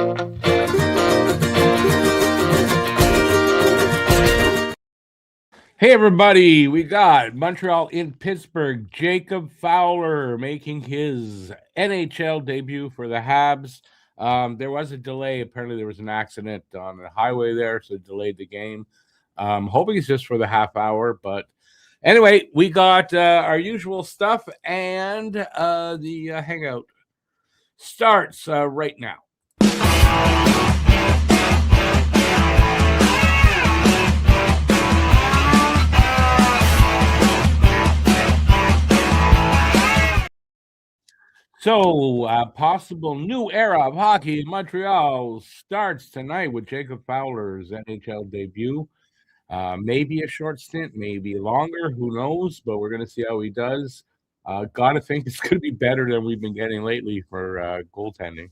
Hey, everybody, we got Montreal in Pittsburgh. Jacob Fowler making his NHL debut for the Habs. There was a delay. Apparently, there was an accident on the highway there, so it delayed the game. Hoping it's just for the half hour. But anyway, we got our usual stuff, and the Hangout starts right now. So, possible new era of hockey in Montreal starts tonight with Jacob Fowler's NHL debut. Maybe a short stint, maybe longer, who knows? But we're going to see how he does. Got to think it's going to be better than we've been getting lately for goaltending.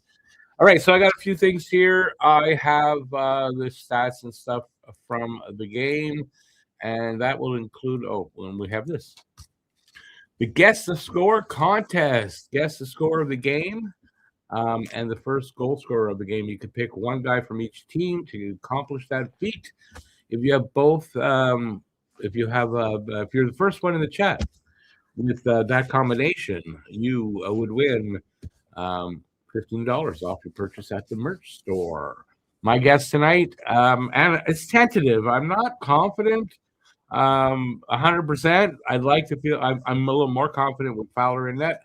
All right, so I got a few things here. I have the stats and stuff from the game, and that will include, and we have this. The Guess the Score contest. Guess the score of the game and the first goal scorer of the game. You could pick one guy from each team to accomplish that feat. If you have both, if you're the first one in the chat with that combination, you would win $15 off your purchase at the merch store. My guess tonight, and it's tentative. I'm not confident 100%. I'd like to feel I'm a little more confident with Fowler in net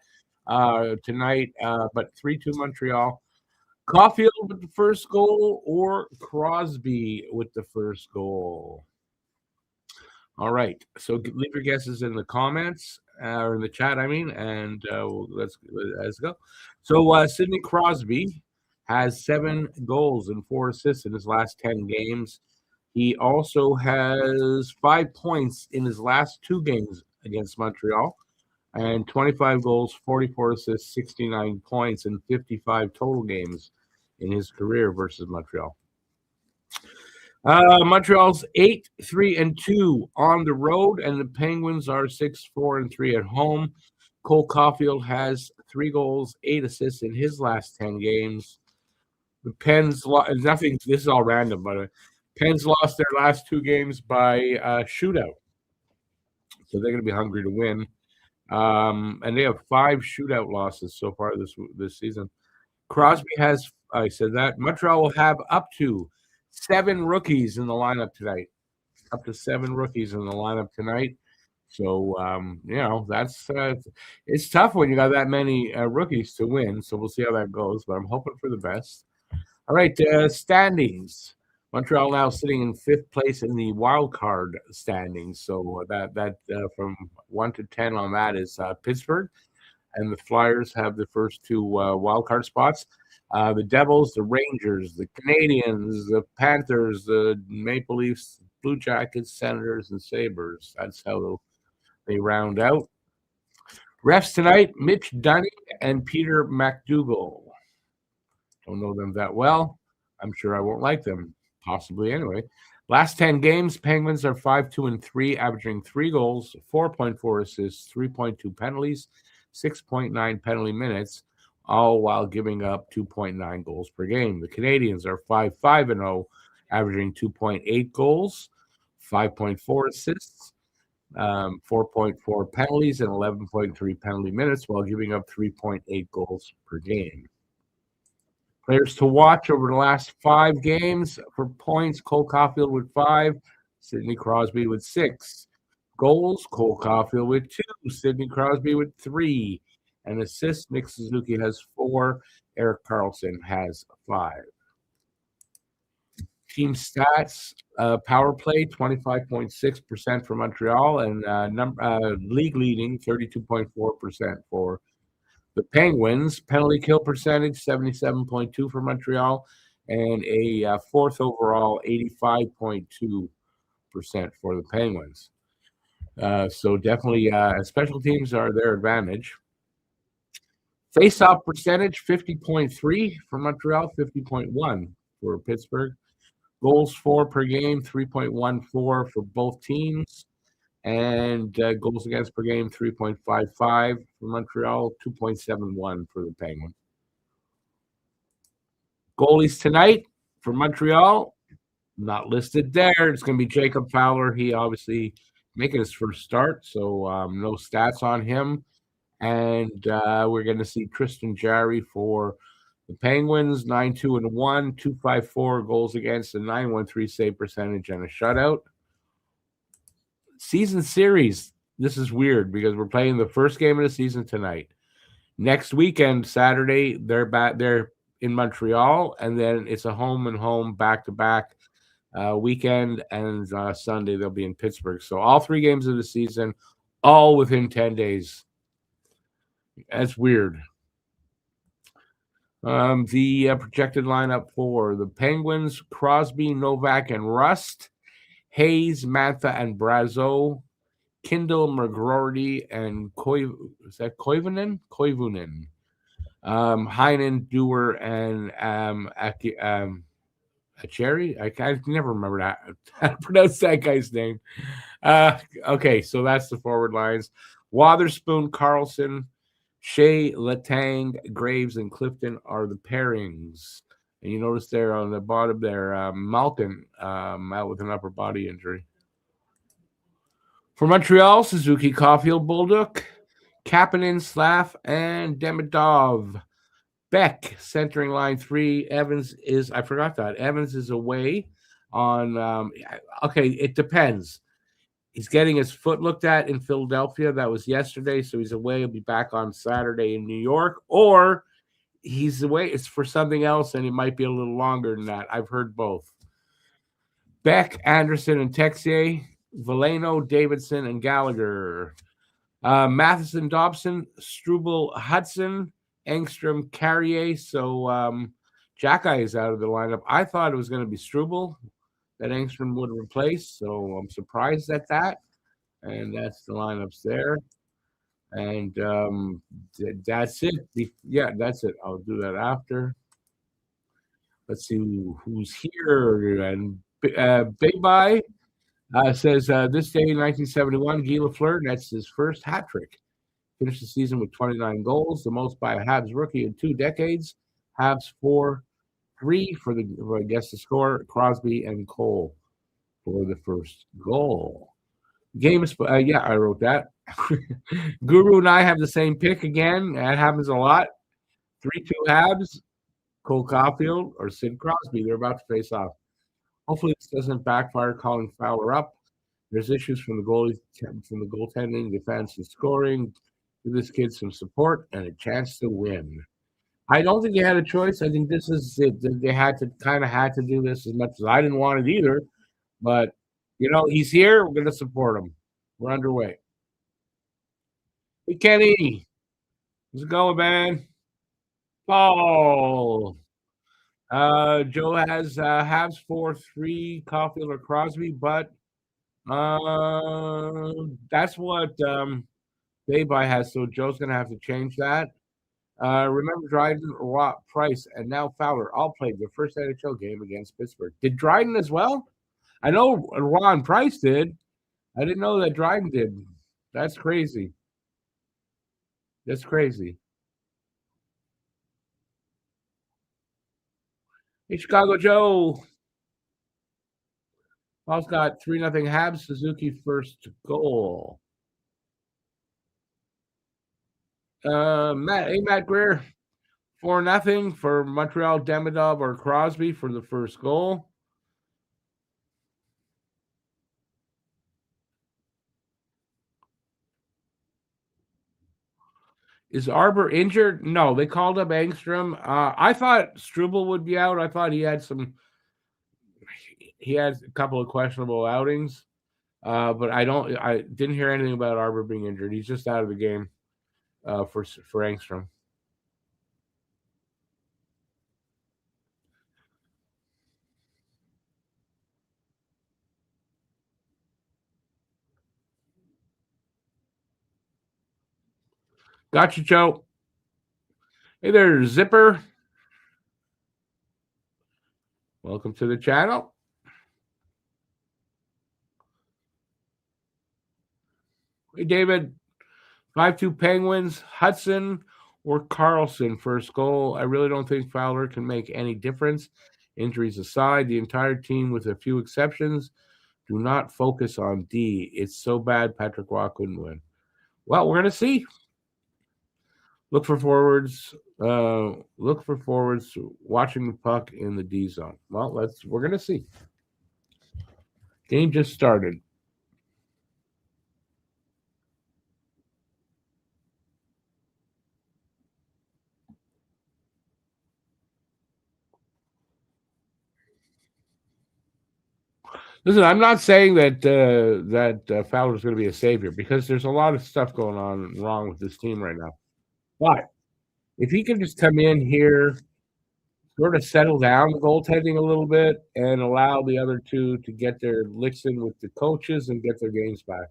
tonight, but 3-2 Montreal. Caulfield with the first goal or Crosby with the first goal. All right, so leave your guesses in the comments or in the chat, and let's go. So Sidney Crosby has 7 goals and 4 assists in his last 10 games. He also has 5 points in his last 2 games against Montreal, and 25 goals, 44 assists, 69 points, and 55 total games in his career versus Montreal. Montreal's 8-3-2 on the road, and the Penguins are 6-4-3 at home. Cole Caulfield has 3 goals, 8 assists in his last 10 games. The Pens, nothing. This is all random, but Pens lost their last 2 games by shootout, so they're going to be hungry to win. And they have 5 shootout losses so far this season. Crosby has, I said that. Montreal will have up to 7 rookies in the lineup tonight. Up to 7 rookies in the lineup tonight. So, that's it's tough when you got that many rookies to win. So we'll see how that goes, but I'm hoping for the best. All right, standings. Montreal now sitting in 5th place in the wild card standings. So that from 1 to 10 on that is Pittsburgh, and the Flyers have the first 2 wild card spots. The Devils, the Rangers, the Canadiens, the Panthers, the Maple Leafs, Blue Jackets, Senators, and Sabres. That's how they round out. Refs tonight: Mitch Dunning and Peter McDougall. Don't know them that well. I'm sure I won't like them. Possibly anyway. Last 10 games, Penguins are 5-2-3, averaging 3 goals, 4.4 assists, 3.2 penalties, 6.9 penalty minutes, all while giving up 2.9 goals per game. The Canadiens are 5-5-0, averaging 2.8 goals, 5.4 assists, 4.4 penalties, and 11.3 penalty minutes, while giving up 3.8 goals per game. Players to watch over the last 5 games for points: Cole Caulfield with 5, Sidney Crosby with 6. Goals: Cole Caulfield with 2, Sidney Crosby with 3. And assists: Nick Suzuki has 4, Erik Karlsson has 5. Team stats: power play 25.6% for Montreal, and league leading 32.4% for the Penguins. Penalty kill percentage 77.2 for Montreal, and a 4th overall 85.2% for the Penguins. So definitely special teams are their advantage. Face-off percentage 50.3 for Montreal, 50.1 for Pittsburgh. Goals for per game 3.14 for both teams. And goals against per game 3.55 for Montreal, 2.71 for the Penguins. Goalies tonight for Montreal, not listed there. It's going to be Jacob Fowler. He obviously making his first start, so no stats on him. And we're going to see Tristan Jarry for the Penguins, 9-2-1, 2.54 goals against, a 9.13 save percentage, and a shutout. Season series. This is weird because we're playing the first game of the season tonight. Next weekend, Saturday, they're back. They're in Montreal, and then it's a home and home back-to-back weekend, and Sunday they'll be in Pittsburgh. So all 3 games of the season, all within 10 days. That's weird. The projected lineup for the Penguins: Crosby, Novak, and Rust, Hayes, Mantha, and Brazeau, Kindle, McGroarty, and Koivunen? Heinen, Dewar, and Acheri. I can never remember how to pronounce that guy's name. Okay, so that's the forward lines. Wotherspoon, Carlson, Shea, Letang, Graves, and Clifton are the pairings. And you notice there on the bottom there, Malkin out with an upper body injury. For Montreal, Suzuki, Caulfield, Bolduc, Kapanen, Slav, and Demidov. Beck, centering line 3. Evans is, I forgot that. Evans is away on, okay, it depends. He's getting his foot looked at in Philadelphia. That was yesterday, so he's away. He'll be back on Saturday in New York. Or he's away. It's for something else, and it might be a little longer than that. I've heard both. Beck, Anderson, and Texier. Veleno, Davidson, and Gallagher. Matheson, Dobson, Struble, Hudson, Engstrom, Carrier. So Jackeye is out of the lineup. I thought it was going to be Struble that Engstrom would replace, so I'm surprised at that. And that's the lineups there. And that's it. Yeah, that's it. I'll do that after. Let's see who's here. And Big Bye says, this day in 1971, Guy Lafleur nets his first hat trick. Finished the season with 29 goals, the most by a Habs rookie in 2 decades. Habs 4-3 for I guess the score. Crosby and Cole for the first goal. Game is, yeah, I wrote that. Guru and I have the same pick again. That happens a lot. 3-2 Habs, Cole Caulfield or Sid Crosby. They're about to face off. Hopefully this doesn't backfire calling Fowler up. There's issues from the goalie, from the goaltending, defense, and scoring. Give this kid some support and a chance to win. I don't think they had a choice. I think this is it. They had to do this, as much as I didn't want it either. But, you know, he's here. We're going to support him. We're underway. Hey, Kenny. How's it going, man? Paul. Joe has Habs 4-3, Caulfield or Crosby, but that's what Bayby has. So Joe's going to have to change that. Remember Dryden, Roy, Price, and now Fowler all played their first NHL game against Pittsburgh. Did Dryden as well? I know Ron Price did. I didn't know that Dryden did. That's crazy. That's crazy. Hey, Chicago Joe. Paul's got 3-0 Habs. Suzuki first goal. Matt Greer. 4-0 for Montreal, Demidov or Crosby for the first goal. Is Arbor injured? No, they called up Engstrom. I thought Struble would be out. I thought he had a couple of questionable outings. But I didn't hear anything about Arbor being injured. He's just out of the game for Engstrom. Gotcha, Joe. Hey there, Zipper. Welcome to the channel. Hey, David. 5-2 Penguins. Hudson, or Carlson first goal. I really don't think Fowler can make any difference. Injuries aside, the entire team, with a few exceptions, do not focus on D. It's so bad Patrick Waugh couldn't win. Well, we're gonna see. Look for forwards. Look for forwards watching the puck in the D zone. Well, we're gonna see. Game just started. Listen, I'm not saying that Fowler's going to be a savior, because there's a lot of stuff going on wrong with this team right now. But if he can just come in here, sort of settle down the goaltending a little bit, and allow the other two to get their licks in with the coaches and get their games back,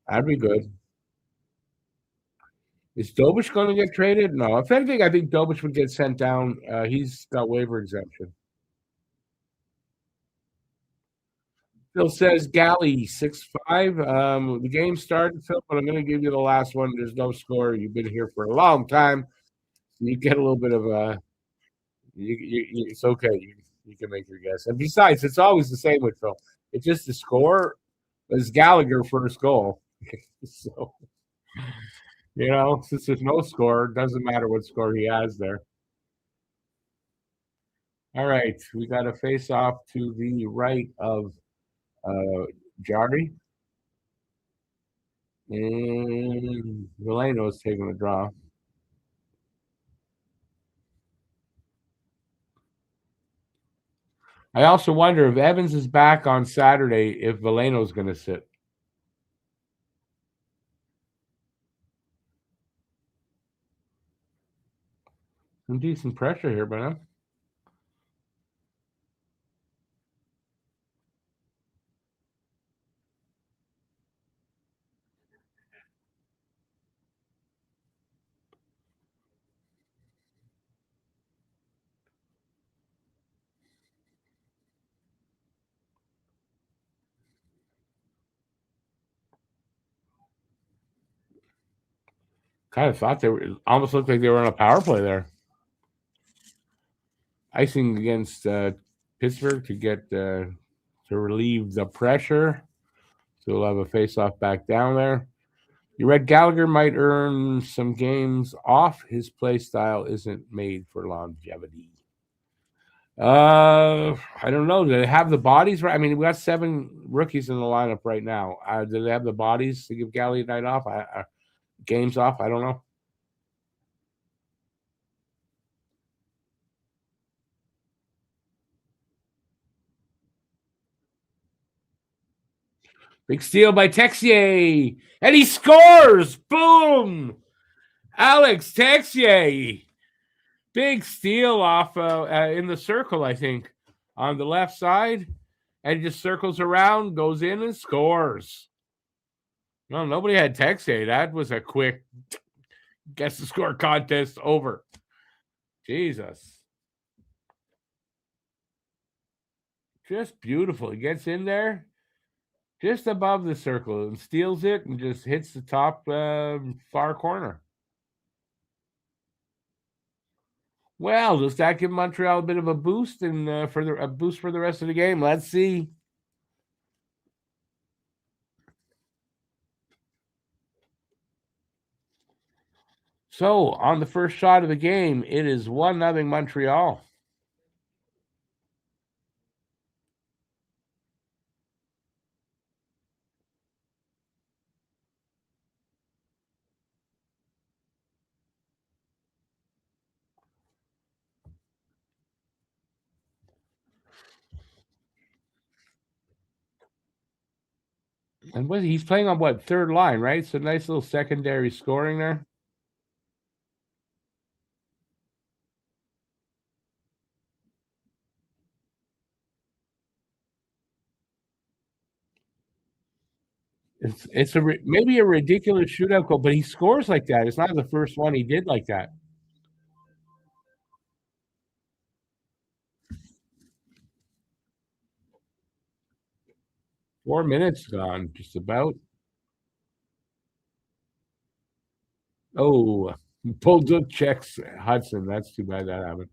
that'd be good. Is Dobish going to get traded? No. If anything, I think Dobish would get sent down. He's got waiver exemption. Phil says Galley 6'5". The game started, Phil, but I'm going to give you the last one. There's no score. You've been here for a long time. You get a little bit of a. It's okay. You can make your guess. And besides, it's always the same with Phil. It's just the score. It's Gallagher first goal. So, since there's no score, it doesn't matter what score he has there. All right. We got a face off to the right of Jari. And Valeno is taking a draw. I also wonder if Evans is back on Saturday, if Valeno's going to sit. Some decent pressure here, but huh? Kind of thought almost looked like they were on a power play there. Icing against Pittsburgh to get to relieve the pressure. So we'll have a face-off back down there. You read Gallagher might earn some games off. His play style isn't made for longevity. I don't know. Do they have the bodies right? I mean, we got 7 rookies in the lineup right now. Do they have the bodies to give Galley a night off? Games off? I don't know. Big steal by Texier, and he scores! Boom! Alex Texier. Big steal off in the circle, I think, on the left side, and he just circles around, goes in, and scores. No, nobody had Texier. That was a quick guess the score contest over. Jesus. Just beautiful. He gets in there just above the circle and steals it and just hits the top far corner. Well, does that give Montreal a bit of a boost and a boost for the rest of the game? Let's see. So on the first shot of the game, it is 1-0 Montreal. And he's playing on what, third line, right? So nice little secondary scoring there. It's maybe a ridiculous shootout goal, but he scores like that. It's not the first one he did like that. Four minutes gone, just about. Oh, Bolduc checks Hudson. That's too bad that happened.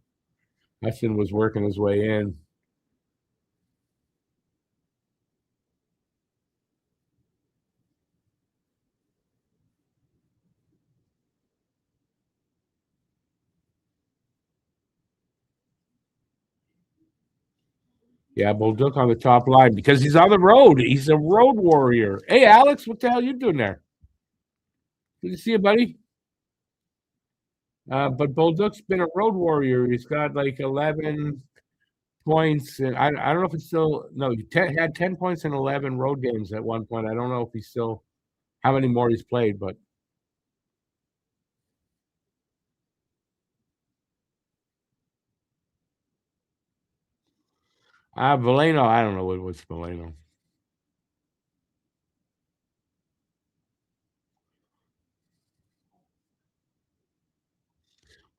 Hudson was working his way in. Yeah, Bolduc on the top line because he's on the road. He's a road warrior. Hey, Alex, what the hell are you doing there? Good to see you, buddy. But Bolduc's been a road warrior. He's got like 11 points, and I don't know if it's still no. Had 10 points in 11 road games at one point. I don't know if he's still how many more he's played, but Valeno, I don't know what's Valeno.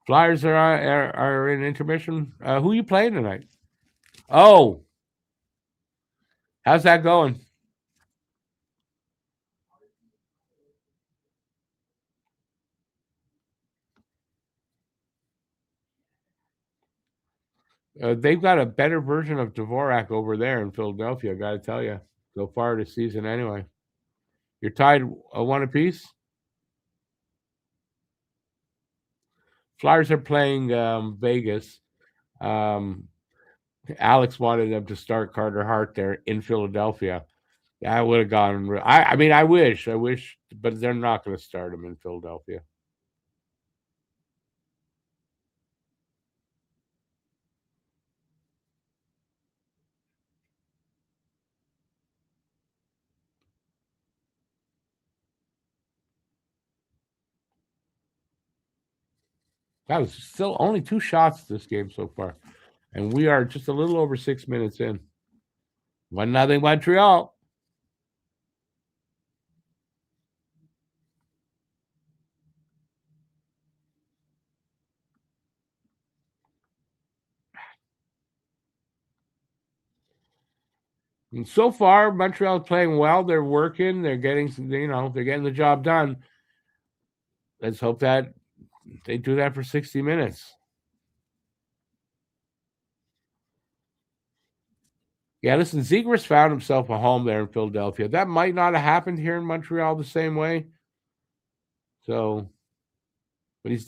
Flyers are in intermission. Who you playing tonight? Oh, how's that going? They've got a better version of Dvorak over there in Philadelphia. I got to tell you, so far this season, anyway. You're tied one apiece. Flyers are playing Vegas. Um, Alex wanted them to start Carter Hart there in Philadelphia. I would have gone. I mean, I wish, but they're not going to start him in Philadelphia. That was still only 2 shots this game so far, and we are just a little over 6 minutes in. 1-0 Montreal. And so far, Montreal's playing well. They're working. They're getting, they're getting the job done. Let's hope that they do that for 60 minutes. Yeah, listen, Zegras found himself a home there in Philadelphia. That might not have happened here in Montreal the same way. So, but he's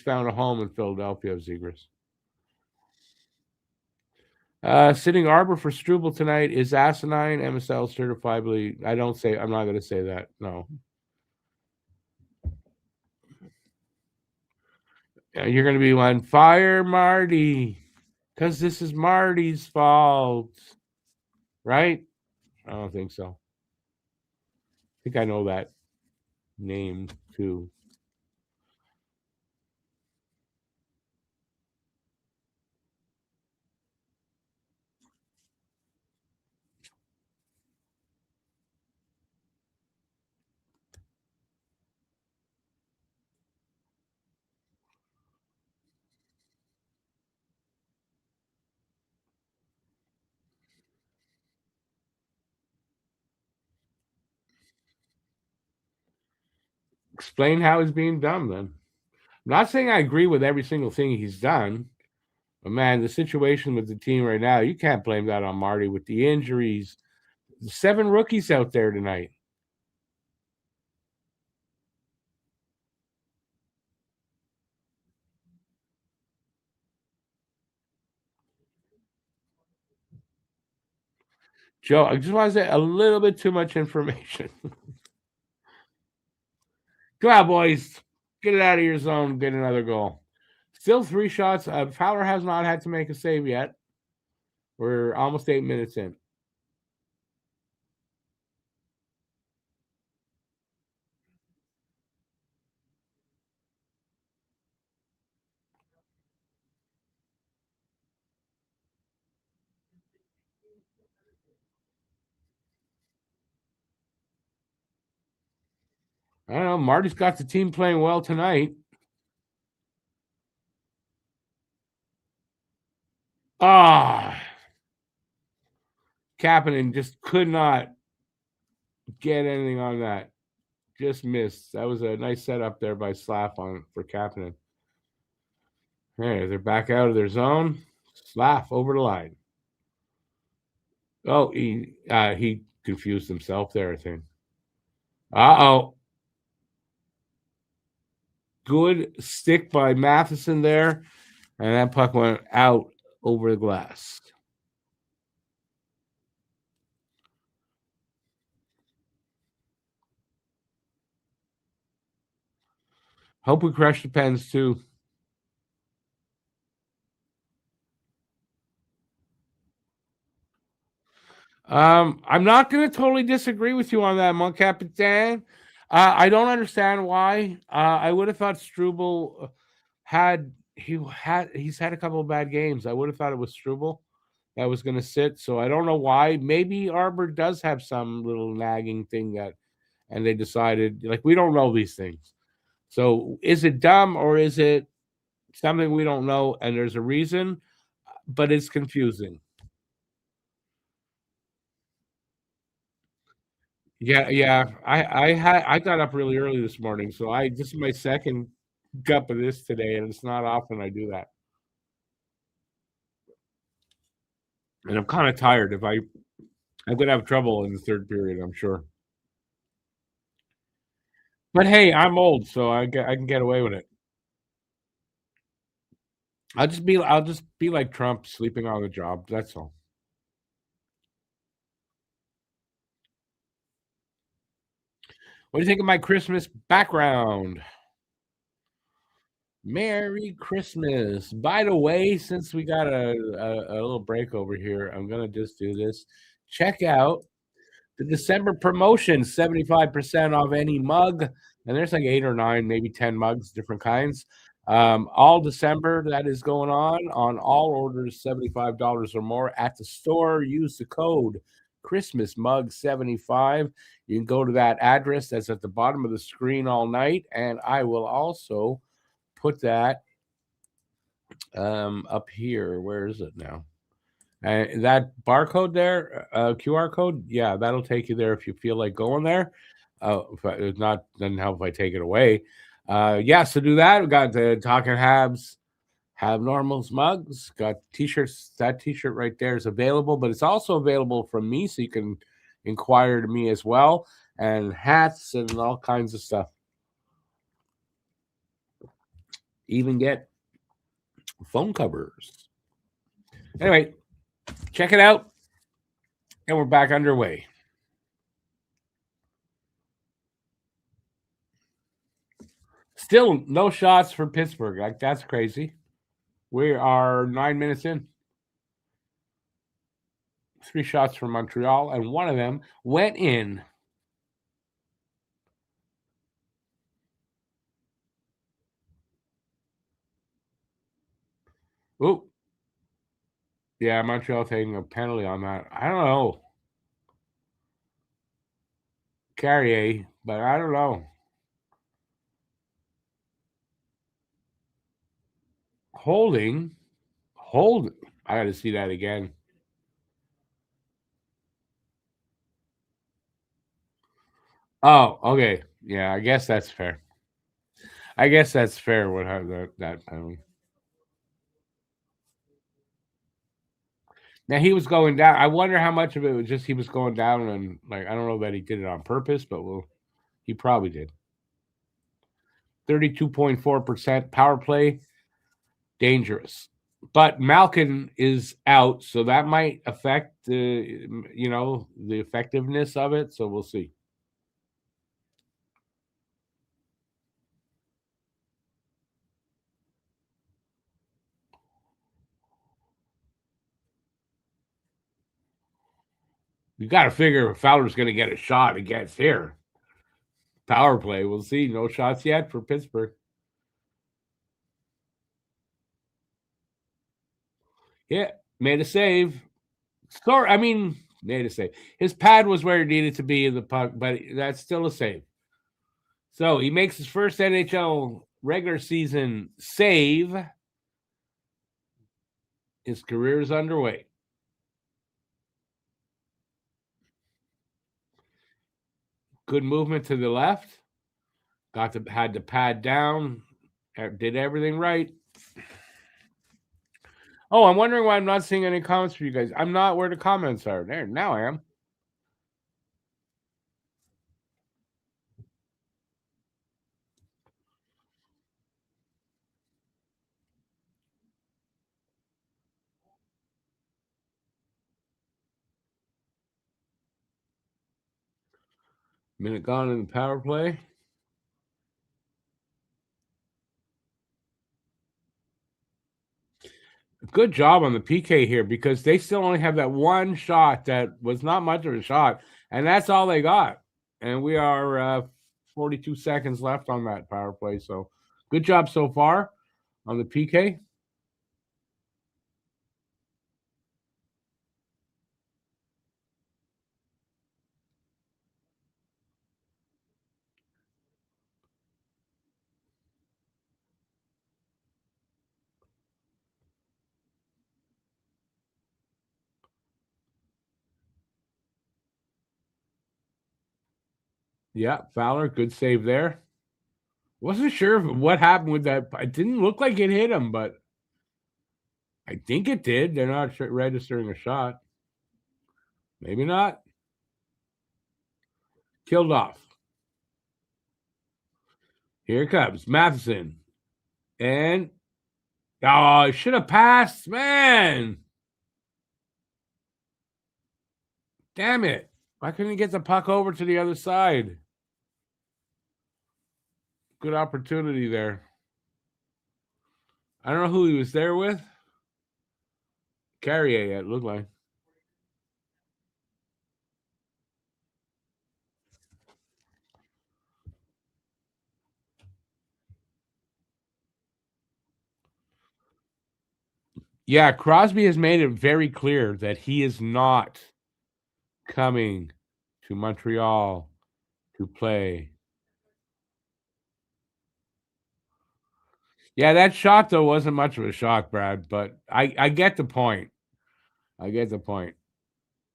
found a home in Philadelphia, Zegras. Sitting arbor for Struble tonight is asinine. MSL certifiably. I'm not going to say that. No. You're going to be on fire, Marty, because this is Marty's fault, right? I don't think so. I think I know that name too. Explain how it's being done then. I'm not saying I agree with every single thing he's done, but man, the situation with the team right now, you can't blame that on Marty with the injuries. 7 rookies out there tonight. Joe, I just want to say a little bit too much information. Come on, boys. Get it out of your zone. Get another goal. Still 3 shots. Fowler has not had to make a save yet. We're almost 8 minutes in. I don't know. Marty's got the team playing well tonight. Ah, Kapanen just could not get anything on that. Just missed. That was a nice setup there by Slav for Kapanen. Hey, they're back out of their zone. Slav over the line. Oh, he confused himself there, I think. Uh-oh. Good stick by Matheson there. And that puck went out over the glass. Hope we crush the Pens too. I'm not going to totally disagree with you on that, Mon Capitan. I don't understand why. I would have thought Struble he's had a couple of bad games. I would have thought it was Struble that was going to sit. So I don't know why. Maybe Arbor does have some little nagging thing and they decided we don't know these things. So is it dumb or is it something we don't know? And there's a reason, but it's confusing. Yeah. I got up really early this morning, so this is my second cup of this today, and it's not often I do that. And I'm kind of tired. I'm gonna have trouble in the third period, I'm sure. But hey, I'm old, so I can get away with it. I'll just be like Trump, sleeping on the job. That's all. What do you think of my Christmas background? Merry Christmas. By the way, since we got a little break over here, I'm going to just do this. Check out the December promotion, 75% off any mug. And there's like 8 or 9, maybe 10 mugs, different kinds. All December, that is going on all orders, $75 or more at the store. Use the code Christmas Mug 75. You can go to that address that's at the bottom of the screen all night. And I will also put that up here. Where is it now? That barcode there, QR code, yeah, that'll take you there if you feel like going there. If not, doesn't help if I take it away. Yeah, so do that. We got the Talking Habs, Have Normals mugs, got t-shirts. That t-shirt right there is available, but it's also available from me, so you can inquire to me as well, and hats and all kinds of stuff. Even get phone covers. Anyway, check it out. And we're back underway. Still no shots for Pittsburgh. That's crazy. We are 9 minutes in. 3 shots from Montreal, and one of them went in. Ooh. Yeah, Montreal taking a penalty on that. I don't know. Carrier, but I don't know. Holding. I got to see that again. Oh, okay. Yeah, I guess that's fair. What have that penalty. Now he was going down. I wonder how much of it was just he was going down and I don't know that he did it on purpose, but he probably did. 32.4% power play, dangerous. But Malkin is out, so that might affect the effectiveness of it. So we'll see. You got to figure if Fowler's going to get a shot against here. Power play, we'll see. No shots yet for Pittsburgh. Yeah, made a save. Made a save. His pad was where it needed to be in the puck, but that's still a save. So he makes his first NHL regular season save. His career is underway. Good movement to the left. Had to pad down. Did everything right. Oh, I'm wondering why I'm not seeing any comments for you guys. I'm not where the comments are. There, now I am. Minute gone in the power play. Good job on the PK here because they still only have that one shot that was not much of a shot, and that's all they got. And we are 42 seconds left on that power play. So good job so far on the PK. Yeah, Fowler, good save there. Wasn't sure what happened with that. It didn't look like it hit him, but I think it did. They're not registering a shot. Maybe not. Killed off. Here it comes. Matheson. And oh, it should have passed, man. Damn it. Why couldn't he get the puck over to the other side? Good opportunity there. I don't know who he was there with. Carrier, it looked like. Yeah, Crosby has made it very clear that he is not coming to Montreal to play. Yeah, that shot though wasn't much of a shock, Brad, but I get the point. I get the point.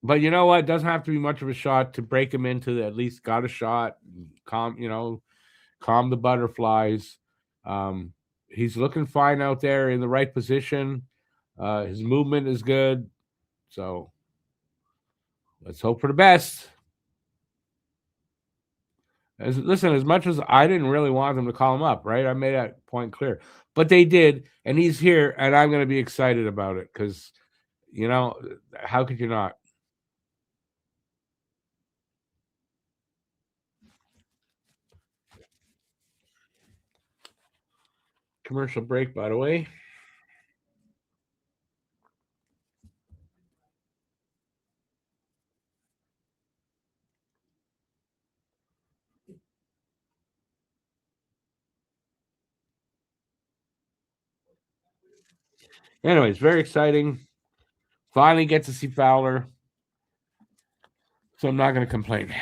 But you know what? It doesn't have to be much of a shot to break him into at least got a shot, calm the butterflies. He's looking fine out there in the right position. His movement is good. So let's hope for the best. Listen, as much as I didn't really want them to call him up, right? I made that point clear. But they did, and he's here, and I'm going to be excited about it because, how could you not? Commercial break, by the way. Anyways, very exciting. Finally get to see Fowler. So I'm not going to complain.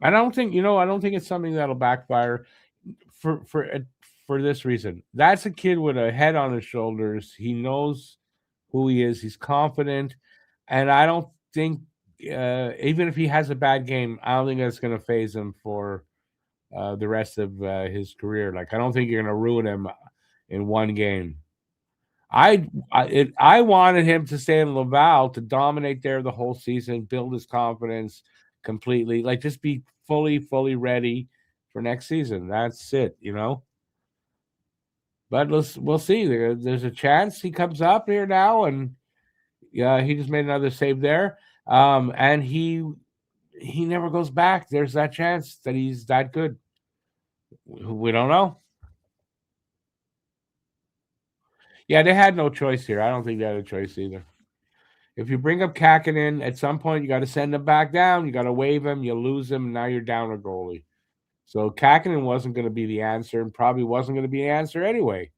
I don't think it's something that'll backfire for this reason. That's a kid with a head on his shoulders. He knows who he is. He's confident, and I don't think even if he has a bad game, I don't think that's going to phase him for the rest of his career. Like I don't think you're going to ruin him in one game. I wanted him to stay in Laval to dominate there the whole season, build his confidence completely, like just be fully ready for next season. That's it, But we'll see. There's a chance he comes up here now, and yeah, he just made another save there. And he never goes back. There's that chance that he's that good. We don't know. Yeah, they had no choice here. I don't think they had a choice either. If you bring up Kakinen, at some point you got to send him back down. You got to waive him. You lose him. Now you're down a goalie. So Kakinen wasn't going to be the answer, and probably wasn't going to be the answer anyway.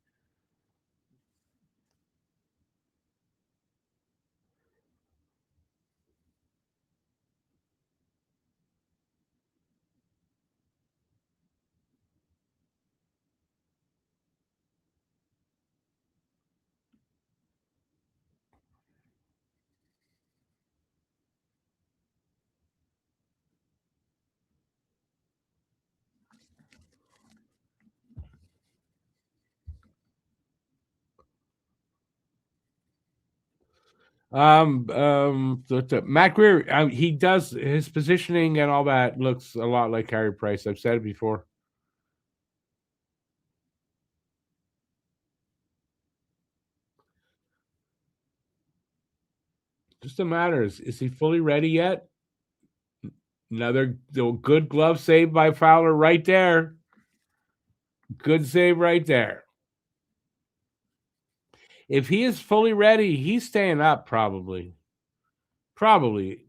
Matt Greer, he does his positioning and all that looks a lot like Carey Price. I've said it before. Just a matter is he fully ready yet? Another good glove save by Fowler right there. Good save right there. If he is fully ready, he's staying up probably. Probably.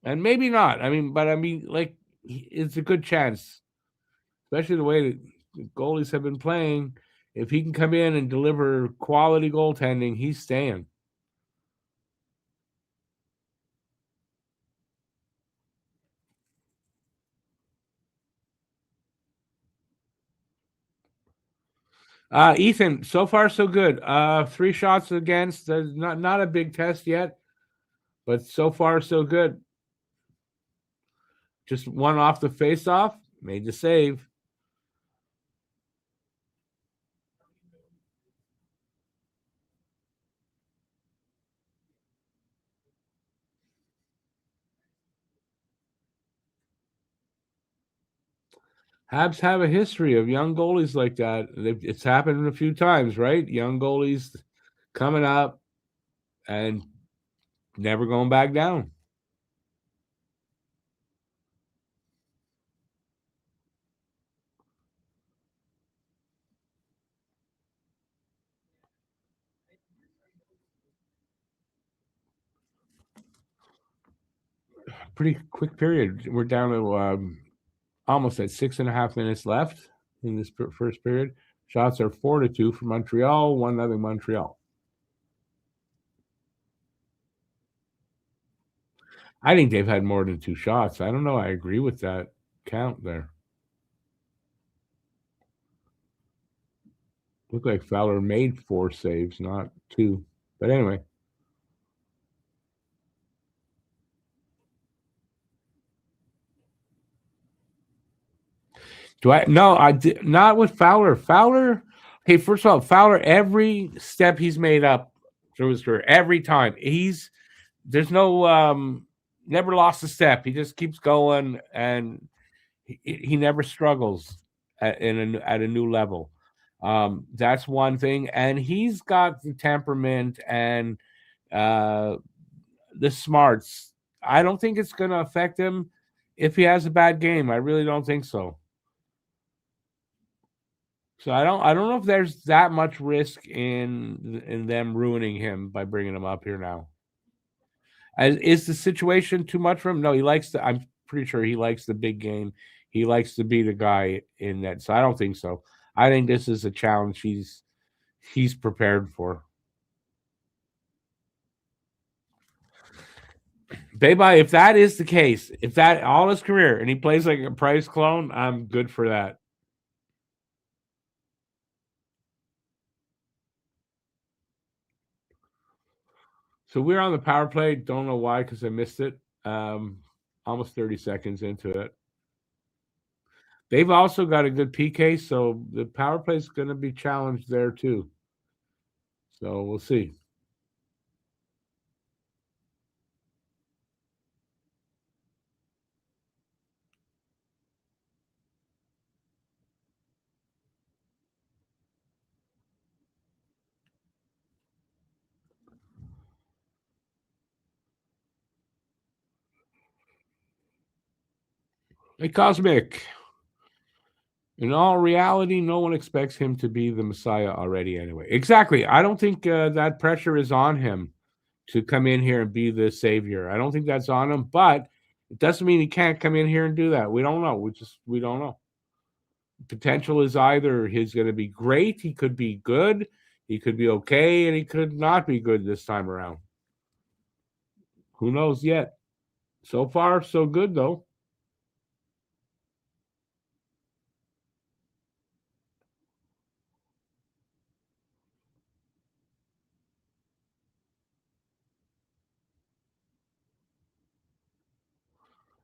And maybe not. But like it's a good chance, especially the way that the goalies have been playing. If he can come in and deliver quality goaltending, he's staying. Ethan, so far so good. 3 shots against. Not a big test yet, but so far so good. Just one off the face-off, made the save. Habs have a history of young goalies like that. It's happened a few times, right? Young goalies coming up and never going back down. Pretty quick period. We're down to almost at 6.5 minutes left in this first period. Shots are 4-2 for Montreal, 1-0 Montreal. I think they've had more than 2 shots. I don't know. I agree with that count there. Looked like Fowler made 4 saves, not 2. But anyway. Do I? No, I did not with Fowler. Fowler. Hey, first of all, Fowler. Every step he's made up through his career, every time there's no never lost a step. He just keeps going, and he never struggles at a new level. That's one thing, and he's got the temperament and uh, the smarts. I don't think it's going to affect him if he has a bad game. I really don't think so. So I don't know if there's that much risk in them ruining him by bringing him up here now. Is the situation too much for him? No, he likes the. I'm pretty sure he likes the big game. He likes to be the guy in that. So I don't think so. I think this is a challenge he's prepared for. Bye, if that is the case, if that all his career and he plays like a Price clone, I'm good for that. So we're on the power play. Don't know why because I missed it. Almost 30 seconds into it. They've also got a good PK, so the power play is going to be challenged there too. So we'll see. Hey, Cosmic. In all reality, no one expects him to be the Messiah already anyway. Exactly. I don't think that pressure is on him to come in here and be the savior. I don't think that's on him, but it doesn't mean he can't come in here and do that. We don't know. We don't know. Potential is either he's going to be great, he could be good, he could be okay, and he could not be good this time around. Who knows yet? So far, so good though.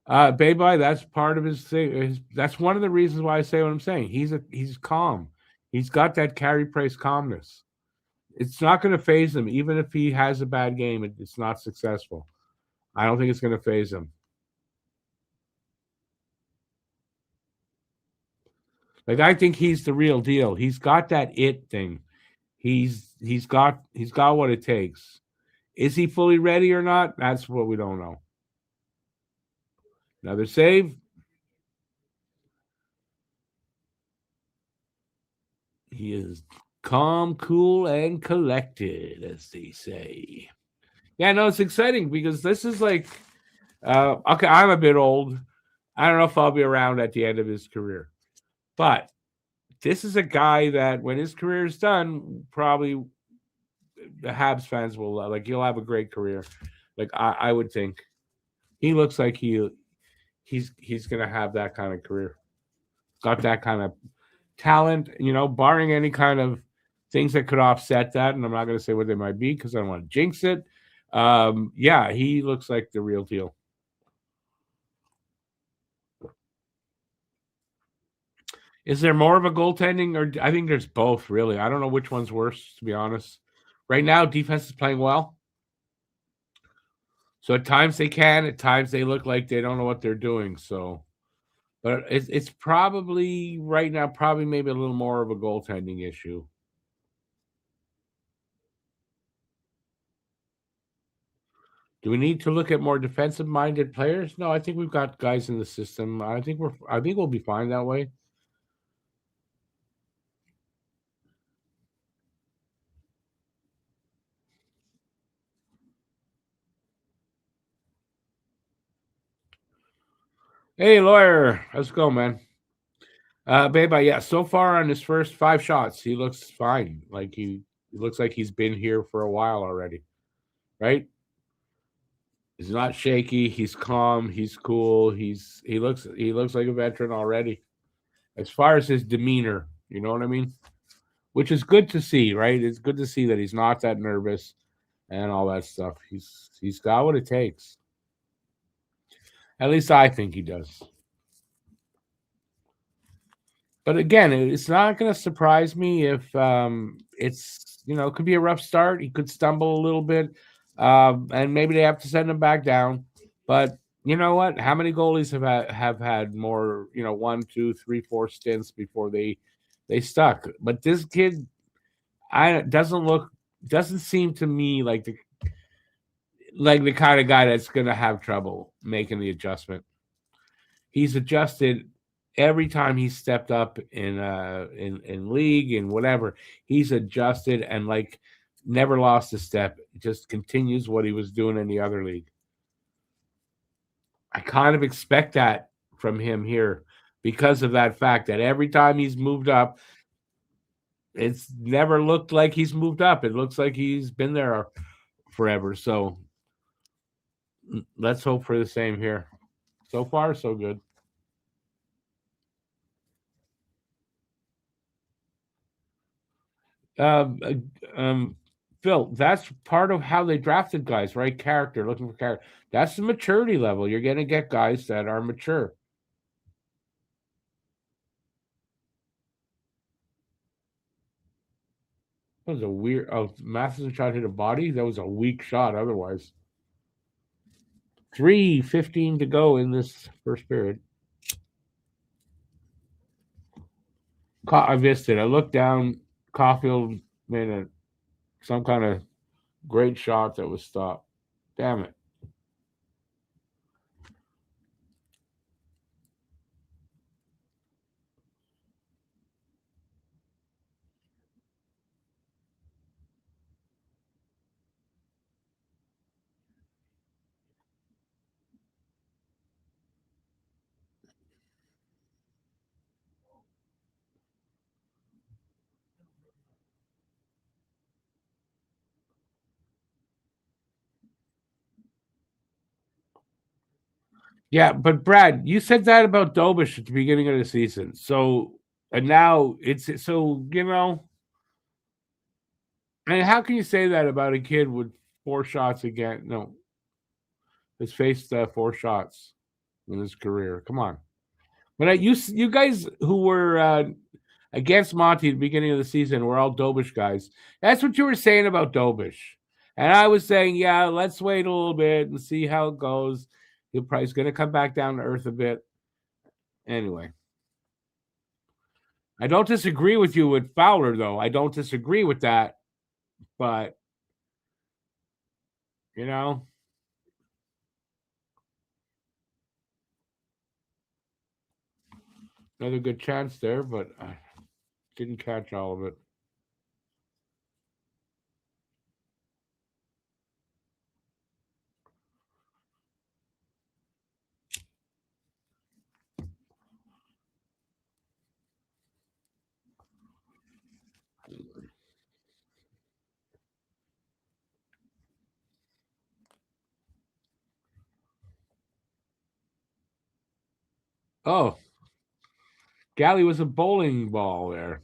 Baby, that's part of his thing. That's one of the reasons why I say what I'm saying. He's calm. He's got that Carey Price calmness. It's not going to phase him, even if he has a bad game. It's not successful. I don't think it's going to phase him. Like I think he's the real deal. He's got that it thing. He's got what it takes. Is he fully ready or not? That's what we don't know. Another save. He is calm, cool, and collected, as they say. Yeah, no, it's exciting because this is like, okay, I'm a bit old. I don't know if I'll be around at the end of his career, but this is a guy that when his career is done, probably the Habs fans will like. He'll have a great career. Like I would think, he looks like he's gonna have that kind of career. Got that kind of talent, barring any kind of things that could offset that. And I'm not going to say what they might be because I don't want to jinx it. Yeah, he looks like the real deal. Is there more of a goaltending, or I think there's both, really? I don't know which one's worse, to be honest. Right now, defense is playing well. So at times they can, at times they look like they don't know what they're doing. So, but it's probably right now, probably maybe a little more of a goaltending issue. Do we need to look at more defensive-minded players? No, I think we've got guys in the system. I think we'll be fine that way. Hey, lawyer, how's it going, man? Babe, yeah. So far on his first 5 shots, he looks fine. Like he looks like he's been here for a while already, right? He's not shaky. He's calm. He's cool. He looks like a veteran already. As far as his demeanor, you know what I mean? Which is good to see, right? It's good to see that he's not that nervous and all that stuff. He's got what it takes. At least I think he does. But again, it's not going to surprise me if it could be a rough start. He could stumble a little bit, and maybe they have to send him back down. But you know what? How many goalies have had more, 1, 2, 3, 4 stints before they stuck? But this kid, doesn't seem to me like the kind of guy that's going to have trouble making the adjustment. He's adjusted every time he's stepped up in league and whatever. He's adjusted and like never lost a step. Just continues what he was doing in the other league. I kind of expect that from him here because of that fact that every time he's moved up, it's never looked like he's moved up. It looks like he's been there forever. So let's hope for the same here. So far, so good. Um, Phil, that's part of how they drafted guys, right? Character, looking for character. That's the maturity level. You're going to get guys that are mature. That was a weird. Oh, Matheson shot hit a body. That was a weak shot. Otherwise, 3:15 to go in this first period. I missed it. I looked down. Caulfield made some kind of great shot that was stopped. Damn it. Yeah, but Brad, you said that about Dobish at the beginning of the season. So, and now it's so, and how can you say that about a kid with 4 shots again? No, has faced 4 shots in his career. Come on. But you guys who were against Monty at the beginning of the season. We're all Dobish guys. That's what you were saying about Dobish. And I was saying, yeah, let's wait a little bit and see how it goes. He'll probably going to come back down to earth a bit. Anyway. I don't disagree with you with Fowler, though. I don't disagree with that. But, you know, another good chance there, but I didn't catch all of it. Oh, Galley was a bowling ball there.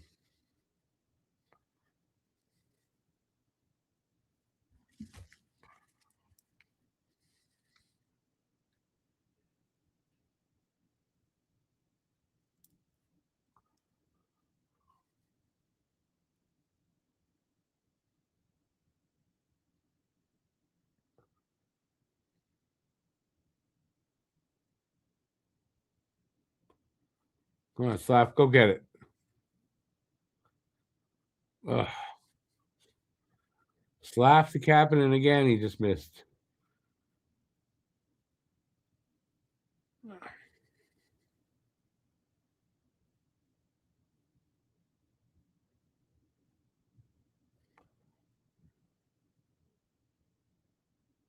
Come on, Slav, go get it. Ugh. Slav the captain, and again, he just missed.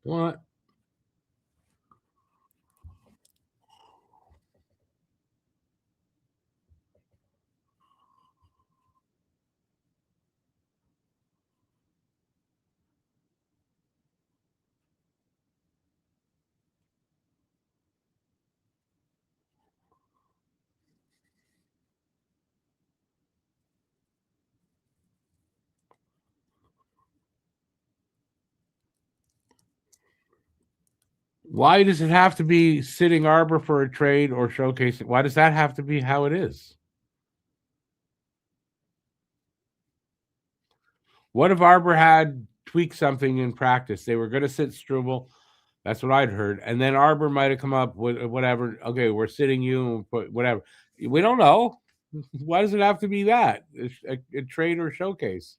What? Why does it have to be sitting Arbor for a trade or showcasing? Why does that have to be how it is? What if Arbor had tweaked something in practice? They were going to sit Struble. That's what I'd heard. And then Arbor might have come up with whatever. Okay, we're sitting you and put whatever. We don't know. Why does it have to be that? A trade or showcase?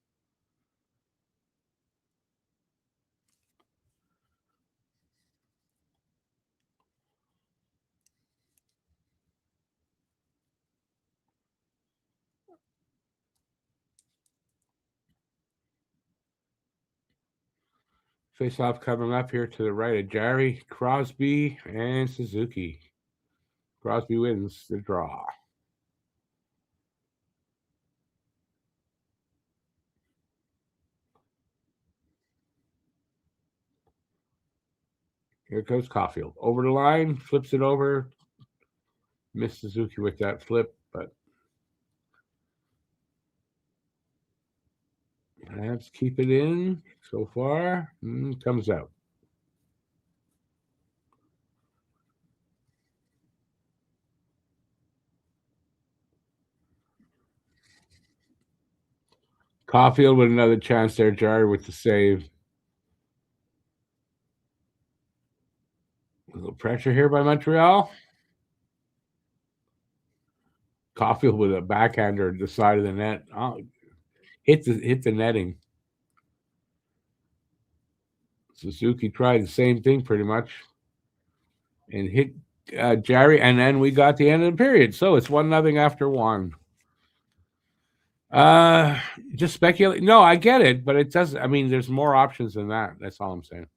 Face off coming up here to the right of Jerry, Crosby, and Suzuki. Crosby wins the draw. Here goes Caulfield. Over the line, flips it over. Missed Suzuki with that flip, but let's keep it in so far. Comes out. Caulfield with another chance there. Jerry with the save. A little pressure here by Montreal. Caulfield with a backhander at the side of the net. Oh, hit the netting. Suzuki tried the same thing pretty much and hit Jerry, and then we got the end of the period. So it's 1-0 after one. Just speculate. No, I get it, but it doesn't. I mean, there's more options than that. That's all I'm saying.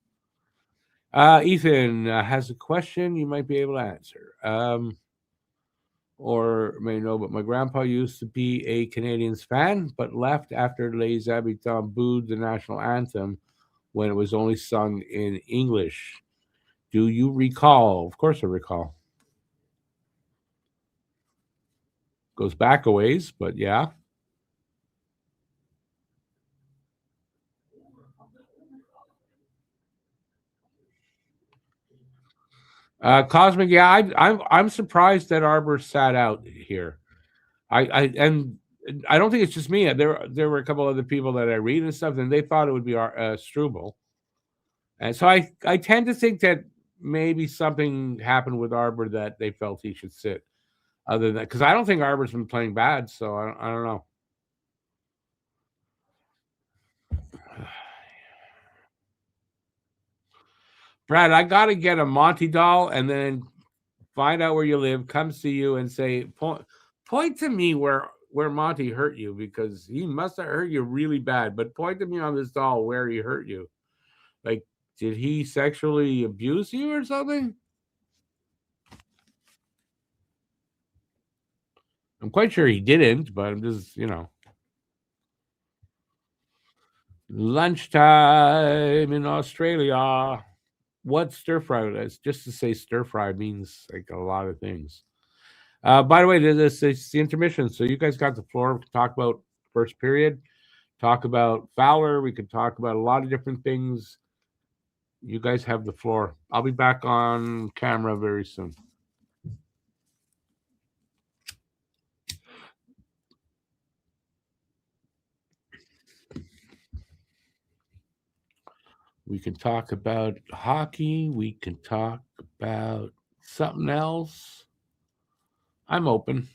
Ethan has a question you might be able to answer. Or may know, but my grandpa used to be a Canadiens fan, but left after Les Habitants booed the national anthem when it was only sung in English. Do you recall? Of course I recall. Goes back a ways, but yeah. Cosmic, yeah, I'm surprised that Arbor sat out here. And I don't think it's just me. There were a couple other people that I read and stuff, and they thought it would be Struble. And so I tend to think that maybe something happened with Arbor that they felt he should sit. Other than because I don't think Arbor's been playing bad, so I don't know. Brad, I got to get a Monty doll and then find out where you live, come see you, and say point to me where Monty hurt you because he must have hurt you really bad. But point to me on this doll where he hurt you. Like, did he sexually abuse you or something? I'm quite sure he didn't, but I'm just, lunchtime in Australia. What stir fry is? Just to say stir fry means like a lot of things. By the way, this is the intermission. So you guys got the floor. We can talk about first period, talk about Fowler. We could talk about a lot of different things. You guys have the floor. I'll be back on camera very soon. We can talk about hockey. We can talk about something else. I'm open.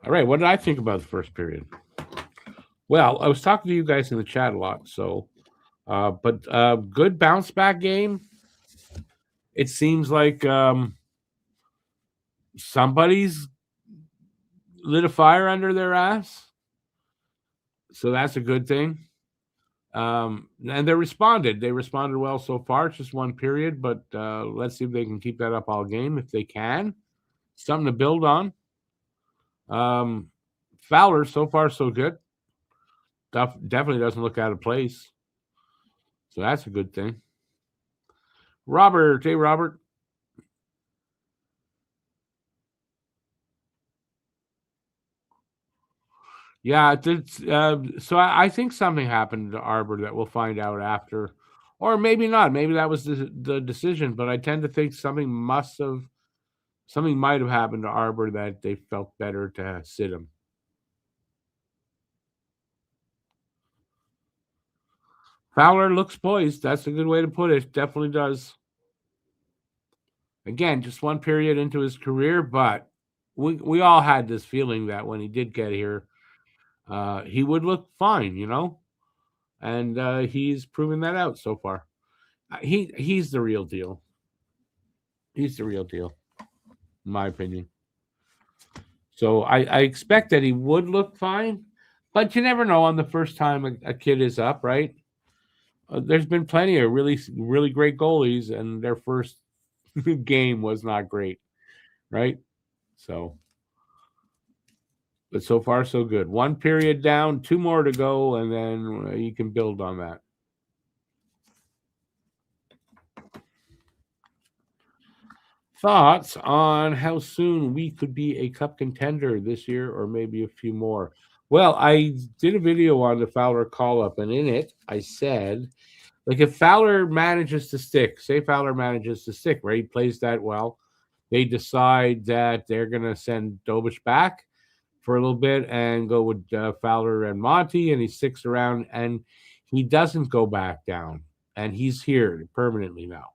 All right. What did I think about the first period? Well, I was talking to you guys in the chat a lot. So, but good bounce back game. It seems like somebody's lit a fire under their ass. So that's a good thing. And they responded. They responded well so far. It's just one period, but let's see if they can keep that up all game. If they can, something to build on. Fowler, so far, so good. Definitely doesn't look out of place. So that's a good thing. Robert, hey, Robert. Yeah, so I think something happened to Arbor that we'll find out after, or maybe not. Maybe that was the decision, but I tend to think something might have happened to Arbor that they felt better to sit him. Fowler looks poised. That's a good way to put it. Definitely does. Again, just one period into his career, but we all had this feeling that when he did get here, he would look fine, and he's proven that out so far. He's the real deal. He's the real deal, in my opinion. So I expect that he would look fine, but you never know on the first time a kid is up, right? There's been plenty of really, really great goalies, and their first game was not great, right? So, but so far so good. One period down, two more to go, and then you can build on that. Thoughts on how soon we could be a cup contender this year or maybe a few more? Well, I did a video on the Fowler call up, and in it, I said, like, if Fowler manages to stick, say Fowler manages to stick, right? He plays that well. They decide that they're going to send Dobish back for a little bit and go with Fowler and Monty, and he sticks around and he doesn't go back down, and he's here permanently now.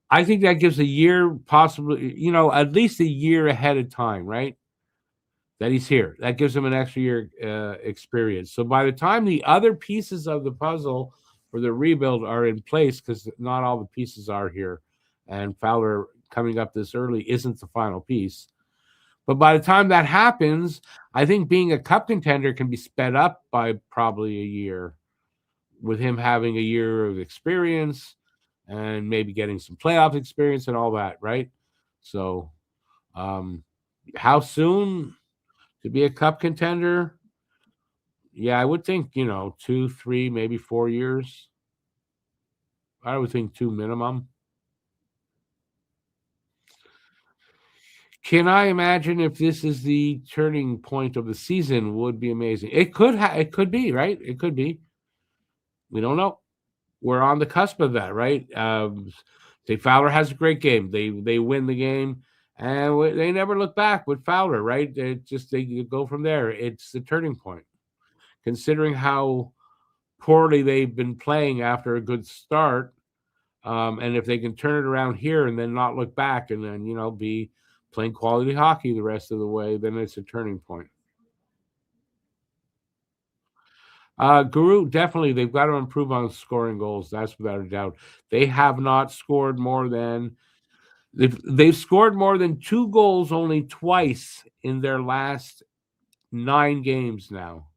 I think that gives a year, possibly, at least a year ahead of time, right? That he's here. That gives him an extra year experience. So by the time the other pieces of the puzzle for the rebuild are in place, because not all the pieces are here, and Fowler coming up this early isn't the final piece. But by the time that happens, I think being a cup contender can be sped up by probably a year, with him having a year of experience and maybe getting some playoff experience and all that, right? So, how soon to be a cup contender? Yeah, I would think, 2, 3, maybe 4 years. I would think 2 minimum. Can I imagine if this is the turning point of the season? Would be amazing. It could be, right? It could be. We don't know. We're on the cusp of that, right? Say Fowler has a great game. They win the game, and they never look back with Fowler, right? They go from there. It's the turning point. Considering how poorly they've been playing after a good start, and if they can turn it around here and then not look back and then be playing quality hockey the rest of the way, then it's a turning point. Guru, definitely, they've got to improve on scoring goals. That's without a doubt. They have not scored more than they've scored more than 2 goals only twice in their last 9 games now.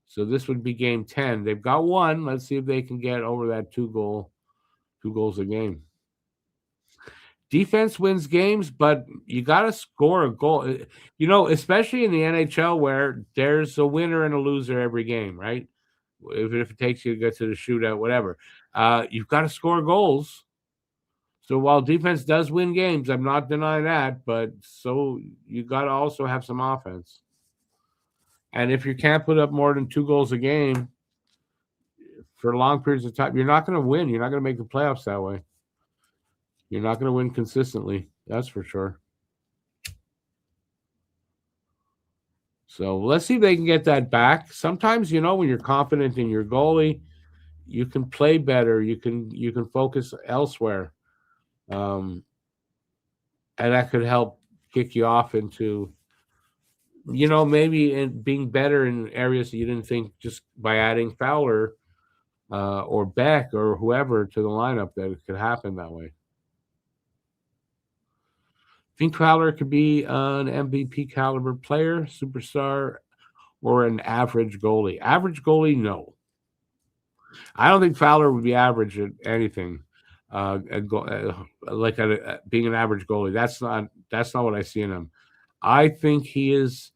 So this would be game 10. They've got 1. Let's see if they can get over that 2 goals a game. Defense wins games, but you got to score a goal. Especially in the NHL where there's a winner and a loser every game, right? Even if it takes you to get to the shootout, whatever. You've got to score goals. So while defense does win games, I'm not denying that, but so you got to also have some offense. And if you can't put up more than 2 goals a game for long periods of time, you're not going to win. You're not going to make the playoffs that way. You're not going to win consistently. That's for sure. So let's see if they can get that back. Sometimes, when you're confident in your goalie, you can play better. You can focus elsewhere. And that could help kick you off into, maybe in being better in areas that you didn't think, just by adding Fowler or Beck or whoever to the lineup, that it could happen that way. Think Fowler could be an MVP caliber player, superstar, or an average goalie? Average goalie, no. I don't think Fowler would be average at anything. Like being an average goalie, that's not what I see in him. I think he is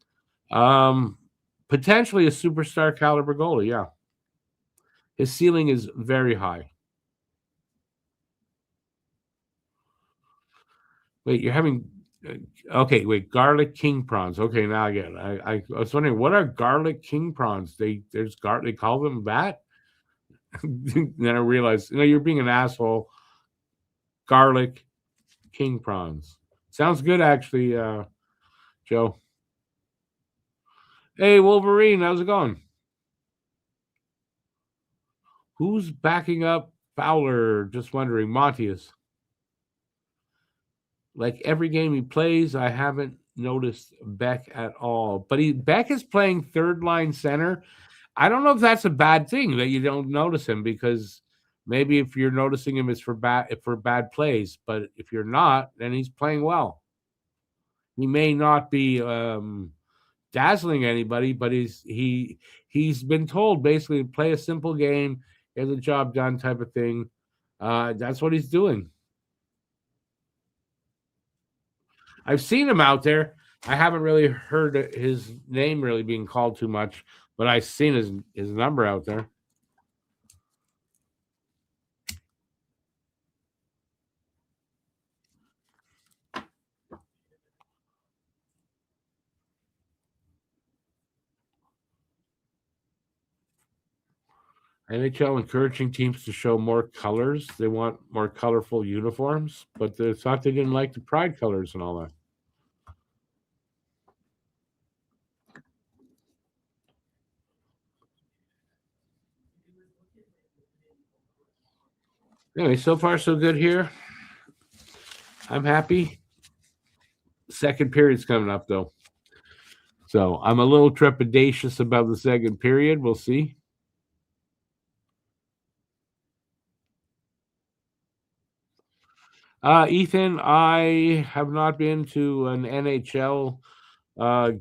potentially a superstar caliber goalie. Yeah, his ceiling is very high. Wait, you're having okay. Wait, garlic king prawns. Okay, now I get it. I was wondering, what are garlic king prawns? They call them that. Then I realized, you're being an asshole. Garlic king prawns. Sounds good, actually, Joe. Hey, Wolverine, how's it going? Who's backing up Fowler? Just wondering. Montius. Like every game he plays, I haven't noticed Beck at all. But Beck is playing third line center. I don't know if that's a bad thing that you don't notice him, because maybe if you're noticing him, it's for bad plays. But if you're not, then he's playing well. He may not be dazzling anybody, but he's been told basically to play a simple game, get the job done, type of thing. That's what he's doing. I've seen him out there. I haven't really heard his name really being called too much, but I've seen his number out there. NHL encouraging teams to show more colors. They want more colorful uniforms, but they thought they didn't like the pride colors and all that. Anyway, so far so good here. I'm happy. Second period's coming up, though. So I'm a little trepidatious about the second period. We'll see. Ethan, I have not been to an NHL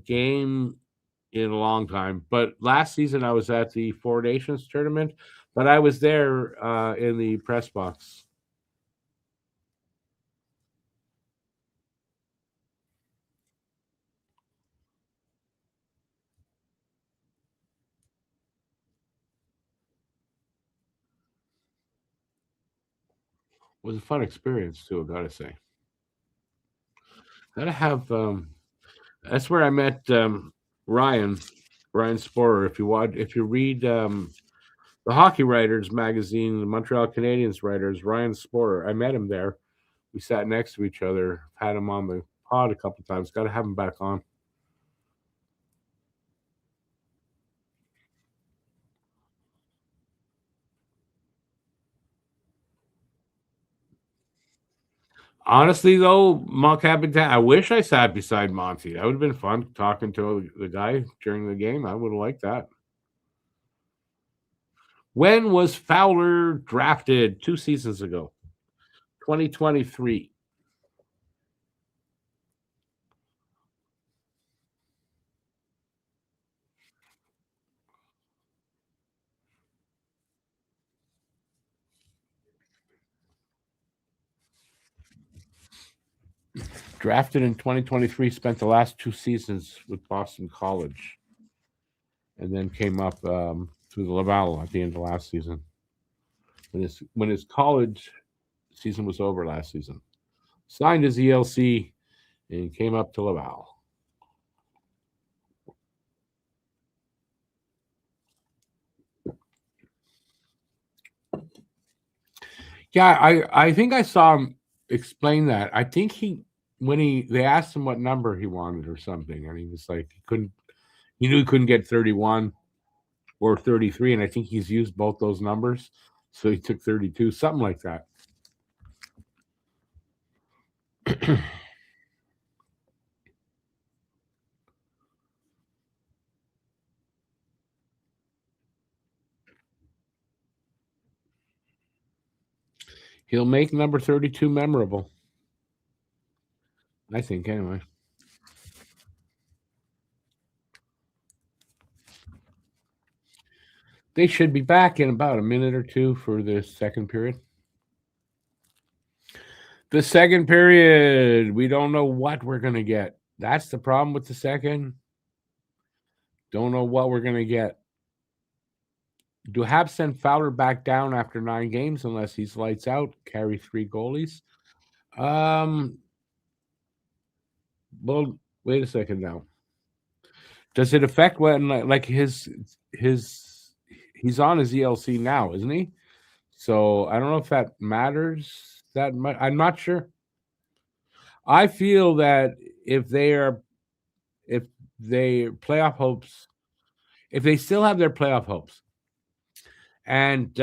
game in a long time, but last season I was at the Four Nations tournament, but I was there in the press box. It was a fun experience too, I gotta say. Gotta have. That's where I met Ryan Sporer. If you read the Hockey Writers magazine, the Montreal Canadiens writers, Ryan Sporer. I met him there. We sat next to each other. Had him on the pod a couple times. Got to have him back on. Honestly, though, Monk Habitat, I wish I sat beside Monty. That would have been fun talking to the guy during the game. I would have liked that. When was Fowler drafted? 2 seasons ago, 2023. Drafted in 2023, spent the last 2 seasons with Boston College, and then came up through the Laval at the end of last season. When his college season was over last season, signed his ELC and came up to Laval. Yeah, I think I saw him explain that. I think they asked him what number he wanted or something, and he was like he knew he couldn't get 31 or 33, and I think he's used both those numbers, so he took 32, something like that. He'll make number 32 memorable. I think, anyway. They should be back in about a minute or two for the second period. The second period, we don't know what we're going to get. That's the problem with the second. Don't know what we're going to get. Do Habs send Fowler back down after 9 games unless he's lights out? Carry 3 goalies? Well, wait a second now. Does it affect when like he's on his ELC now, isn't he? So I don't know if that matters that much. I'm not sure. I feel that if their playoff hopes, if they still have their playoff hopes, and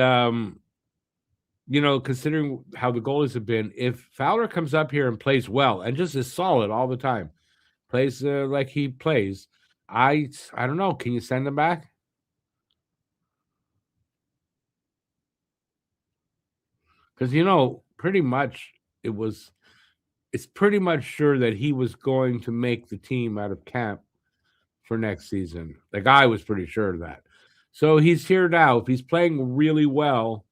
considering how the goalies have been, if Fowler comes up here and plays well and just is solid all the time, plays like he plays, I don't know. Can you send him back? Because pretty much it's pretty much sure that he was going to make the team out of camp for next season. The guy was pretty sure of that. So he's here now. If he's playing really well,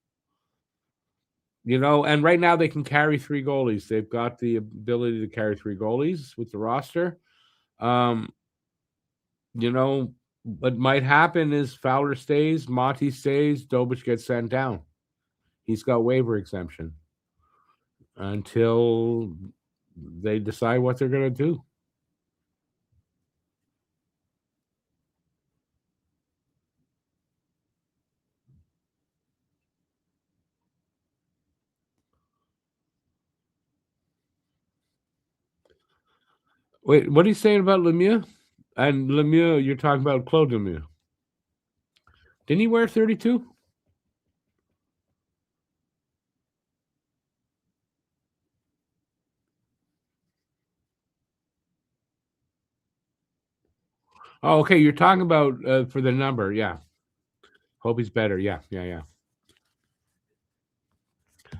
and right now they can carry 3 goalies. They've got the ability to carry 3 goalies with the roster. What might happen is Fowler stays, Monty stays, Dobich gets sent down. He's got waiver exemption until they decide what they're going to do. Wait, what are you saying about Lemieux? And Lemieux, you're talking about Claude Lemieux. Didn't he wear 32? Oh, okay. You're talking about for the number. Yeah. Hope he's better. Yeah.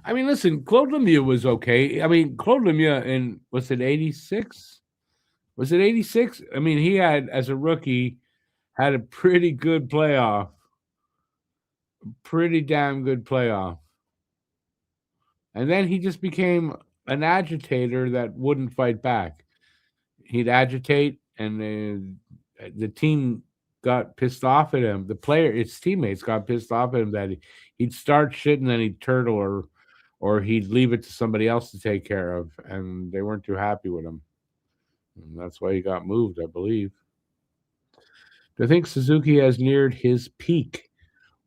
I mean, listen, Claude Lemieux was okay. I mean, Claude Lemieux was it 86? Was it 86? I mean, he had, as a rookie, had a pretty good playoff. Pretty damn good playoff. And then he just became an agitator that wouldn't fight back. He'd agitate, and the team got pissed off at him. His teammates got pissed off at him that he'd start shit and then he'd turtle or he'd leave it to somebody else to take care of, and they weren't too happy with him. And that's why he got moved, I believe. Do you think Suzuki has neared his peak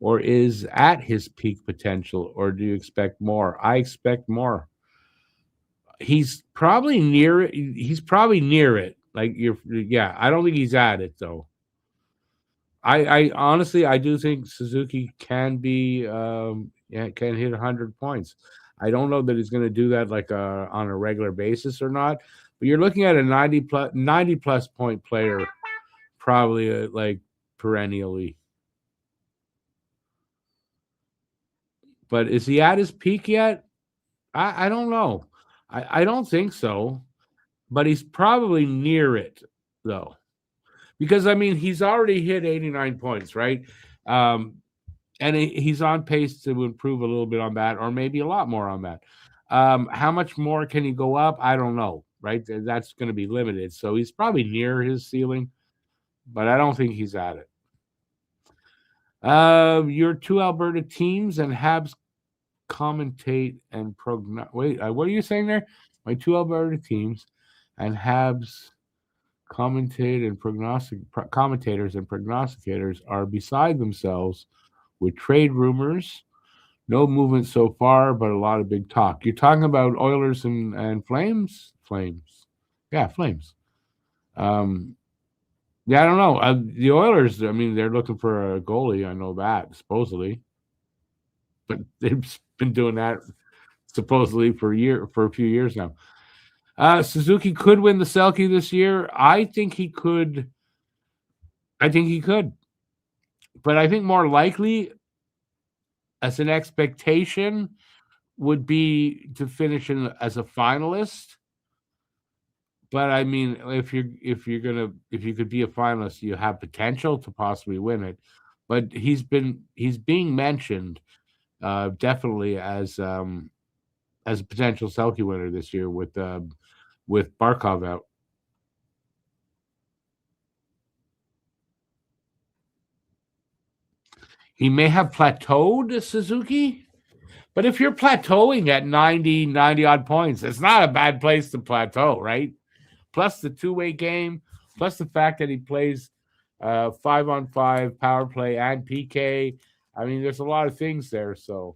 or is at his peak potential, or do you expect more? I expect more. He's probably near it. He's probably near it. Like yeah. I don't think he's at it though. I honestly, I do think Suzuki can be, yeah, can hit 100 points. I don't know that he's going to do that like on a regular basis or not. But you're looking at a 90 plus point player, probably like perennially. But is he at his peak yet? I don't know. I don't think so. But he's probably near it though, because I mean he's already hit 89 points, right? Um, and he's on pace to improve a little bit on that, or maybe a lot more on that. How much more can he go up? I don't know, right? That's going to be limited. So he's probably near his ceiling, but I don't think he's at it. Your two Alberta teams and Habs commentate and wait, what are you saying there? My two Alberta teams and Habs commentators and prognosticators are beside themselves with trade rumors. No movement so far, but a lot of big talk. You're talking about Oilers and Flames? Flames. Yeah, Flames. Yeah, I don't know. The Oilers, I mean, they're looking for a goalie. I know that, supposedly. But they've been doing that supposedly for a few years now. Suzuki could win the Selke this year. I think he could. But I think more likely, as an expectation, would be to finish as a finalist. But I mean, if you could be a finalist, you have potential to possibly win it. But he's being mentioned definitely as a potential Selke winner this year with Barkov out. He may have plateaued, Suzuki. But if you're plateauing at 90 odd points, it's not a bad place to plateau, right? Plus the two-way game, plus the fact that he plays 5-on-5 power play and PK. I mean, there's a lot of things there. So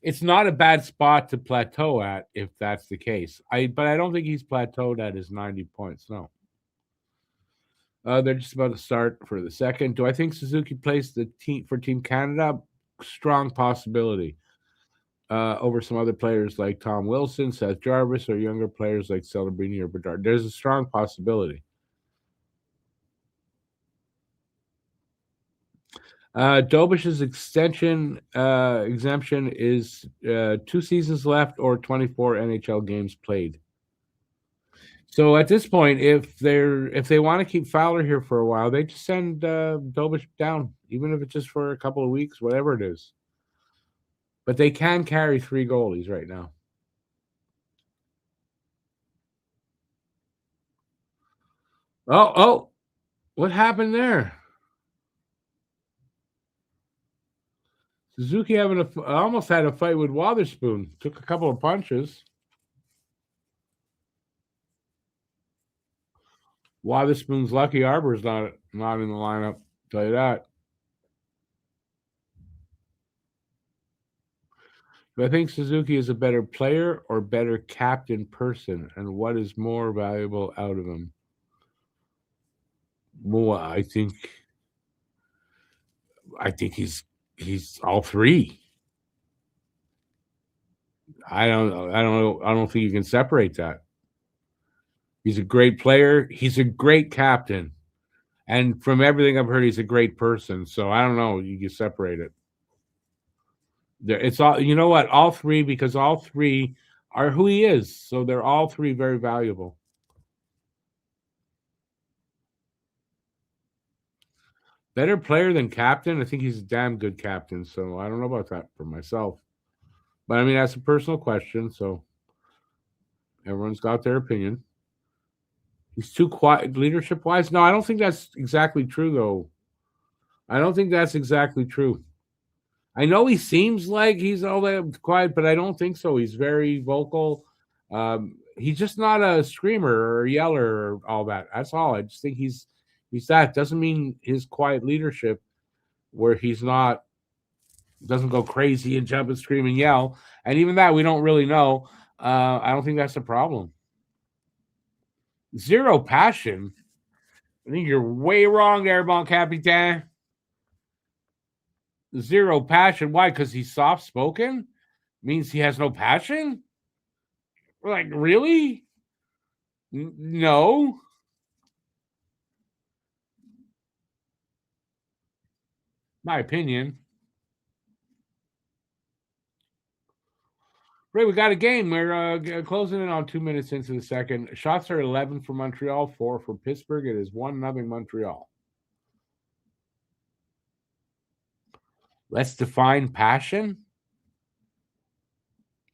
it's not a bad spot to plateau at if that's the case. But I don't think he's plateaued at his 90 points. No. They're just about to start for the second. Do I think Suzuki plays the team for Team Canada? Strong possibility. Over some other players like Tom Wilson, Seth Jarvis, or younger players like Celebrini or Bedard. There's a strong possibility. Dobish's extension exemption is 2 seasons left or 24 NHL games played. So at this point, if they want to keep Fowler here for a while, they just send Dobish down, even if it's just for a couple of weeks, whatever it is. But they can carry 3 goalies right now. Oh, what happened there? Suzuki almost had a fight with Wotherspoon. Took a couple of punches. Wotherspoon's lucky Arbor's not in the lineup. I'll tell you that. Do I think Suzuki is a better player or better captain person, and what is more valuable out of him? Well, I think he's all 3. I don't know. I don't think you can separate that. He's a great player. He's a great captain. And from everything I've heard, he's a great person. So I don't know. You can separate it. It's all, you know what? All 3, because all 3 are who he is. So they're all 3 very valuable. Better player than captain? I think he's a damn good captain. So I don't know about that for myself. But I mean, that's a personal question. So everyone's got their opinion. He's too quiet leadership wise. No, I don't think that's exactly true, though. I don't think that's exactly true. I know he seems like he's all that quiet, but I don't think so. He's very vocal. He's just not a screamer or a yeller or all that. That's all. I just think he's that. Doesn't mean his quiet leadership, where he's not doesn't go crazy and jump and scream and yell. And even that we don't really know. I don't think that's a problem. Zero passion. I think you're way wrong there, Bon Capitan. Zero passion. Why? Because he's soft spoken? Means he has no passion? Like, really? No. My opinion. Right, we got a game. We're closing in on 2 minutes into the second. Shots are 11 for Montreal, 4 for Pittsburgh. It is 1-0 Montreal. Let's define passion.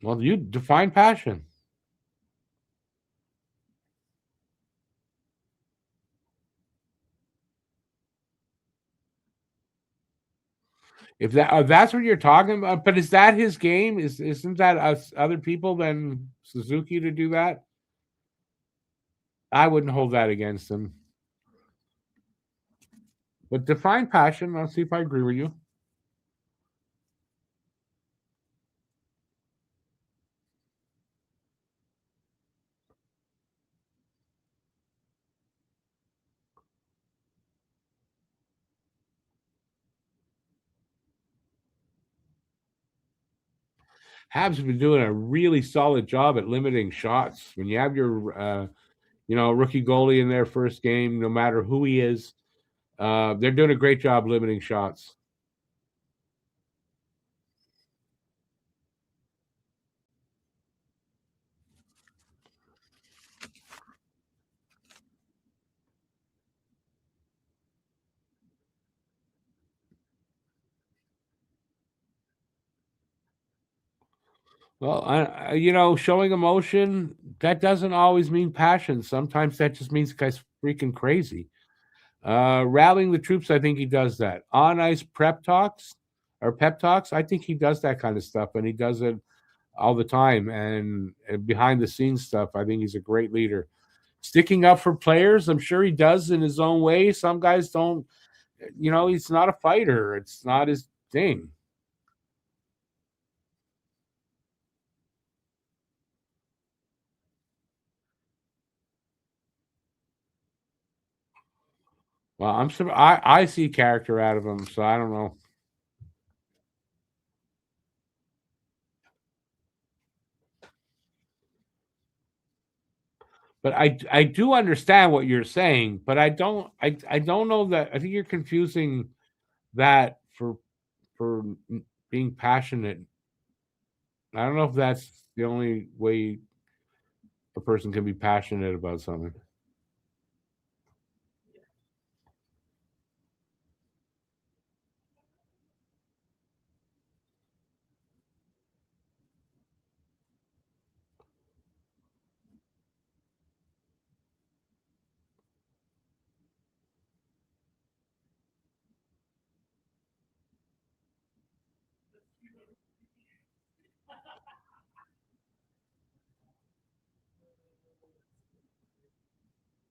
Well, you define passion. If that's what you're talking about, but is that his game? Isn't that us other people than Suzuki to do that? I wouldn't hold that against him. But define passion. I'll see if I agree with you. Habs have been doing a really solid job at limiting shots. When you have your, rookie goalie in their first game, no matter who he is, they're doing a great job limiting shots. Well, showing emotion, that doesn't always mean passion. Sometimes that just means the guy's freaking crazy. Rallying the troops, I think he does that. On ice pep talks, I think he does that kind of stuff, and he does it all the time. And behind the scenes stuff, I think he's a great leader. Sticking up for players, I'm sure he does in his own way. Some guys don't, he's not a fighter. It's not his thing. Well, I see character out of him, so I don't know. But I do understand what you're saying, but I don't know that I think you're confusing that for being passionate. I don't know if that's the only way a person can be passionate about something.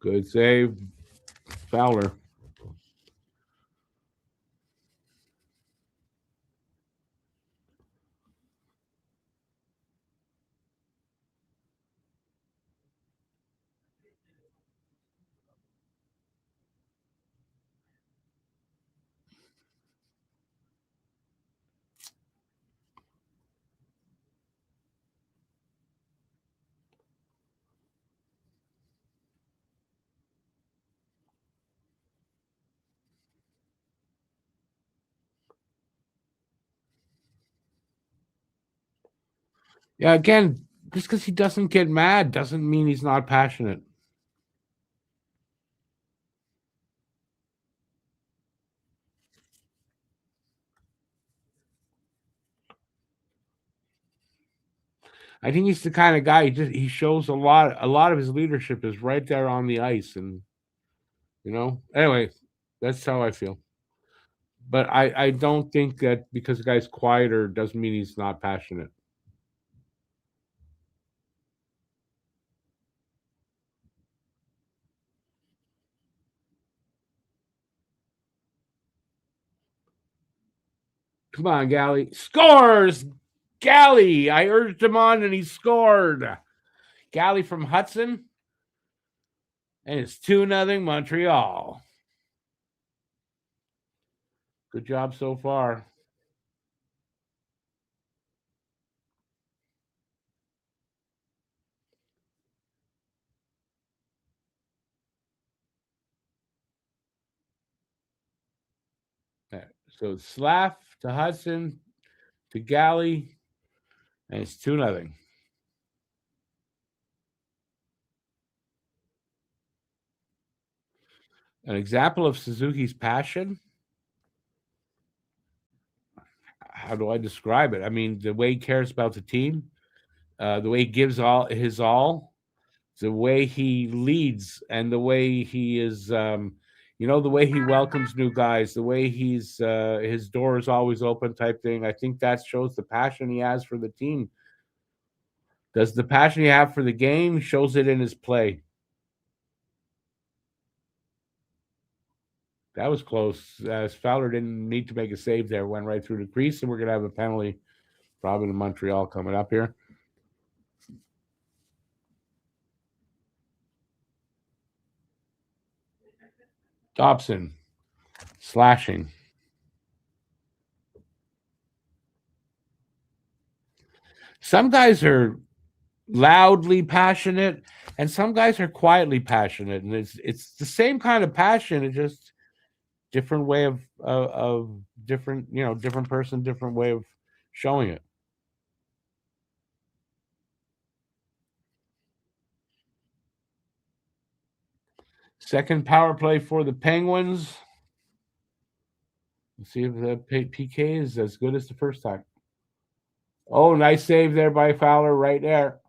Good save, Fowler. Yeah, again, just because he doesn't get mad doesn't mean he's not passionate. I think he's the kind of guy he shows a lot of his leadership is right there on the ice, and anyway, that's how I feel. But I don't think that because the guy's quieter doesn't mean he's not passionate. Come on, Galley. Scores! Galley! I urged him on and he scored. Galley from Hudson. And it's 2-0 Montreal. Good job so far. So Slaff to Hudson to Galley, and it's 2-0. An example of Suzuki's passion. How do I describe it? I mean, the way he cares about the team, the way he gives all his all, the way he leads, and the way he is, the way he welcomes new guys, the way his door is always open type thing. I think that shows the passion he has for the team. Does the passion he have for the game shows it in his play. That was close. Fowler didn't need to make a save there. Went right through the crease, and we're going to have a penalty probably in Montreal coming up here. Dobson slashing. Some guys are loudly passionate, and some guys are quietly passionate, and it's the same kind of passion. It's just different way of different different person, different way of showing it. Second power play for the Penguins. Let's see if the PK is as good as the first time. Oh, nice save there by Fowler right there.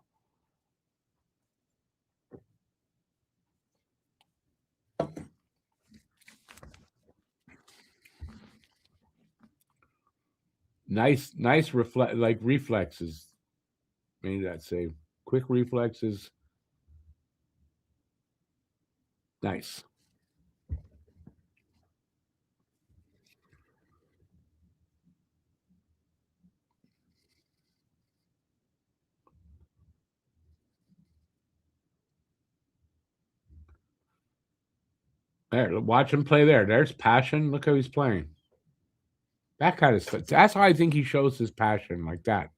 Nice reflexes. Made that save. Quick reflexes. Nice. There, watch him play there. There's passion. Look how he's playing. That kind of stuff. That's how I think he shows his passion like that.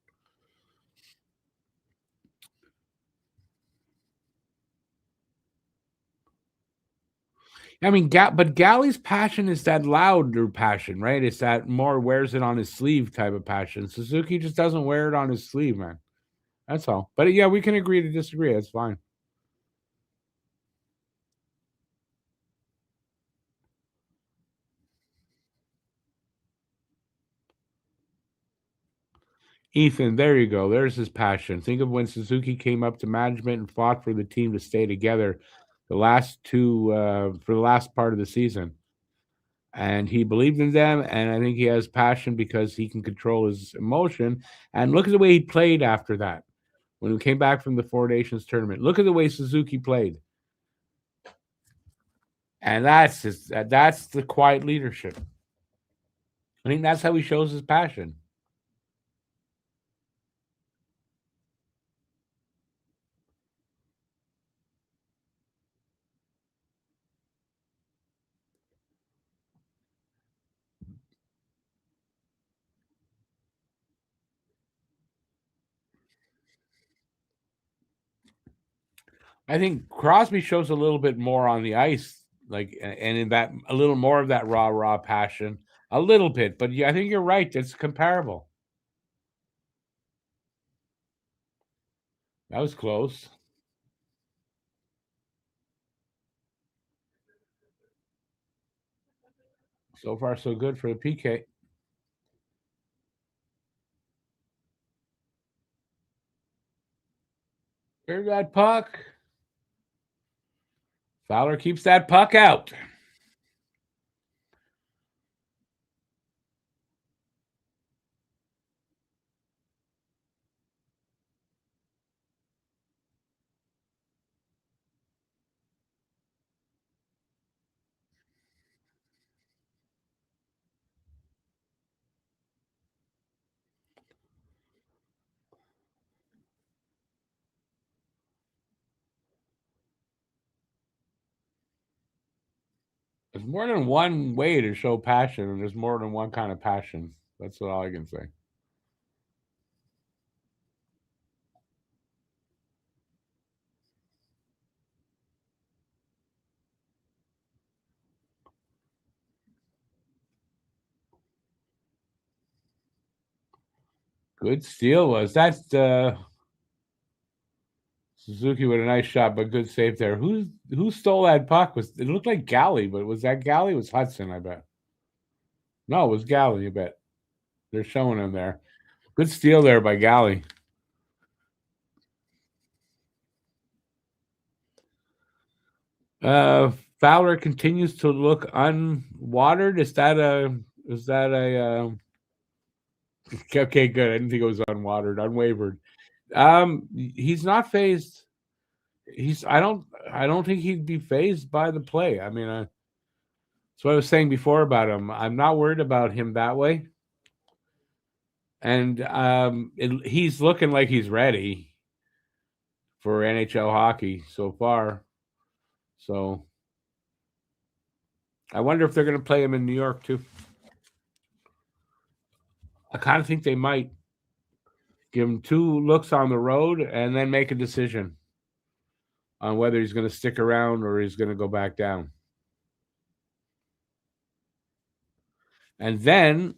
I mean, but Galley's passion is that louder passion, right? It's that more wears it on his sleeve type of passion. Suzuki just doesn't wear it on his sleeve, man. That's all. But yeah, we can agree to disagree. That's fine. Ethan, there you go. There's his passion. Think of when Suzuki came up to management and fought for the team to stay together the last two for the last part of the season. And he believed in them, and I think he has passion because he can control his emotion. And look at the way he played after that. When we came back from the Four Nations tournament, look at the way Suzuki played. And that's the quiet leadership. I think that's how he shows his passion. I think Crosby shows a little bit more on the ice, and in that a little more of that raw passion, a little bit. But yeah, I think you're right. It's comparable. That was close. So far, so good for the PK. Here's that puck. Fowler keeps that puck out. There's more than one way to show passion, and there's more than one kind of passion. That's all I can say. Good steal was that Suzuki with a nice shot, but good save there. Who stole that puck? It looked like Galley, but was that Galley? It was Hudson, I bet. No, it was Galley, I bet. They're showing him there. Good steal there by Galley. Fowler continues to look unwatered. Is that a okay, good. I didn't think it was unwatered, unwavered. He's not phased. I don't think he'd be phased by the play. I mean, that's what I was saying before about him. I'm not worried about him that way. And he's looking like he's ready for NHL hockey so far. So I wonder if they're going to play him in New York too. I kind of think they might give him 2 looks on the road and then make a decision on whether he's going to stick around or he's going to go back down. And then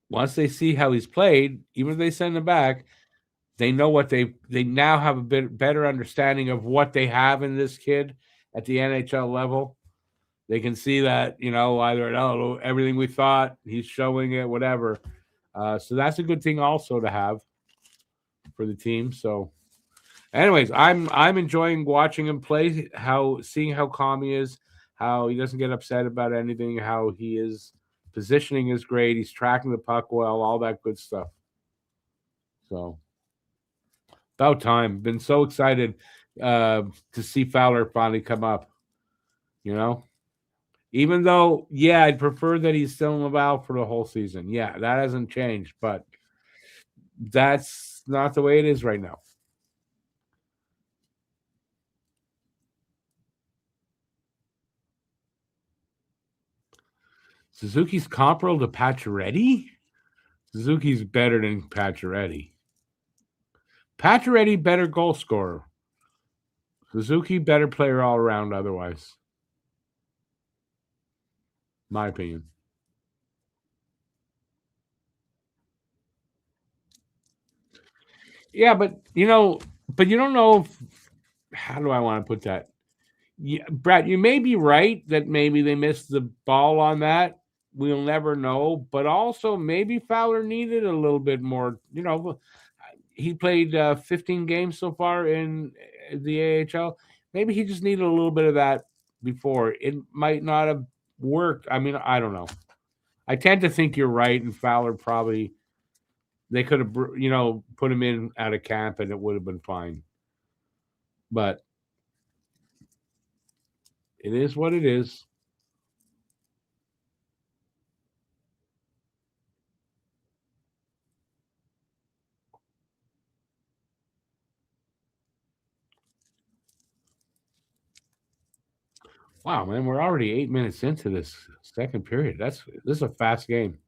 once they see how he's played, even if they send him back, they know what they now have a bit better understanding of what they have in this kid at the NHL level. They can see that, either everything we thought, he's showing it, whatever. So that's a good thing also to have for the team. So anyways, I'm enjoying watching him play, seeing how calm he is, how he doesn't get upset about anything, how he is positioning is great, he's tracking the puck well, all that good stuff. So about time. Been so excited to see Fowler finally come up. Even though, yeah, I'd prefer that he's still in Laval for the whole season. Yeah, that hasn't changed, but that's not the way it is right now. Suzuki's comparable to Pacioretty? Suzuki's better than Pacioretty. Pacioretty, better goal scorer. Suzuki, better player all around otherwise. My opinion. Yeah, but you don't know if, how do I want to put that? Yeah, Brad, you may be right that maybe they missed the ball on that. We'll never know. But also, maybe Fowler needed a little bit more. He played 15 games so far in the AHL. Maybe he just needed a little bit of that before. It might not have worked. I mean, I don't know. I tend to think you're right, and Fowler probably they could have, put him in at a camp and it would have been fine. But it is what it is. Wow, man, we're already 8 minutes into this second period. This is a fast game.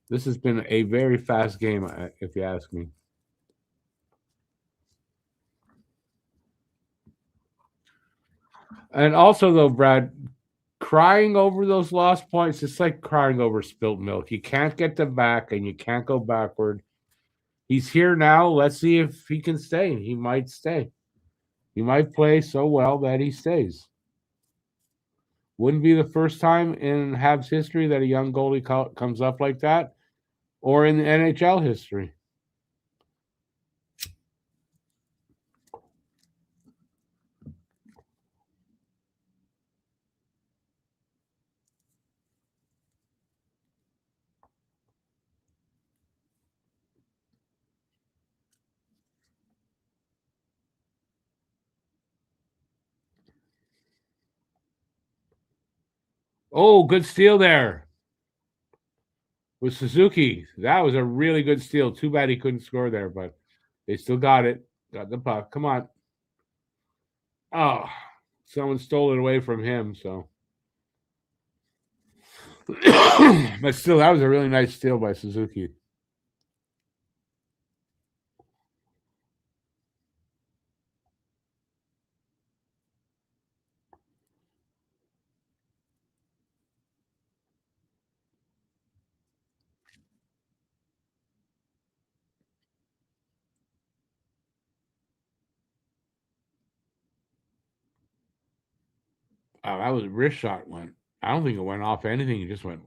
This has been a very fast game, if you ask me. And also, though, Brad, crying over those lost points, it's like crying over spilt milk. You can't get them back, and you can't go backward. He's here now. Let's see if he can stay. He might stay. He might play so well that he stays. Wouldn't be the first time in Habs history that a young goalie comes up like that, or in the NHL history. Oh, good steal there with Suzuki. That was a really good steal. Too bad he couldn't score there, but they still got it. Got the puck. Come on. Oh, someone stole it away from him. So But still, that was a really nice steal by Suzuki. Oh, that was wrist shot went. I don't think it went off anything. It just went.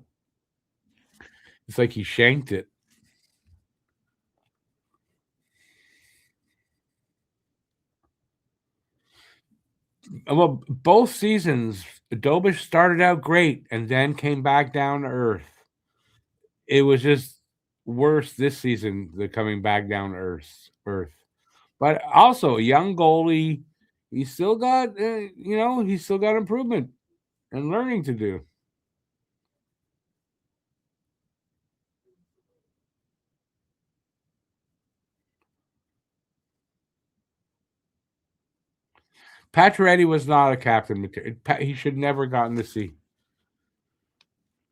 It's like he shanked it. Well, both seasons, Dobish started out great and then came back down to earth. It was just worse this season, the coming back down to earth. But also a young goalie, he's still got, he's still got improvement and learning to do. Pacioretty was not a captain material. He should never gotten the C.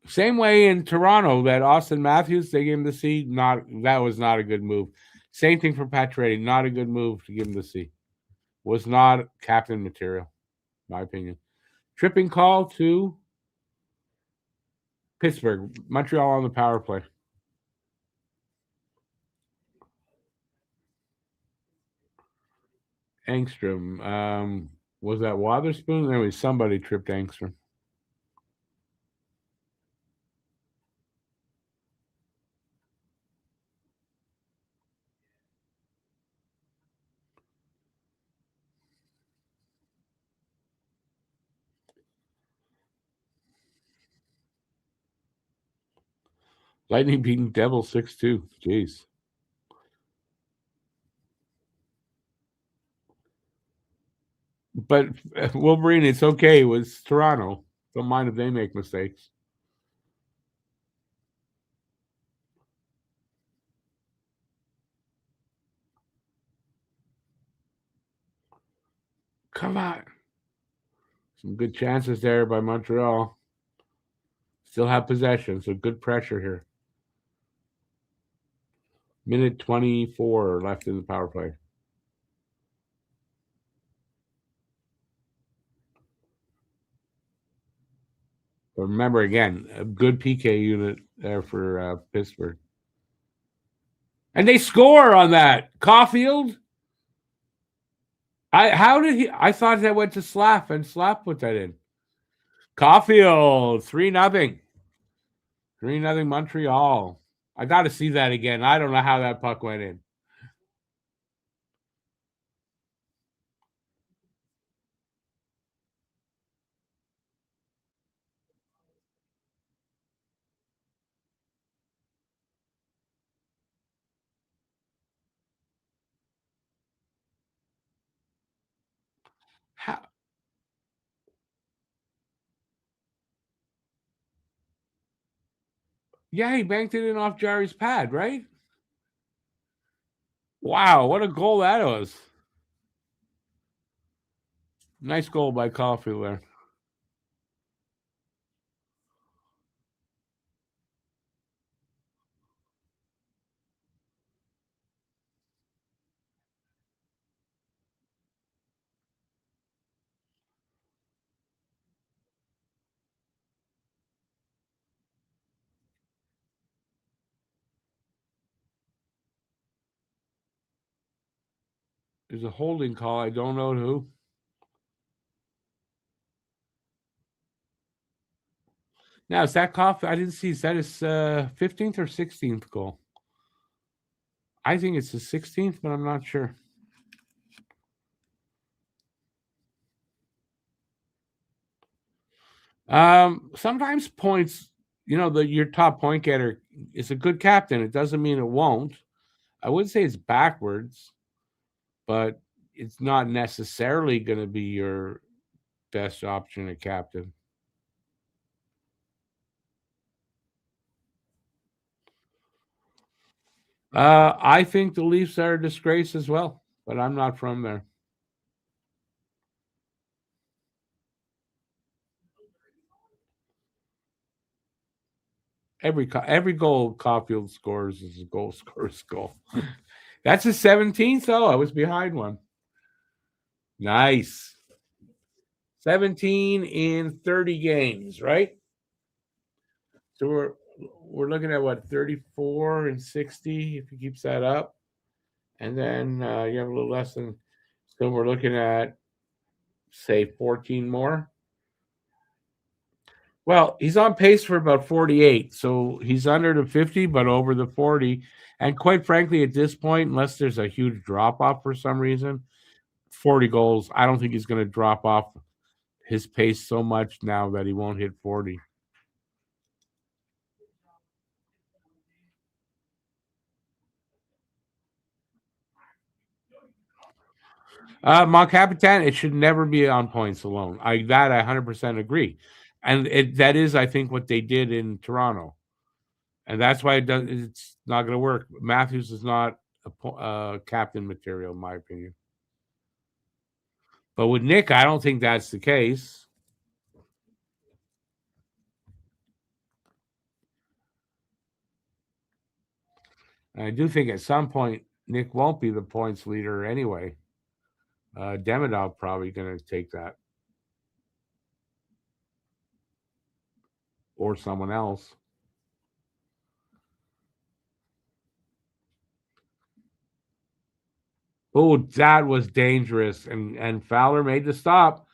Same way in Toronto that Austin Matthews, they gave him the C. That was not a good move. Same thing for Pacioretty. Not a good move to give him the C. Was not captain material, my opinion. Tripping call to Pittsburgh. Montreal on the power play. Angstrom. Was that Wotherspoon? There was somebody tripped Angstrom. Lightning beating Devils 6-2. Jeez. But Wolverine, it's okay. It was Toronto. Don't mind if they make mistakes. Come on. Some good chances there by Montreal. Still have possession, so good pressure here. Minute 24 left in the power play. But remember, again, a good PK unit there for Pittsburgh. And they score on that. Caulfield? I thought that went to Slap, and Slap put that in. Caulfield, 3-0. 3-0 Montreal. I got to see that again. I don't know how that puck went in. How? Yeah, he banked it in off Jarry's pad, right? Wow, what a goal that was. Nice goal by Caulfield there. There's a holding call. I don't know who. Now, is that Caulfield? I didn't see. Is that his 15th or 16th goal? I think it's the 16th, but I'm not sure. Sometimes points, your top point getter is a good captain. It doesn't mean it won't. I would say it's backwards, but it's not necessarily going to be your best option at captain. I think the Leafs are a disgrace as well, but I'm not from there. Every goal Caulfield scores is a goal scorer's goal. That's his 17th, though. I was behind one. Nice. 17 in 30 games, right? So we're looking at what, 34 and 60 if he keeps that up. And then you have a little less than, so we're looking at, say, 14 more. Well, he's on pace for about 48. So he's under the 50, but over the 40. And quite frankly, at this point, unless there's a huge drop off for some reason, 40 goals, I don't think he's going to drop off his pace so much now that he won't hit 40. Mon Capitan, it should never be on points alone. I 100% agree, and that is, I think, what they did in Toronto, and that's why it's not going to work. Matthews is not a captain material, in my opinion. But with Nick, I don't think that's the case. And I do think at some point Nick won't be the points leader anyway. Demidov probably going to take that, or someone else. Oh, that was dangerous, and Fowler made the stop.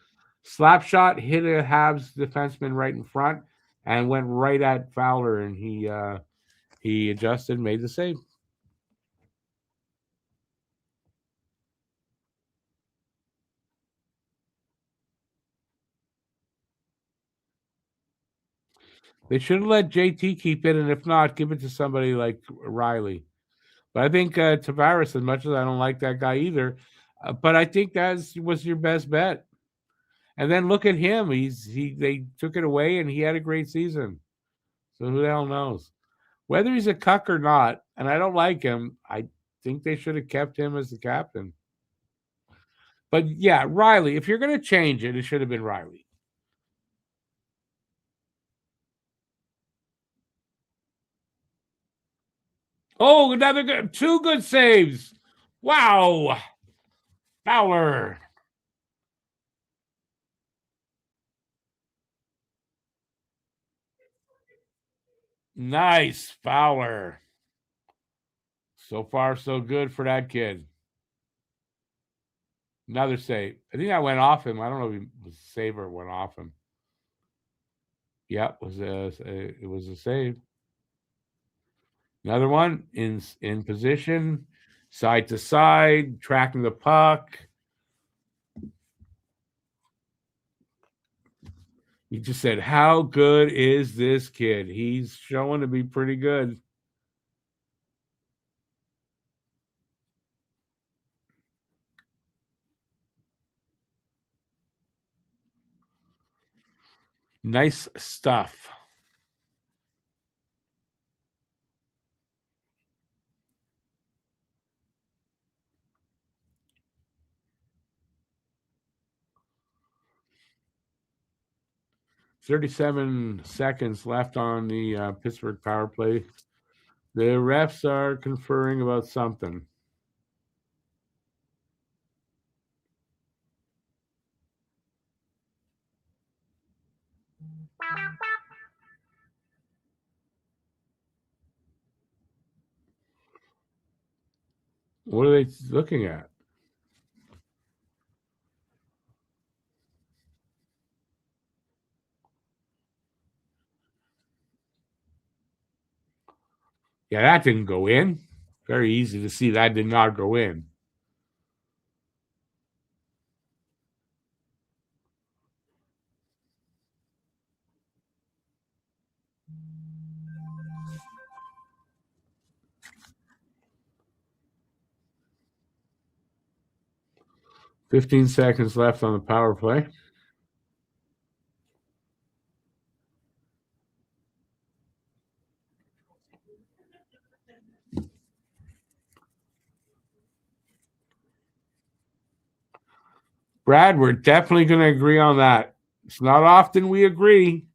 Slap shot hit a Habs defenseman right in front and went right at Fowler, and he adjusted, made the save. They should have let JT keep it, and if not, give it to somebody like Riley. But I think Tavares, as much as I don't like that guy either, but I think that was your best bet. And then look at him; they took it away, and he had a great season. So who the hell knows? Whether he's a cuck or not, and I don't like him, I think they should have kept him as the captain. But yeah, Riley, if you're going to change it, it should have been Riley. Oh, two good saves. Wow. Fowler. Nice, Fowler. So far, so good for that kid. Another save. I think that went off him. I don't know if it was a save or went off him. Yeah, it was a save. Another one in position, side to side, tracking the puck. He just said, "How good is this kid? He's showing to be pretty good." Nice stuff. "37 seconds left on the Pittsburgh power play. The refs are conferring about something." What are they looking at? Yeah, that didn't go in. Very easy to see that did not go in. "15 seconds left on the power play." Brad, we're definitely going to agree on that. It's not often we agree.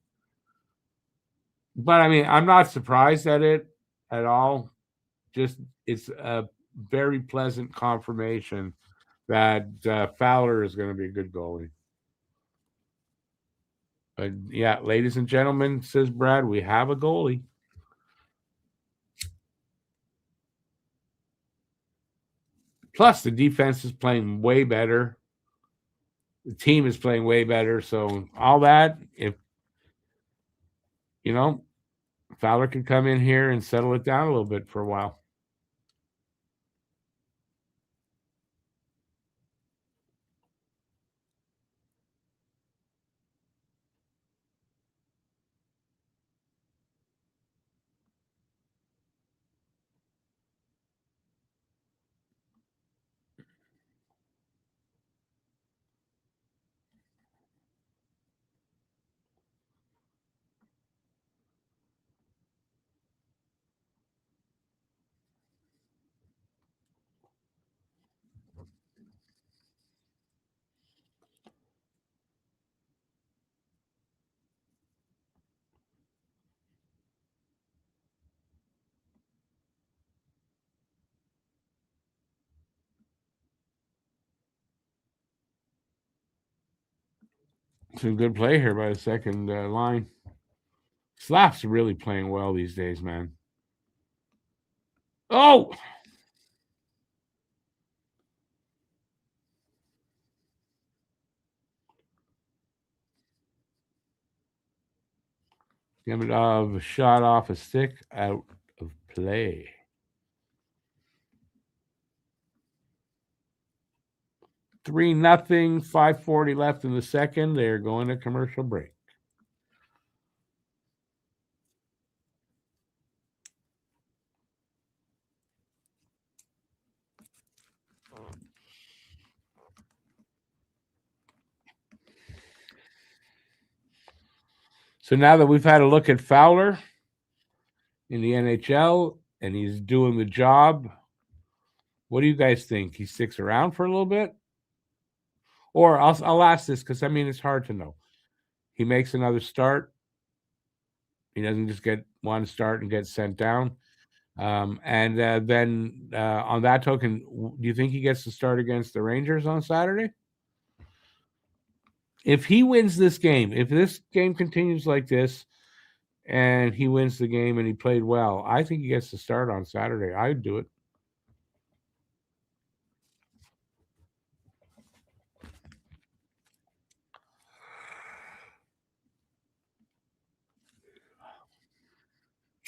But I mean, I'm not surprised at it at all. Just it's a very pleasant confirmation that Fowler is going to be a good goalie. But yeah, ladies and gentlemen, says Brad, we have a goalie. Plus, the defense is playing way better. The team is playing way better. So all that, if you know, Fowler could come in here and settle it down a little bit for a while. Some good play here by the second line. Slaps really playing well these days, man. Oh, Demidov shot off a stick out of play. 3-0, 5:40 left in the second. They're going to commercial break. So now that we've had a look at Fowler in the NHL and he's doing the job, what do you guys think? He sticks around for a little bit? Or I'll ask this because I mean it's hard to know. He makes another start. He doesn't just get one start and get sent down. And then on that token, do you think he gets to start against the Rangers on Saturday? If he wins this game, if this game continues like this and he wins the game and he played well, I think he gets to start on Saturday. I'd do it.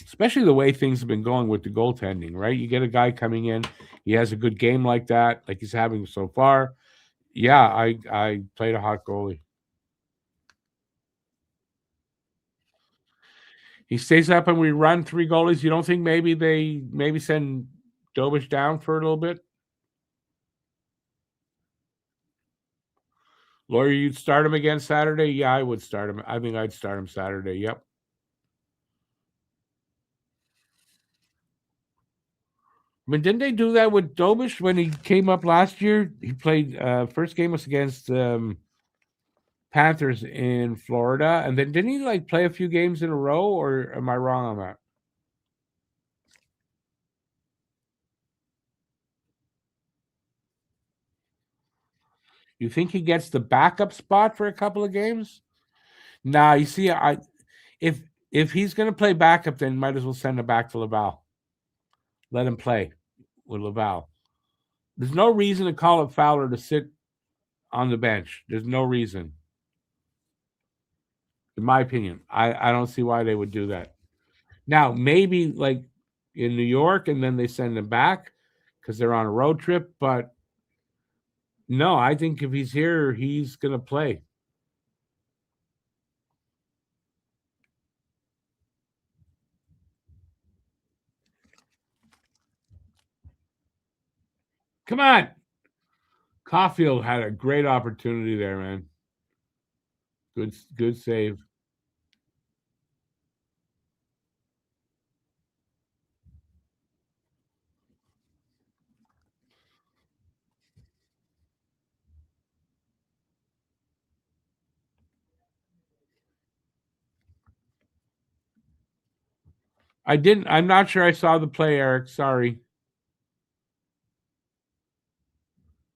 Especially the way things have been going with the goaltending, right? You get a guy coming in, he has a good game like that, like he's having so far. Yeah, I played a hot goalie. He stays up and we run three goalies. You don't think maybe they send Dobish down for a little bit? Lawyer, you'd start him again Saturday? Yeah, I would start him. I think I'd start him Saturday. Yep. I mean, didn't they do that with Dobish when he came up last year? He played first game was against Panthers in Florida, and then didn't he like play a few games in a row, or am I wrong on that? You think he gets the backup spot for a couple of games? Nah, you see, if if he's going to play backup, then might as well send him back to Laval. Let him play with Laval. There's no reason to call it Fowler to sit on the bench. There's no reason, in my opinion. I don't see why they would do that. Now, maybe like in New York, and then they send him back because they're on a road trip. But no, I think if he's here, he's going to play. Come on. Caulfield had a great opportunity there, man. Good save. I didn't. I'm not sure I saw the play, Eric. Sorry.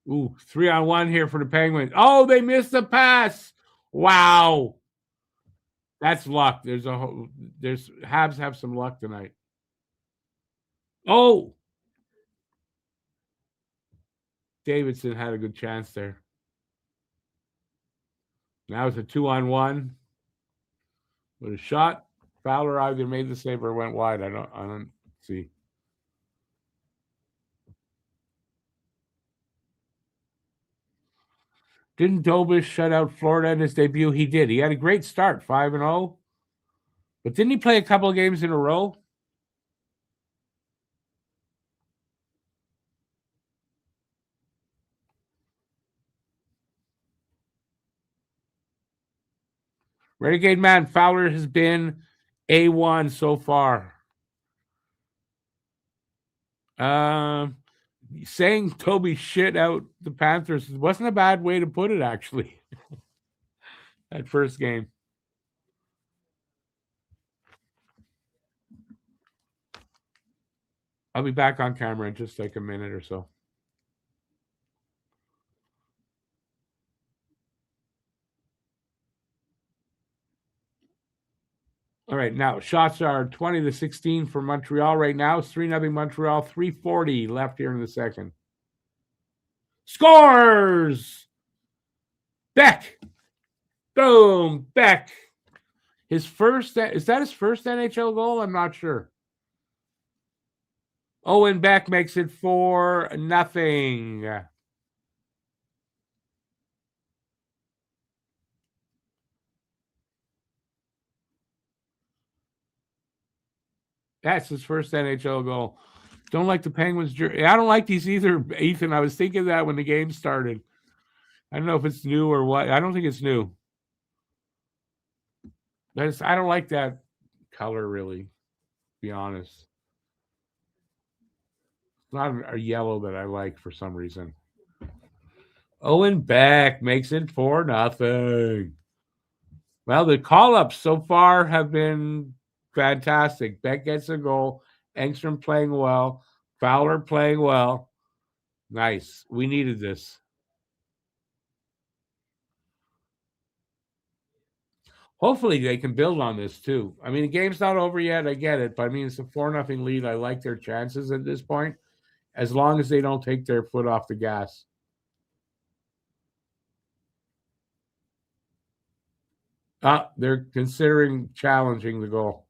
Ooh, 3-on-1 here for the Penguins. Oh, they missed the pass. Wow. That's luck. There's Habs have some luck tonight. Oh, Davidson had a good chance there. Now it's a 2-on-1 with a shot. Fowler either made the save or went wide. I don't see. Didn't Dobis shut out Florida in his debut? He did. He had a great start, 5-0. But didn't he play a couple of games in a row? Renegade man, Fowler has been A1 so far. Saying Toby shit out the Panthers wasn't a bad way to put it, actually. That first game. I'll be back on camera in just like a minute or so. All right, now shots are 20-16 for Montreal right now. It's 3-0 Montreal, 3:40 left here in the second. Scores! Beck! Boom! Beck! Is that his first NHL goal? I'm not sure. Owen Beck makes it 4-0. That's his first NHL goal. Don't like the Penguins jersey. I don't like these either, Ethan. I was thinking that when the game started. I don't know if it's new or what. I don't think it's new. I don't like that color, really, to be honest. It's not a yellow that I like for some reason. Owen Beck makes it 4-0. Well, the call-ups so far have been fantastic. Beck gets a goal. Engstrom playing well. Fowler playing well. Nice. We needed this. Hopefully they can build on this too. I mean, the game's not over yet. I get it, but I mean, it's a 4-0 lead. I like their chances at this point, as long as they don't take their foot off the gas. They're considering challenging the goal.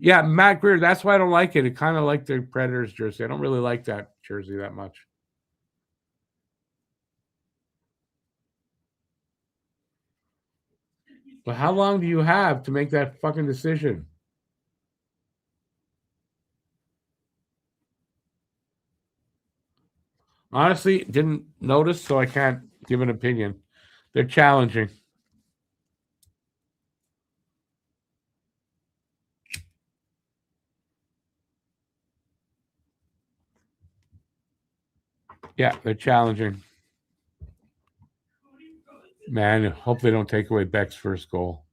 Yeah, Matt Greer. That's why I don't like it. It kind of like the Predators jersey. I don't really like that jersey that much. But how long do you have to make that fucking decision? Honestly, didn't notice, so I can't give an opinion. They're challenging. Yeah, they're challenging. Man, I hope they don't take away Beck's first goal.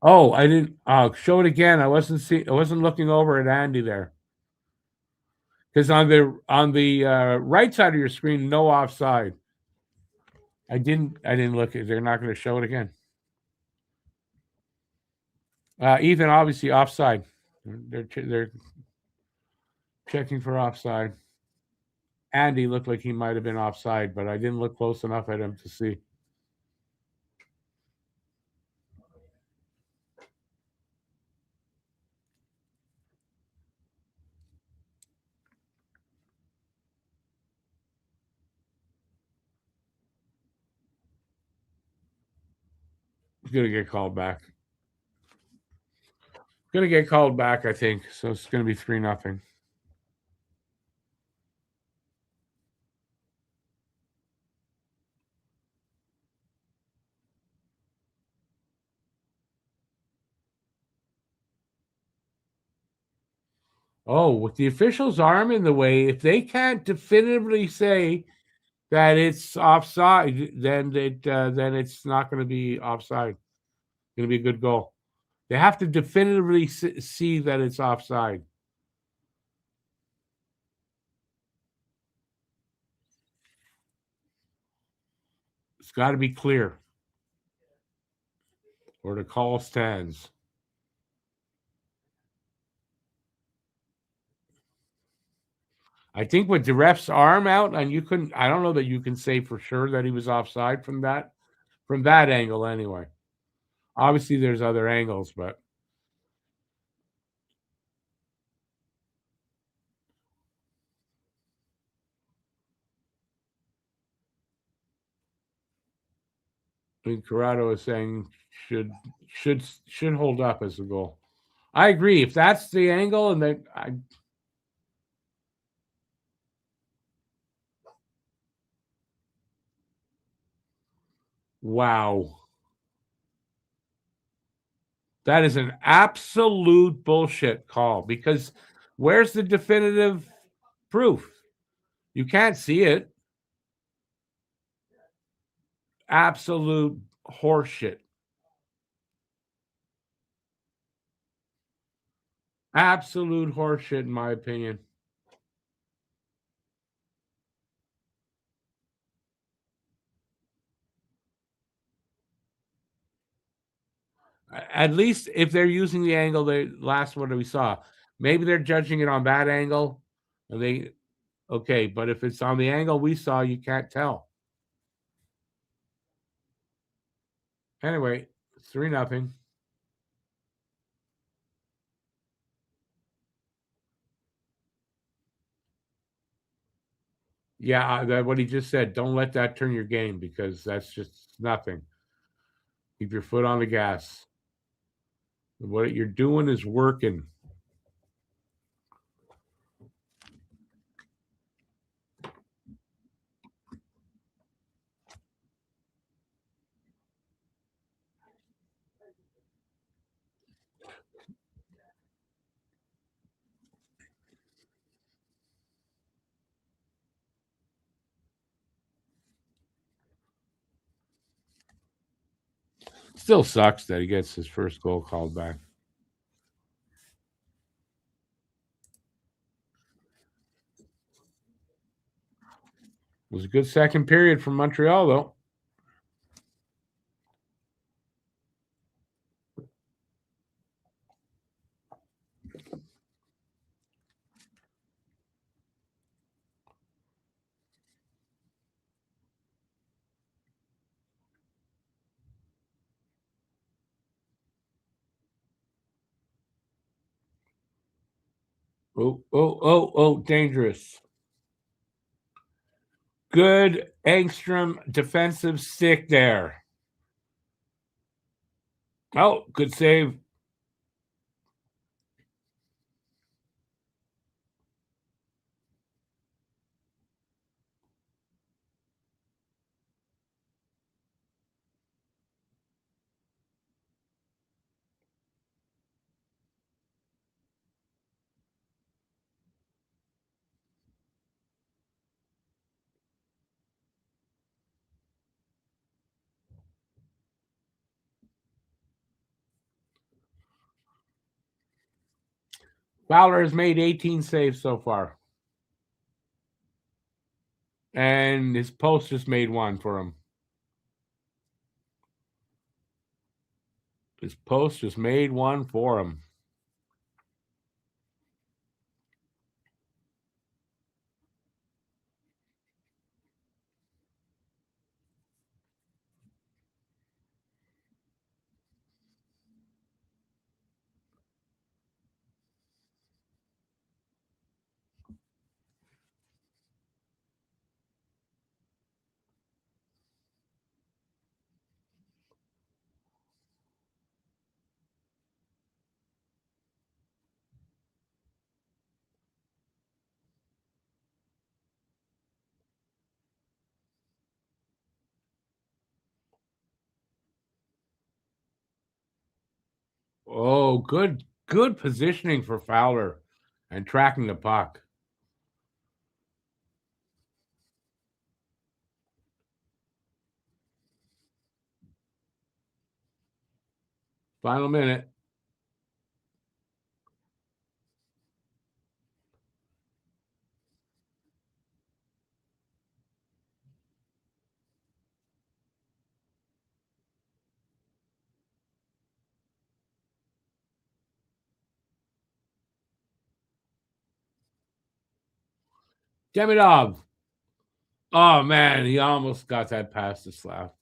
Oh, I didn't. Show it again. I wasn't looking over at Andy there, because on the right side of your screen, no offside. I didn't look. They're not going to show it again. Ethan, obviously offside. They're checking for offside. Andy looked like he might have been offside, but I didn't look close enough at him to see. He's going to get called back. Going to get called back, I think. So it's going to be 3-0. Oh, with the official's arm in the way, if they can't definitively say that it's offside, then it's not going to be offside. It's going to be a good goal. They have to definitively see that it's offside. It's got to be clear, or the call stands. I think with the ref's arm out, and you couldn't. I don't know that you can say for sure that he was offside from that angle. Anyway, obviously there's other angles, but I mean, Corrado is saying should hold up as a goal. I agree. If that's the angle, and then wow, that is an absolute bullshit call. Because where's the definitive proof? You can't see it. Absolute horseshit. Absolute horseshit, in my opinion. At least if they're using the angle, the last one that we saw, maybe they're judging it on that angle, and they okay. But if it's on the angle we saw, you can't tell. Anyway, 3-0. Yeah, that what he just said. Don't let that turn your game because that's just nothing. Keep your foot on the gas. What you're doing is working. Still sucks that he gets his first goal called back. It was a good second period from Montreal, though. Oh, dangerous. Good Engstrom defensive stick there. Oh, good save. Fowler has made 18 saves so far. And his post just made one for him. His post just made one for him. Oh, good positioning for Fowler. and tracking the puck. Final minute. Demidov. Oh, man, he almost got that past the slap.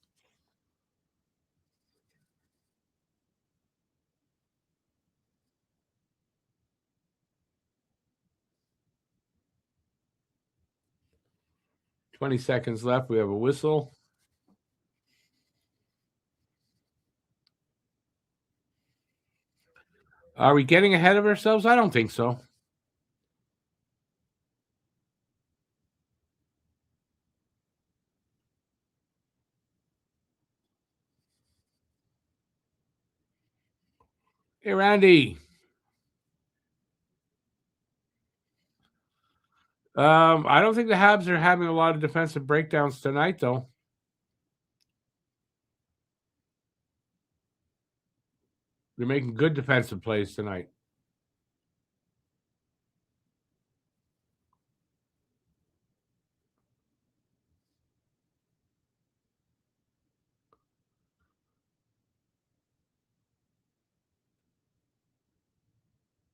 $20 seconds left. We have a whistle. Are we getting ahead of ourselves? I don't think so. Hey, Randy. I don't think the Habs are having a lot of defensive breakdowns tonight, though. They're making good defensive plays tonight.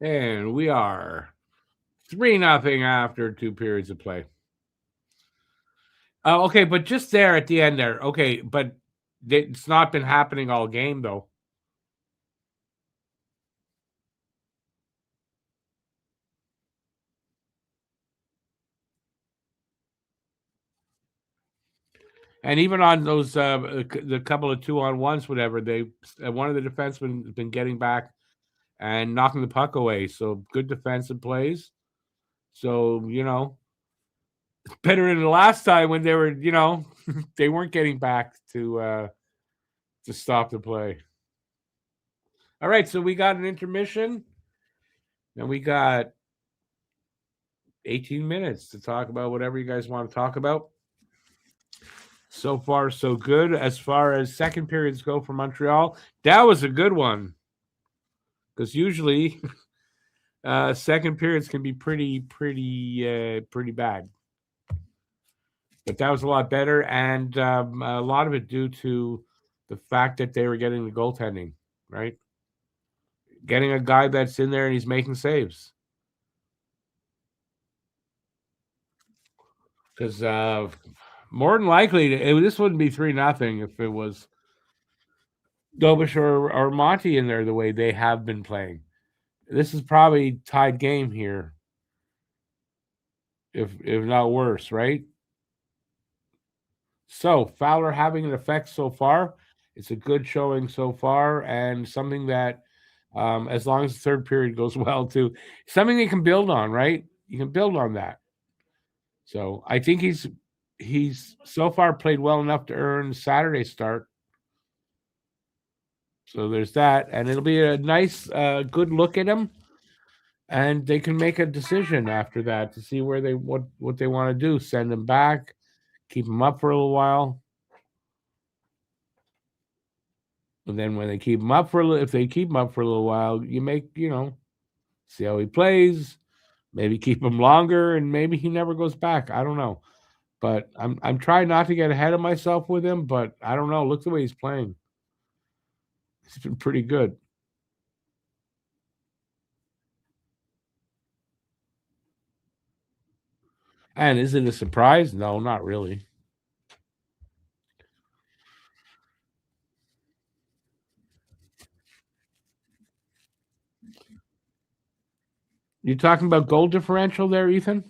And we are 3-0 after 2 periods of play. Okay, but just there at the end there. Okay, but it's not been happening all game, though. And even on those, the couple of 2-on-1s, whatever, one of the defensemen has been getting back and knocking the puck away. So good defensive plays. So, better than the last time when they were, they weren't getting back to stop the play. All right, so we got an intermission, and we got 18 minutes to talk about whatever you guys want to talk about. So far, so good. As far as second periods go for Montreal, that was a good one. Because usually, second periods can be pretty bad. But that was a lot better, and a lot of it due to the fact that they were getting the goaltending, right? Getting a guy that's in there and he's making saves. Because more than likely, this wouldn't be 3-0 if it was Dobish or Monty in there the way they have been playing. This is probably tied game here, if not worse, right? So Fowler having an effect so far. It's a good showing so far, and something that, as long as the third period goes well, too, something they can build on, right? You can build on that. So I think he's so far played well enough to earn Saturday start. So there's that, and it'll be a nice, good look at him, and they can make a decision after that to see where what they want to do. Send him back, keep him up for a little while, and then when they keep him up if they keep him up for a little while, you make see how he plays, maybe keep him longer, and maybe he never goes back. I don't know, but I'm trying not to get ahead of myself with him, but I don't know. Look the way he's playing. It's been pretty good. And is it a surprise? No, not really. You talking about goal differential there, Ethan?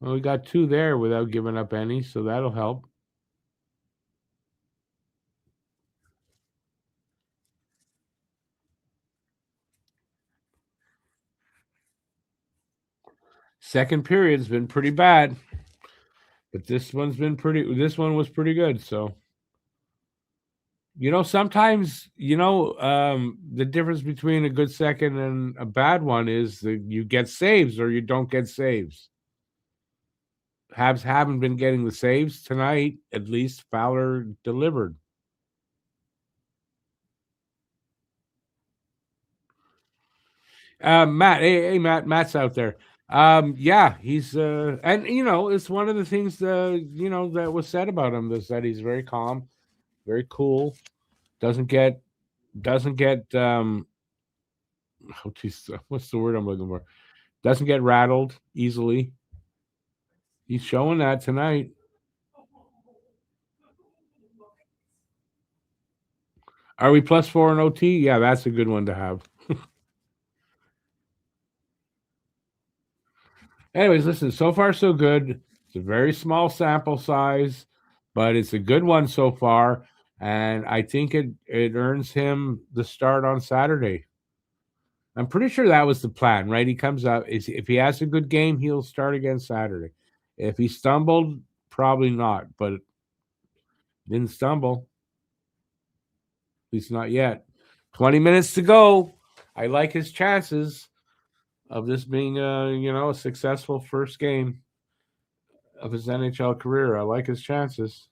Well, we got 2 there without giving up any, so that'll help. Second period's been pretty bad, but this one was pretty good, so Sometimes, the difference between a good second and a bad one is that you get saves or you don't get saves. Habs haven't been getting the saves tonight. At least Fowler delivered. Matt, hey, Matt, Matt's out there. Yeah, he's and it's one of the things that was said about him is that he's very calm, very cool, doesn't get oh, geez, what's the word I'm looking for? Doesn't get rattled easily. He's showing that tonight. Are we +4 in OT? Yeah, that's a good one to have. Anyways, listen, so far so good. It's a very small sample size, but it's a good one so far. And I think it earns him the start on Saturday. I'm pretty sure that was the plan, right? He comes out. If he has a good game, he'll start again Saturday. If he stumbled, probably not, but didn't stumble. At least not yet. 20 minutes to go. I like his chances of this being a successful first game of his NHL career. I like his chances.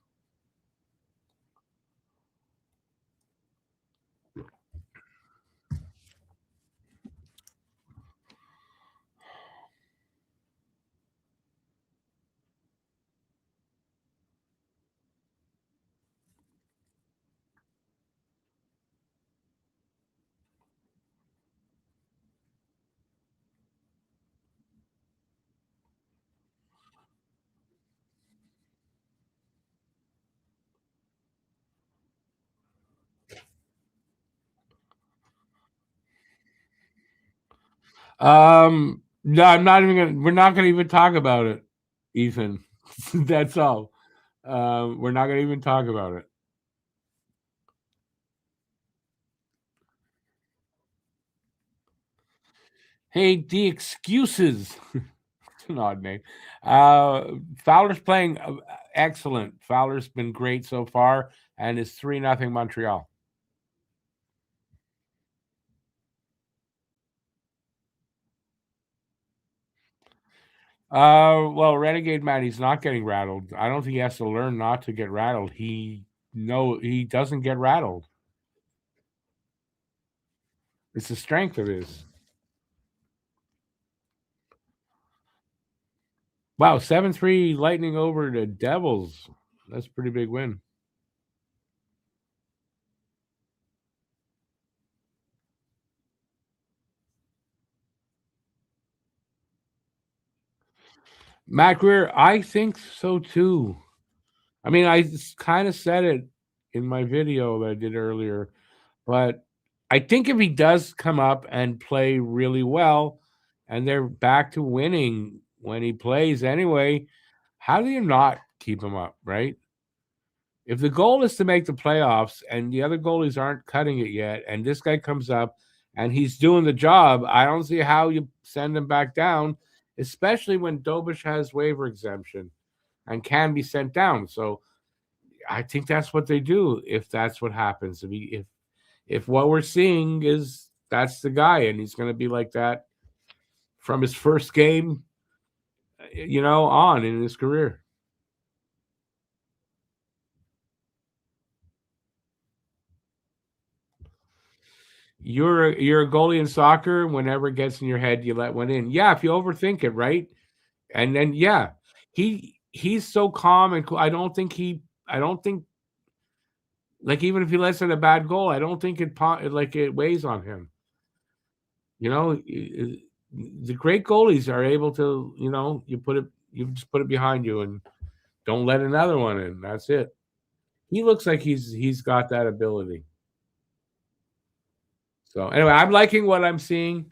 No, I'm not even gonna. We're not gonna even talk about it, Ethan. That's all. We're not gonna even talk about it. Hey, the excuses. It's an odd name. Fowler's playing excellent. Fowler's been great so far, and it's 3-0 Montreal. Well, Renegade man, he's not getting rattled. I don't think he has to learn not to get rattled. He doesn't get rattled. It's the strength of his. Wow, 7-3 Lightning over the Devils. That's a pretty big win. Matt Greer, I think so too. I mean, I kind of said it in my video that I did earlier, but I think if he does come up and play really well and they're back to winning when he plays anyway, how do you not keep him up, right? If the goal is to make the playoffs and the other goalies aren't cutting it yet, and this guy comes up and he's doing the job, I don't see how you send him back down, especially when Dobish has waiver exemption and can be sent down. So I think that's what they do if that's what happens. If what we're seeing is that's the guy and he's going to be like that from his first game, on in his career. You're a goalie in soccer. Whenever it gets in your head, you let one in. Yeah, if you overthink it, right? And then yeah, he's so calm and cool. I don't think like even if he lets in a bad goal, I don't think it weighs on him. The great goalies are able to, you just put it behind you and don't let another one in. That's it. He looks like he's got that ability. So anyway, I'm liking what I'm seeing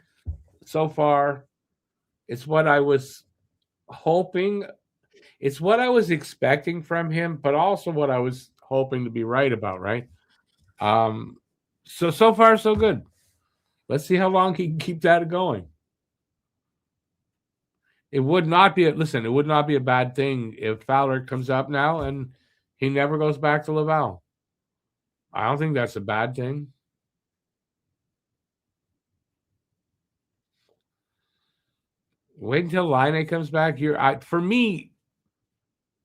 so far. It's what I was hoping. It's what I was expecting from him, but also what I was hoping to be right about, right? So far so good. Let's see how long he can keep that going. It would not be listen, it would not be a bad thing if Fowler comes up now and he never goes back to Laval. I don't think that's a bad thing. Wait until Line comes back. For me,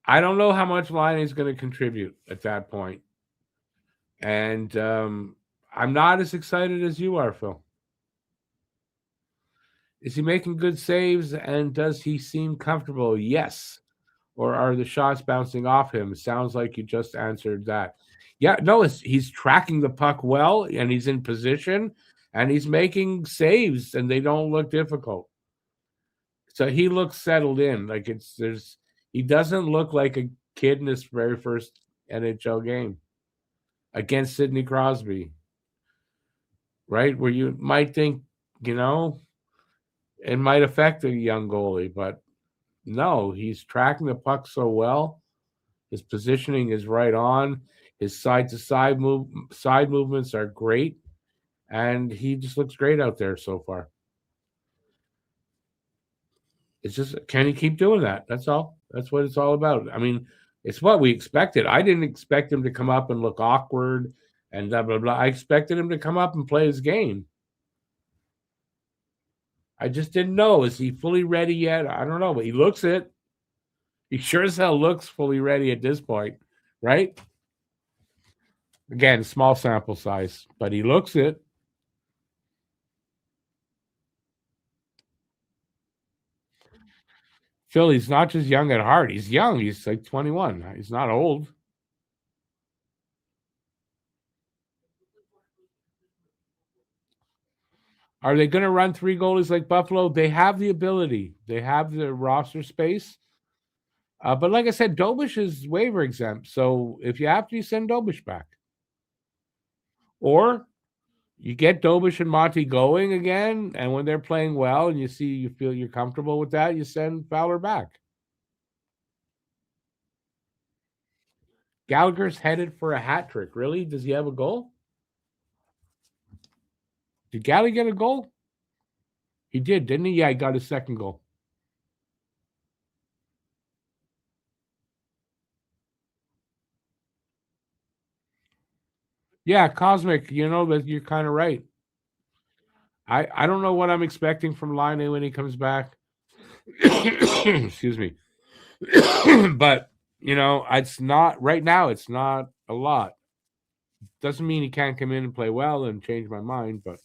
I don't know how much Line is going to contribute at that point. And I'm not as excited as you are, Phil. Is he making good saves and does he seem comfortable? Yes. Or are the shots bouncing off him? It sounds like you just answered that. Yeah, no, he's tracking the puck well and he's in position and he's making saves and they don't look difficult. So he looks settled in. Like he doesn't look like a kid in his very first NHL game against Sidney Crosby, right? Where you might think, you know, it might affect a young goalie, but no, he's tracking the puck so well. His positioning is right on. His side to side movements are great, and he just looks great out there so far. It's just, can he keep doing that? That's all. That's what it's all about. I mean, it's what we expected. I didn't expect him to come up and look awkward and blah blah blah. I expected him to come up and play his game. I just didn't know. Is he fully ready yet? I don't know, but he looks it. He sure as hell looks fully ready at this point, right? Again, small sample size, but he looks it. Phil, he's not just young at heart. He's young. He's like 21. He's not old. Are they going to run three goalies like Buffalo? They have the ability. They have the roster space. But like I said, Dobish is waiver exempt. So if you have to, you send Dobish back. Or you get Dobish and Monty going again. And when they're playing well and you feel you're comfortable with that, you send Fowler back. Gallagher's headed for a hat trick. Really? Does he have a goal? Did Gallagher get a goal? He did, didn't he? Yeah, he got his second goal. Yeah, Cosmic, you know that you're kind of right. I don't know what I'm expecting from Line when he comes back. Excuse me. But it's not right now, it's not a lot. Doesn't mean he can't come in and play well and change my mind, but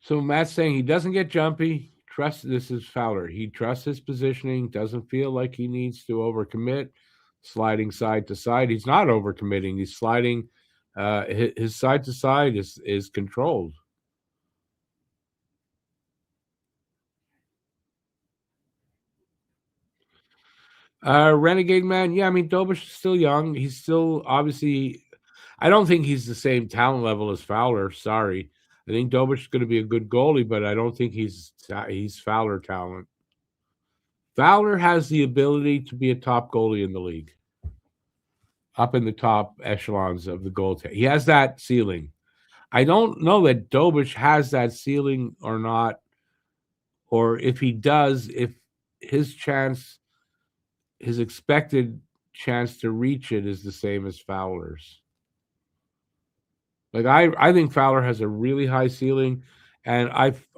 so Matt's saying he doesn't get jumpy. This is Fowler. He trusts his positioning, doesn't feel like he needs to overcommit, sliding side to side. He's not overcommitting. He's sliding. His side to side is controlled. Renegade Man. Yeah, I mean Dobish is still young. He's still obviously. I don't think he's the same talent level as Fowler. Sorry, I think Dobish is going to be a good goalie, but I don't think he's Fowler talent. Fowler has the ability to be a top goalie in the league, up in the top echelons of the goal. He has that ceiling. I don't know that Dobish has that ceiling or not, or if he does, if his chance, his expected chance to reach it is the same as Fowler's. Like I think Fowler has a really high ceiling, and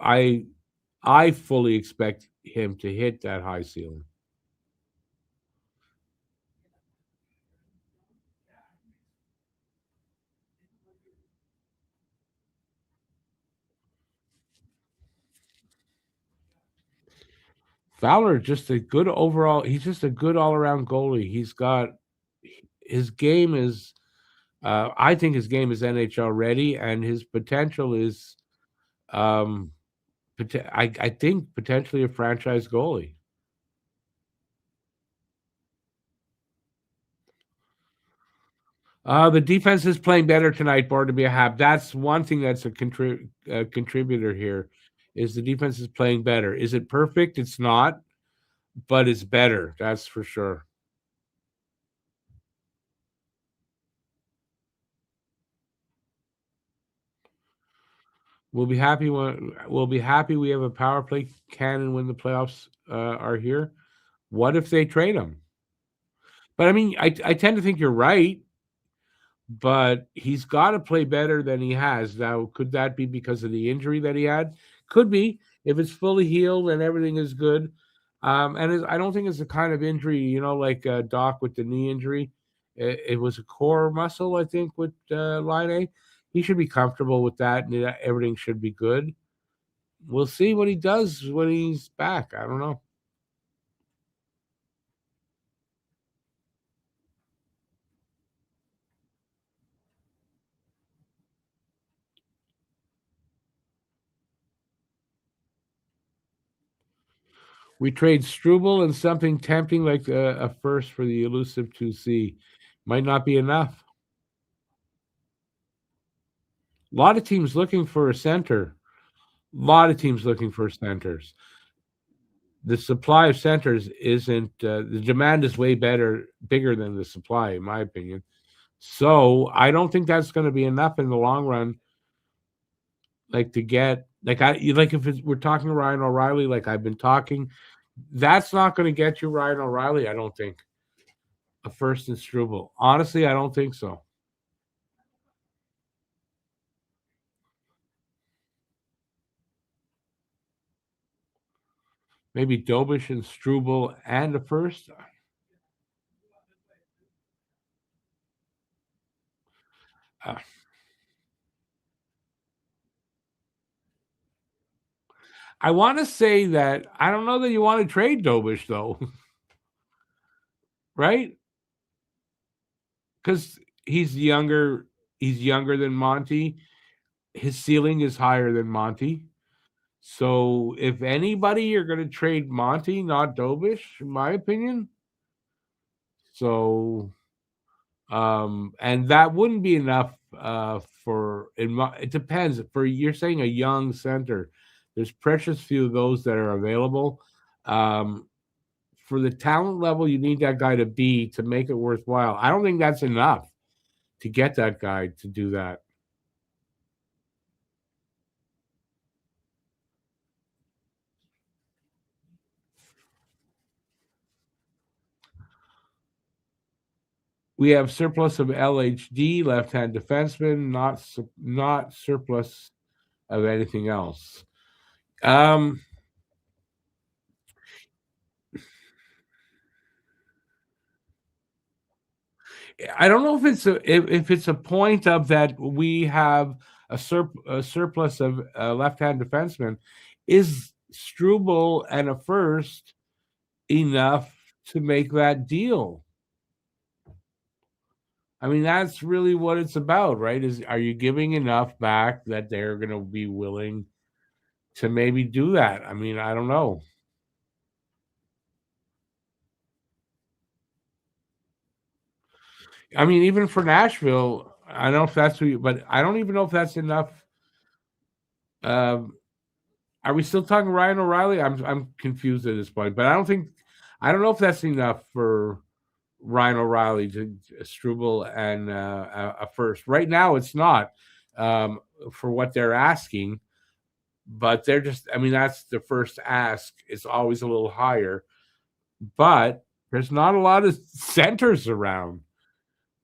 I fully expect him to hit that high ceiling. Fowler just a good overall. He's just a good all around goalie. He's got his game is. I think his game is NHL ready, and his potential is. Um, I think potentially a franchise goalie. The defense is playing better tonight, Board to be a Hab. That's one thing that's a contributor here. Is the defense is playing better? Is it perfect? It's not, but it's better. That's for sure. We'll be happy we have a power play cannon when the playoffs are here. What if they trade him? But I mean, I tend to think you're right, but he's got to play better than he has. Now, could that be because of the injury that he had? Could be if it's fully healed and everything is good. I don't think it's the kind of injury, like Doc with the knee injury. It was a core muscle, I think, with Line A. He should be comfortable with that, and everything should be good. We'll see what he does when he's back. I don't know. We trade Struble and something tempting like a first for the elusive 2C. Might not be enough. A lot of teams looking for a center. A lot of teams looking for centers. The supply of centers isn't the demand is way bigger than the supply, in my opinion. So I don't think that's going to be enough in the long run. Like to get like if we're talking Ryan O'Reilly, like I've been talking, that's not going to get you Ryan O'Reilly. I don't think a first and Struble. Honestly, I don't think so. Maybe Dobish and Struble and a first. Uh, I want to say that I don't know that you want to trade Dobish though, right? Because he's younger. He's younger than Monty. His ceiling is higher than Monty. So if anybody, you're going to trade Monty, not Dobish, in my opinion. So and that wouldn't be enough it depends. For you're saying a young center, there's precious few of those that are available. Um, for the talent level you need that guy to be to make it worthwhile. I don't think that's enough to get that guy to do that. We have surplus of LHD, left-hand defenseman, not surplus of anything else. Um, I don't know if it's a point of that we have a surplus of left-hand defenseman. Is Struble and a first enough to make that deal? I mean, that's really what it's about, right? Is are you giving enough back that they're going to be willing to maybe do that? I mean, I don't know. I mean, even for Nashville, I don't know if that's but I don't even know if that's enough. Um, are we still talking Ryan O'Reilly? I'm confused at this point, but I don't know if that's enough for Ryan O'Reilly to Struble and a first. Right now, it's not for what they're asking, but they're just. I mean, that's the first ask. It's always a little higher, but there's not a lot of centers around,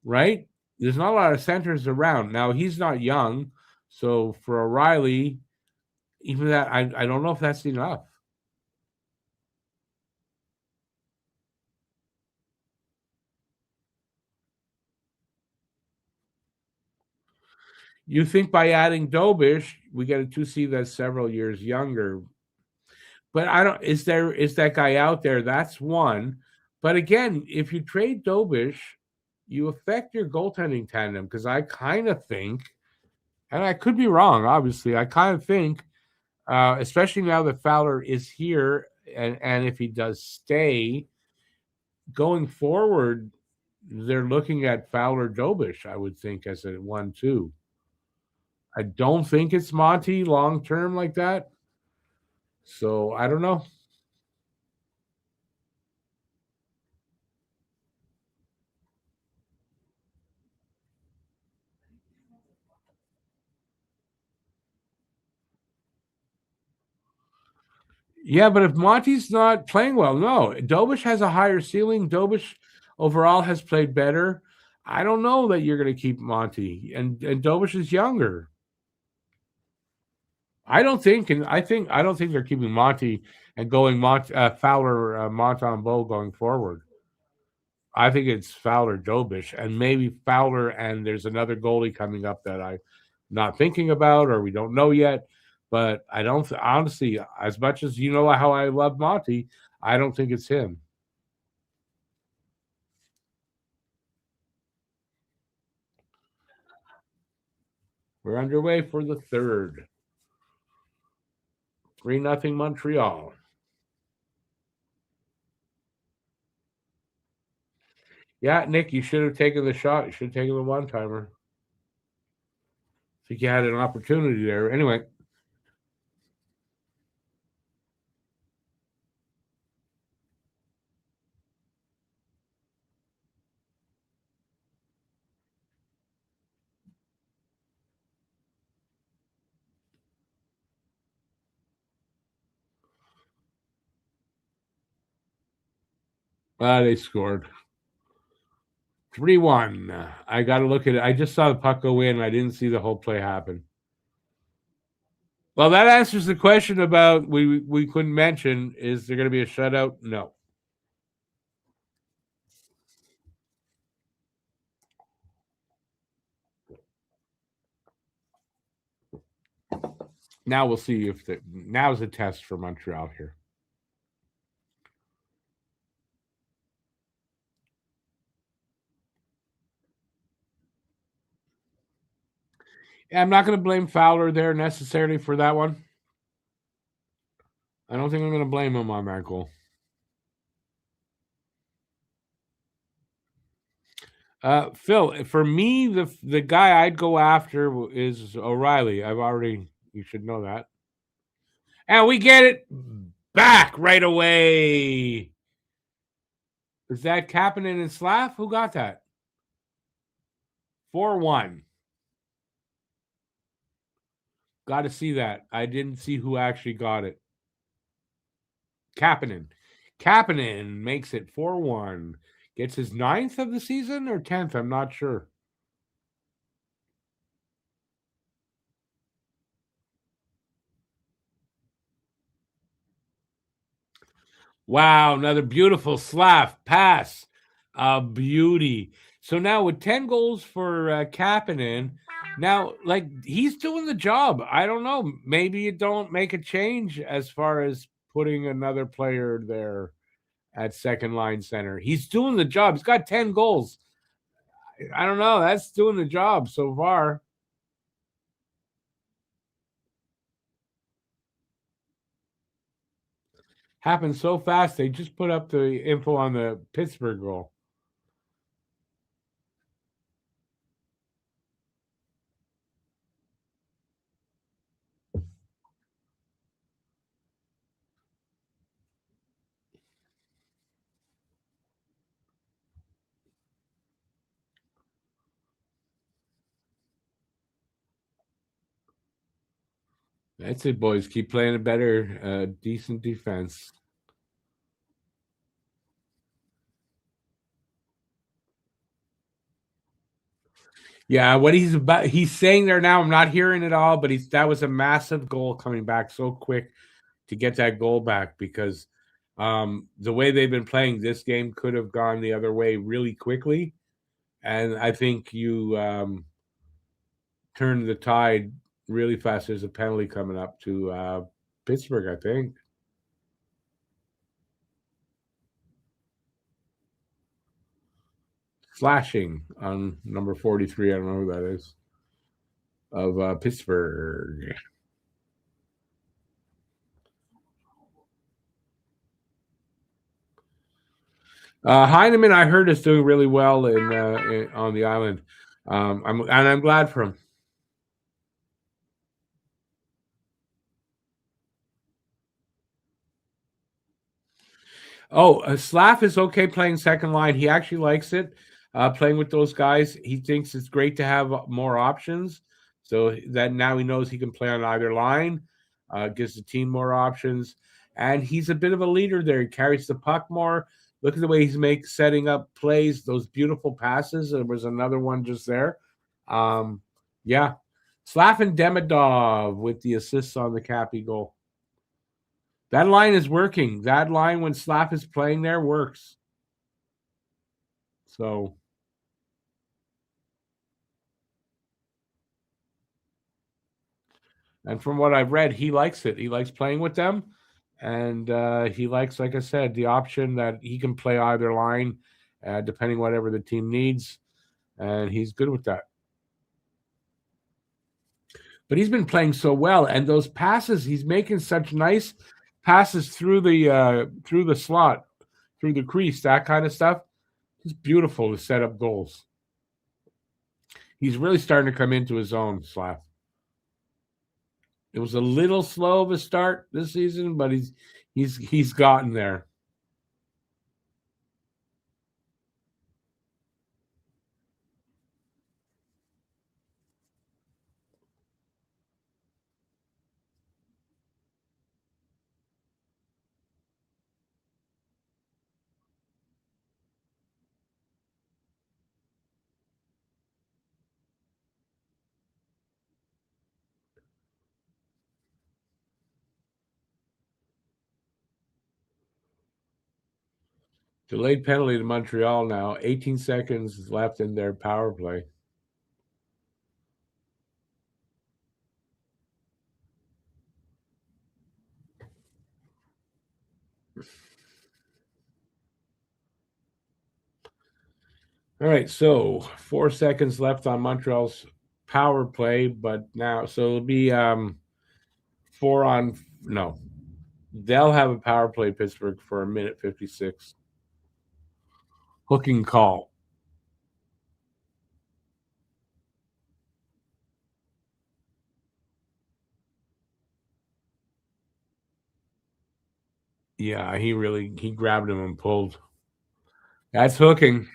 right? There's not a lot of centers around. Now he's not young, so for O'Reilly, even that I don't know if that's enough. You think by adding Dobish, we get a 2C that's several years younger. But I don't is that guy out there? That's one. But again, if you trade Dobish, you affect your goaltending tandem because I kind of think, and I could be wrong, obviously, I kind of think, especially now that Fowler is here, and if he does stay going forward, they're looking at Fowler Dobish, I would think, as a 1-2. I don't think it's Monty long term like that. So I don't know. Yeah, but if Monty's not playing well, no. Dobish has a higher ceiling. Dobish overall has played better. I don't know that you're going to keep Monty, and Dobish is younger. I don't think they're keeping Monty and going Fowler, Montembeault going forward. I think it's Fowler, Dobish, and maybe Fowler, and there's another goalie coming up that I'm not thinking about or we don't know yet. But I don't honestly, as much as you know how I love Monty, I don't think it's him. We're underway for the third. 3-0 Montreal. Yeah, Nick, you should have taken the shot. You should have taken the one-timer. I think you had an opportunity there. Anyway. They scored. 3-1. I got to look at it. I just saw the puck go in. I didn't see the whole play happen. Well, that answers the question about we couldn't mention. Is there going to be a shutout? No. Now we'll see if now's a test for Montreal here. I'm not going to blame Fowler there necessarily for that one. I don't think I'm going to blame him on that goal. Phil, for me, the guy I'd go after is O'Reilly. You should know that. And we get it back right away. Is that Kapanen and Slav? Who got that? 4-1. Got to see that. I didn't see who actually got it. Kapanen. Kapanen makes it 4-1. Gets his 9th of the season or 10th? I'm not sure. Wow, another beautiful slap pass. A beauty. So now with 10 goals for Kapanen, now like he's doing the job. I don't know. Maybe you don't make a change as far as putting another player there at second line center. He's doing the job. He's got 10 goals. I don't know. That's doing the job so far. Happened so fast. They just put up the info on the Pittsburgh goal. That's it, boys. Keep playing a better, decent defense. Yeah, what he's saying there now, I'm not hearing it all, but that was a massive goal coming back so quick to get that goal back because the way they've been playing, this game could have gone the other way really quickly. And I think you turned the tide really fast. There's a penalty coming up to Pittsburgh, I think. Flashing on number 43. I don't know who that is. Of Pittsburgh. Heineman, I heard, is doing really well on the island. I'm glad for him. Oh, Slav is okay playing second line. He actually likes it, playing with those guys. He thinks it's great to have more options, so that now he knows he can play on either line. Gives the team more options. and he's a bit of a leader there. He carries the puck more. Look at the way he's setting up plays, those beautiful passes. There was another one just there. Yeah. Slavin Demidov with the assists on the Cappy goal. That line is working. That line, when Slav is playing there, works. So, and from what I've read, he likes it. He likes playing with them. And he likes, like I said, the option that he can play either line, depending whatever the team needs. And he's good with that. But he's been playing so well, and those passes, he's making such nice passes through the slot, through the crease, that kind of stuff. It's beautiful to set up goals. He's really starting to come into his own, Slav. It was a little slow of a start this season, but he's gotten there. Delayed penalty to Montreal now. 18 seconds left in their power play. All right, so 4 seconds left on Montreal's power play, but now so it'll be four on no. They'll have a power play, Pittsburgh, for a minute 56. Hooking call. Yeah, he grabbed him and pulled. That's hooking.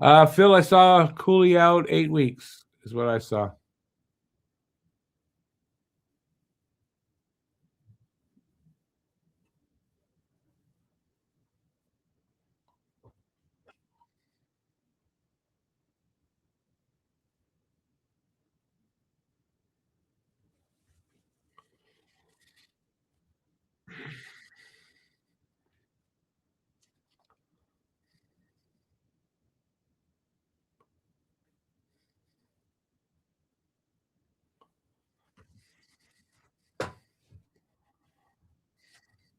Phil, I saw Cooley out 8 weeks, is what I saw.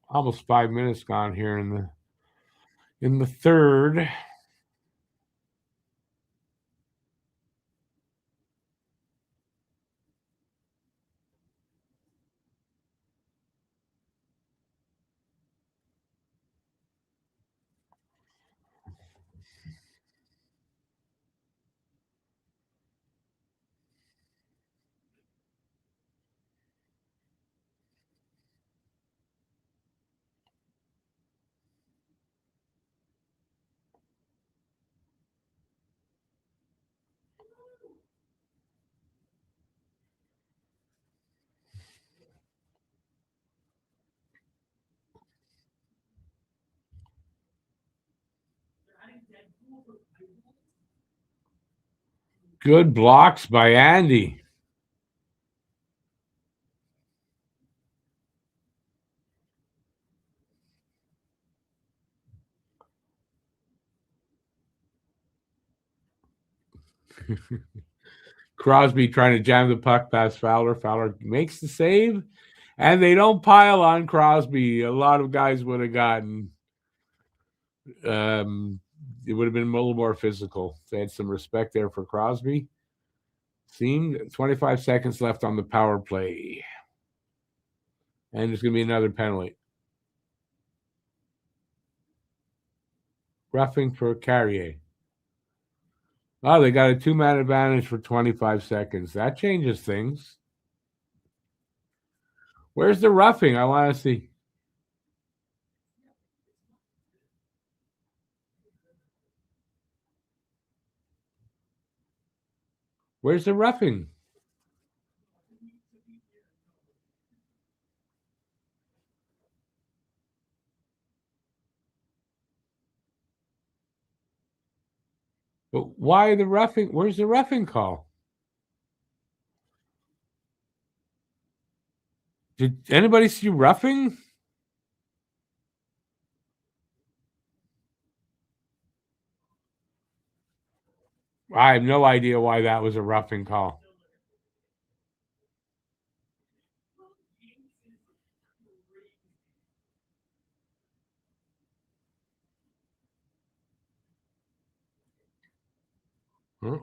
Almost 5 minutes gone here in the third. Good blocks by Andy. Crosby trying to jam the puck past Fowler. Fowler makes the save, and they don't pile on Crosby. A lot of guys would have gotten. It would have been a little more physical. They had some respect there for Crosby. Seemed 25 seconds left on the power play, and there's going to be another penalty. Roughing for Carrier. Oh, they got a 2-man advantage for 25 seconds. That changes things. Where's the roughing? I want to see. Where's the roughing? But why the roughing? Where's the roughing call? Did anybody see roughing? I have no idea why that was a roughing call. Huh?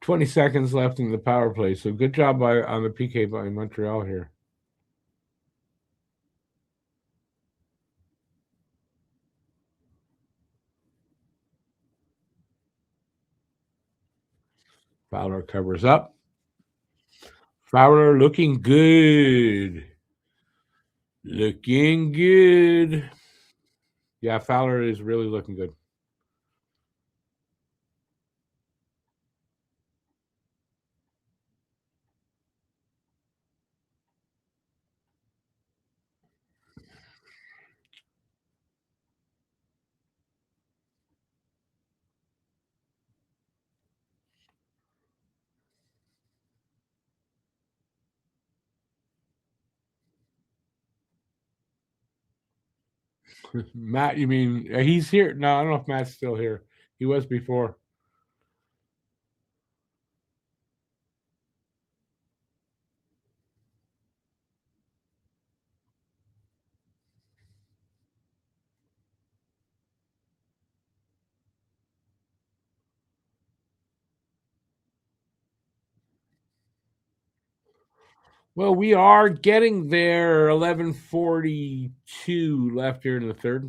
20 seconds left in the power play. So good job on the PK by Montreal here. Fowler covers up. Fowler looking good. Looking good. Yeah, Fowler is really looking good. Matt, you mean he's here? No, I don't know if Matt's still here. He was before. Well, we are getting there. 11:42 left here in the third.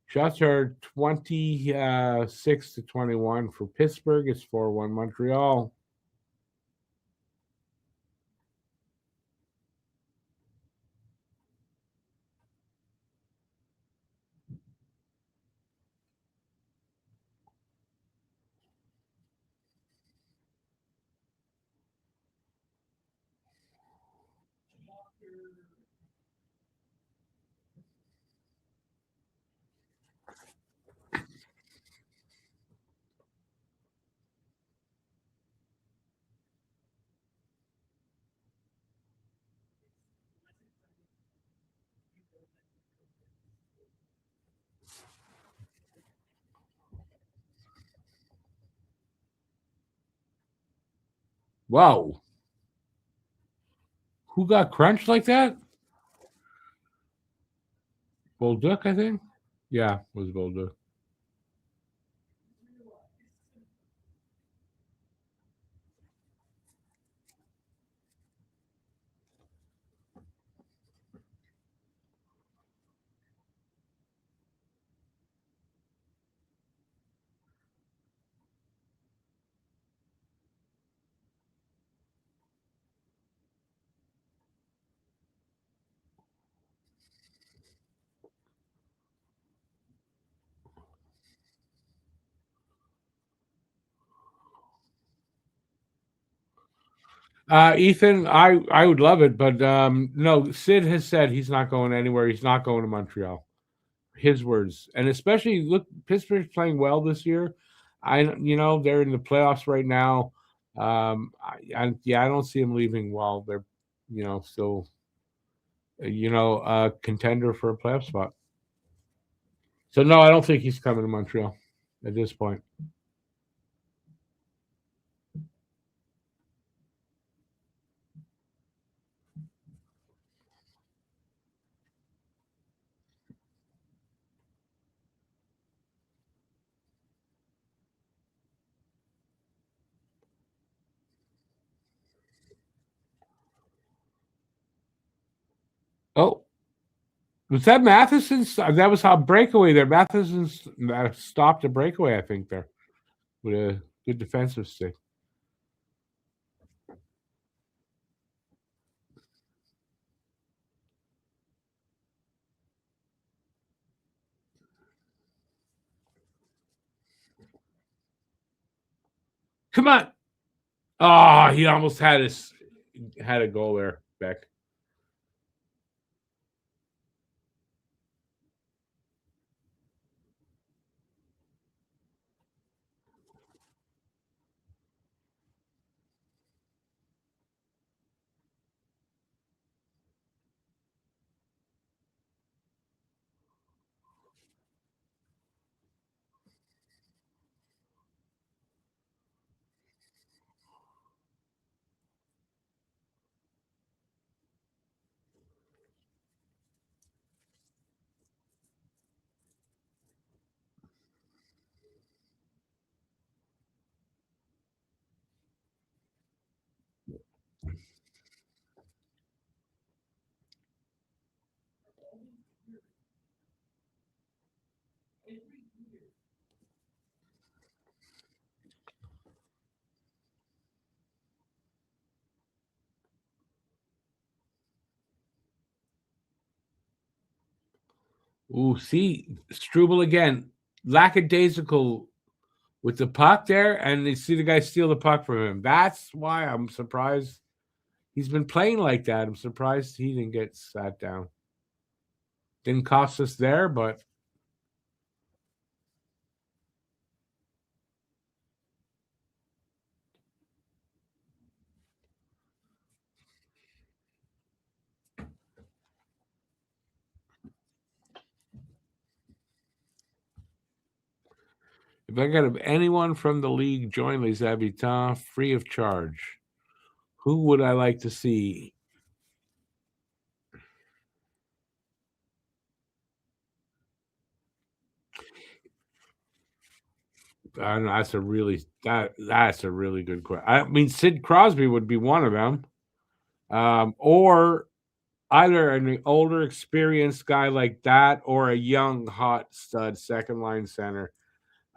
Shots are 26-21 for Pittsburgh. It's 4-1 Montreal. Wow. Who got crunched like that? Bolduc, I think. Yeah, it was Bolduc. Ethan, I would love it, but no, Sid has said he's not going anywhere. He's not going to Montreal. His words, and especially look, Pittsburgh's playing well this year. They're in the playoffs right now. I don't see him leaving while they're, still, a contender for a playoff spot. So no, I don't think he's coming to Montreal at this point. Oh, was that Matheson's? That was how breakaway there. Matheson stopped a breakaway, I think, there with a good defensive stick. Come on! Oh, he almost had a goal there, Beck. Ooh, see Struble again, lackadaisical with the puck there, and they see the guy steal the puck from him. That's why I'm surprised he's been playing like that. I'm surprised he didn't get sat down. Didn't cost us there, but if I could have anyone from the league join Les Habitants free of charge, who would I like to see? I don't know. That's a really good question. I mean, Sid Crosby would be one of them, or either an older, experienced guy like that, or a young, hot stud second line center.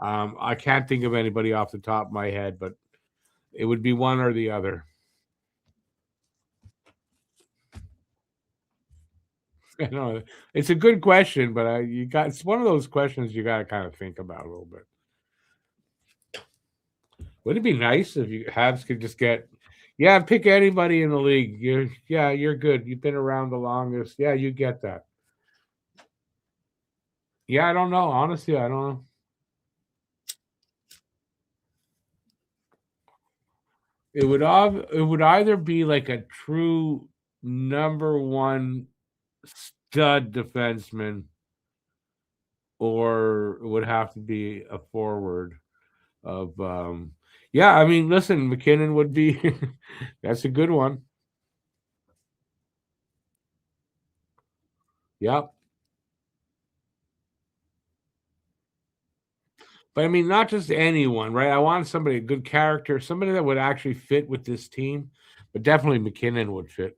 I can't think of anybody off the top of my head, but it would be one or the other. I know it's a good question, but it's one of those questions you got to kind of think about a little bit. Wouldn't it be nice if you Habs could just pick anybody in the league. You're good. You've been around the longest. Yeah, you get that. Yeah, I don't know. Honestly, I don't know. It would either be like a true number one stud defenseman, or it would have to be a forward of yeah, I mean, listen, McKinnon would be that's a good one. Yep. But I mean, not just anyone, right? I want somebody, a good character, somebody that would actually fit with this team, but definitely McKinnon would fit.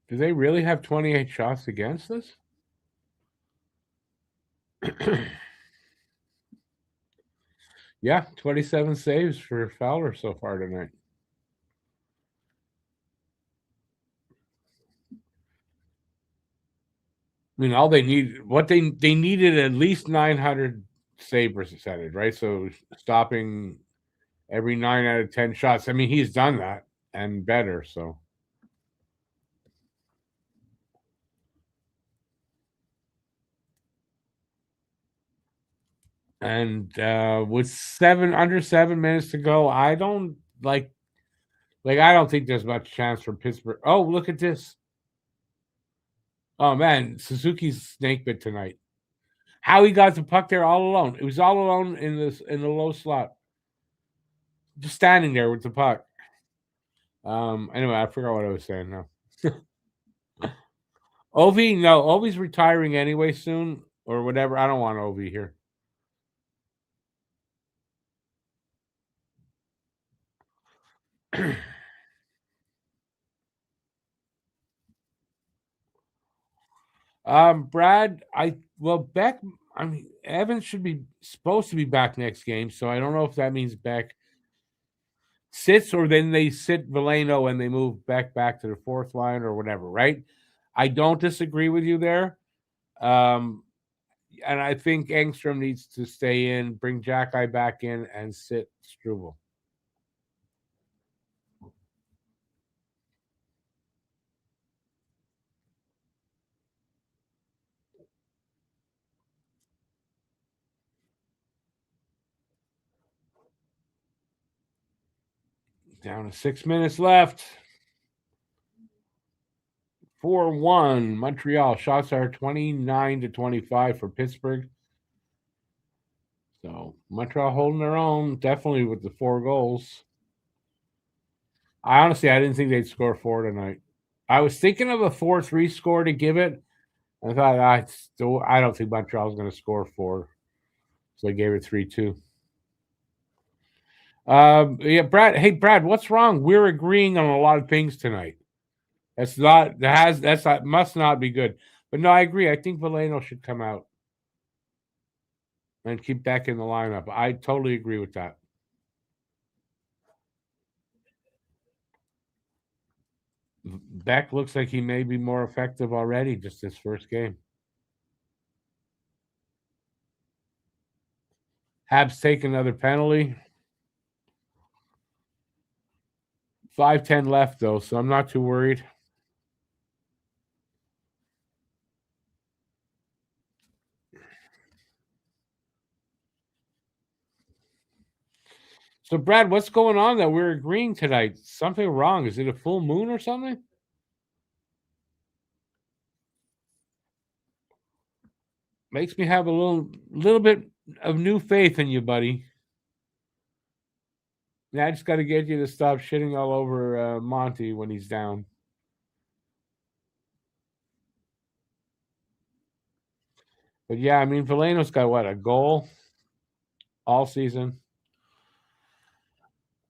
Do they really have 28 shots against us? Yeah, 27 saves for Fowler so far tonight. I mean, all they need, what they needed at least 900 save percentage, right? So stopping every 9 out of 10 shots. I mean, he's done that and better. So, and with under 7 minutes to go, I don't I don't think there's much chance for Pittsburgh. Oh, look at this! Oh man, Suzuki's snake bit tonight. How he got the puck there all alone? It was all alone in the low slot, just standing there with the puck. Anyway, I forgot what I was saying now. Ovi, no, Ovi's retiring anyway soon or whatever. I don't want Ovi here. Brad, Beck. I mean, Evans should be supposed to be back next game, so I don't know if that means Beck sits or then they sit Veleno and they move Beck back to the fourth line or whatever, right? I don't disagree with you there. Um, and I think Engstrom needs to stay in, bring Jacky back in, and sit Struble. Down to 6 minutes left. 4-1 Montreal. Shots are 29-25 for Pittsburgh. So Montreal holding their own, definitely with the 4 goals. I didn't think they'd score 4 tonight. I was thinking of a 4-3 score to give it. I thought I don't think Montreal's going to score 4, so I gave it 3-2. Yeah, Brad. Hey, Brad, what's wrong? We're agreeing on a lot of things tonight. Must not be good. But no, I agree. I think Veleno should come out and keep Beck in the lineup. I totally agree with that. Beck looks like he may be more effective already, just his first game. Habs take another penalty. 5:10 left though, so I'm not too worried. So, Brad, what's going on that we're agreeing tonight? Something wrong? Is it a full moon or something? Makes me have a little bit of new faith in you, buddy. Now I just got to get you to stop shitting all over Monty when he's down. But yeah, I mean, Veleno's got what, a goal all season.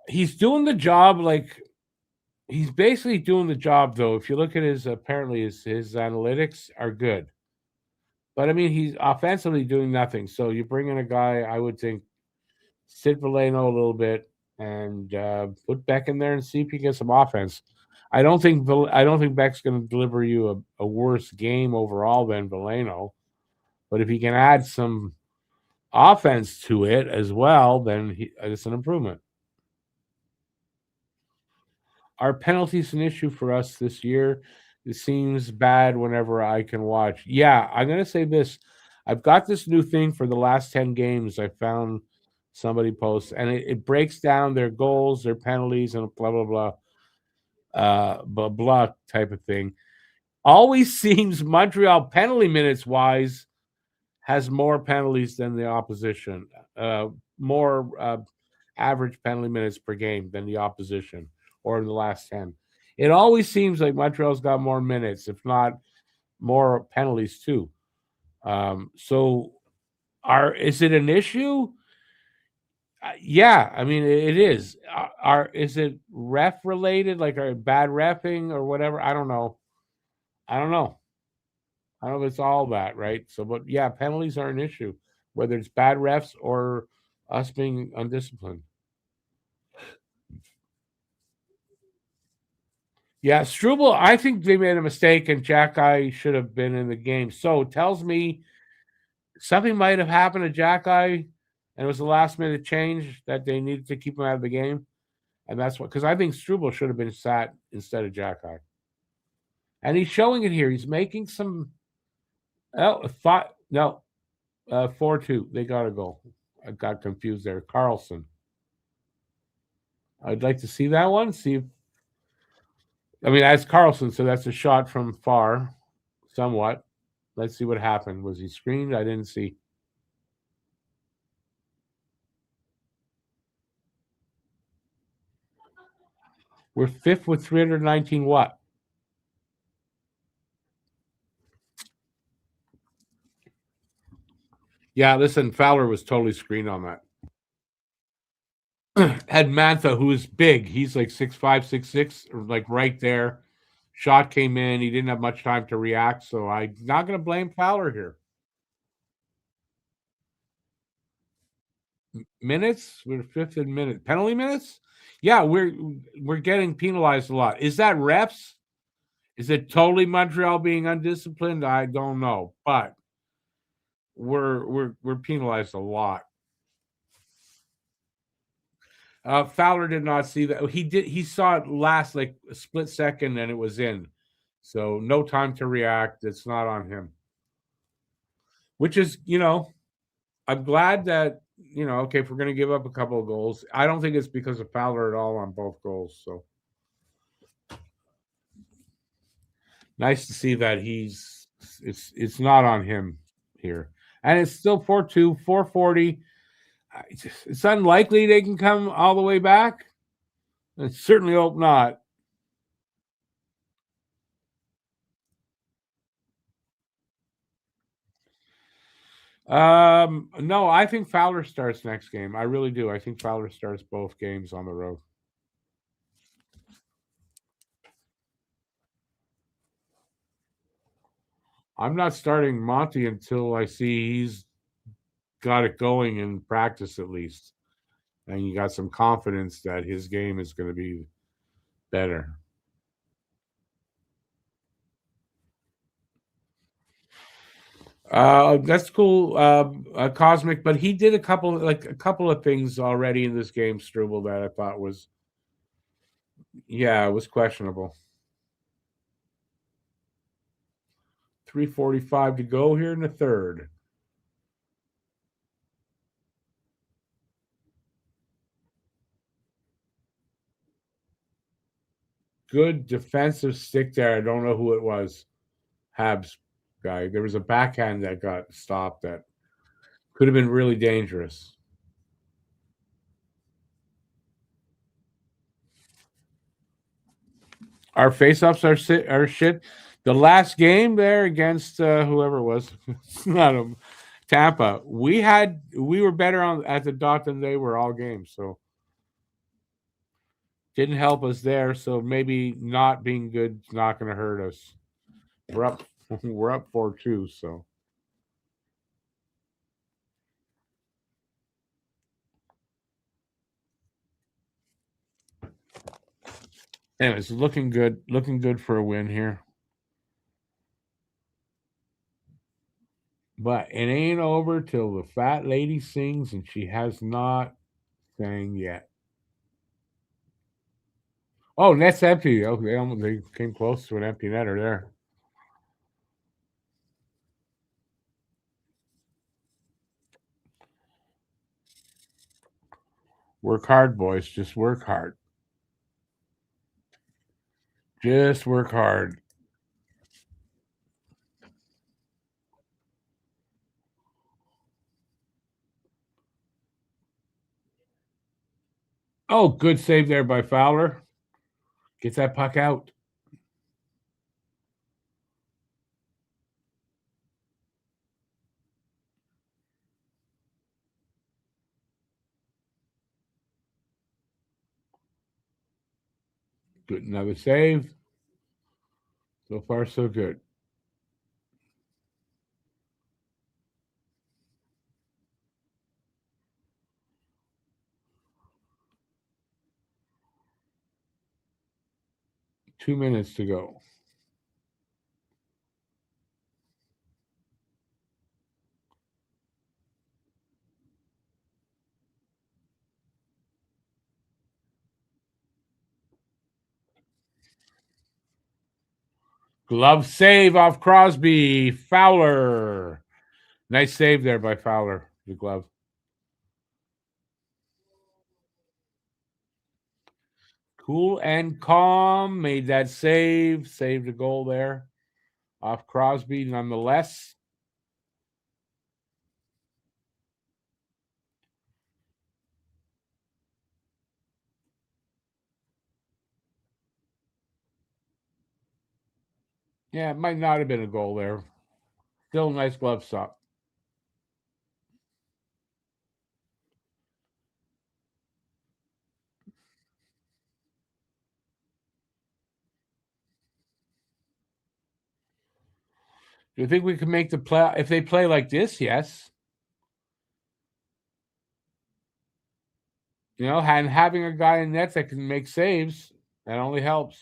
He's doing the job he's basically doing the job though. If you look at his analytics are good. But I mean, he's offensively doing nothing. So you bring in a guy, I would think, sit Veleno a little bit and put Beck in there and see if he gets some offense. I don't think Beck's going to deliver you a worse game overall than Veleno, but if he can add some offense to it as well, then it's an improvement. Are penalties an issue for us this year? It seems bad whenever I can watch. Yeah, I'm going to say this. I've got this new thing for the last 10 games. I found somebody posts, and it breaks down their goals, their penalties, and blah, blah, blah type of thing. Always seems Montreal penalty minutes wise has more penalties than the opposition, more average penalty minutes per game than the opposition or in the last 10. It always seems like Montreal's got more minutes, if not more penalties too. So is it an issue? Yeah, I mean it is. Is it ref related, like our bad refing or whatever? I don't know. I don't know. I don't know if it's all that, right? So, but yeah, penalties are an issue, whether it's bad refs or Us being undisciplined. Yeah, Struble, I think they made a mistake and Jack Eye should have been in the game. So it tells me something might have happened to Jack Eye and it was a last minute change that they needed to keep him out of the game. And that's what, because I think Struble should have been sat instead of Jack Eye. And he's showing it here. He's making some, oh, five, no, 4-2. They got a goal. I got confused there. Carlson. I'd like to see that one. See if, I mean, that's Carlson, so that's a shot from far, somewhat. Let's see what happened. Was he screened? I didn't see. We're fifth with 319 what? Yeah, listen, Fowler was totally screened on that. Had Mantha, who is big. He's like 6'5", 6'6", like right there. Shot came in. He didn't have much time to react, so I'm not going to blame Fowler here. Minutes? We're fifth in minutes. Penalty minutes? Yeah, we're getting penalized a lot. Is that refs? Is it totally Montreal being undisciplined? I don't know, but we're penalized a lot. Fowler did not see that. He did. He saw it last like a split second, and it was in. So no time to react. It's not on him. Which is, I'm glad that okay, if we're going to give up a couple of goals, I don't think it's because of Fowler at all on both goals. So nice to see that it's not on him here, and it's still 4-2, 440. It's unlikely they can come all the way back. I certainly hope not. No, I think Fowler starts next game. I really do. I think Fowler starts both games on the road. I'm not starting Monty until I see he's got it going in practice at least. And you got some confidence that his game is going to be better. That's cool, Cosmic. But he did a couple of things already in this game, Struble, that I thought was, yeah, it was questionable. 3:45 to go here in the third. Good defensive stick there. I don't know who it was. Habs guy. There was a backhand that got stopped that could have been really dangerous. Our faceoffs are shit. The last game there against whoever it was, not a, Tampa, we were better on at the dot than they were all games, so didn't help us there. So maybe not being good is not going to hurt us. We're up, we're up 4-2. So anyways, looking good for a win here. But it ain't over till the fat lady sings, and she has not sang yet. Oh, net's empty. Oh, they came close to an empty netter there. Work hard, boys. Just work hard. Just work hard. Oh, good save there by Fowler. Gets that puck out. Good, another save. So far, so good. 2 minutes to go. Glove save off Crosby. Fowler. Nice save there by Fowler, the glove. Cool and calm. Made that save. Saved a goal there off Crosby nonetheless. Yeah, it might not have been a goal there. Still a nice glove stop. Do you think we can make the play if they play like this? Yes. You know, and having a guy in net that can make saves, that only helps.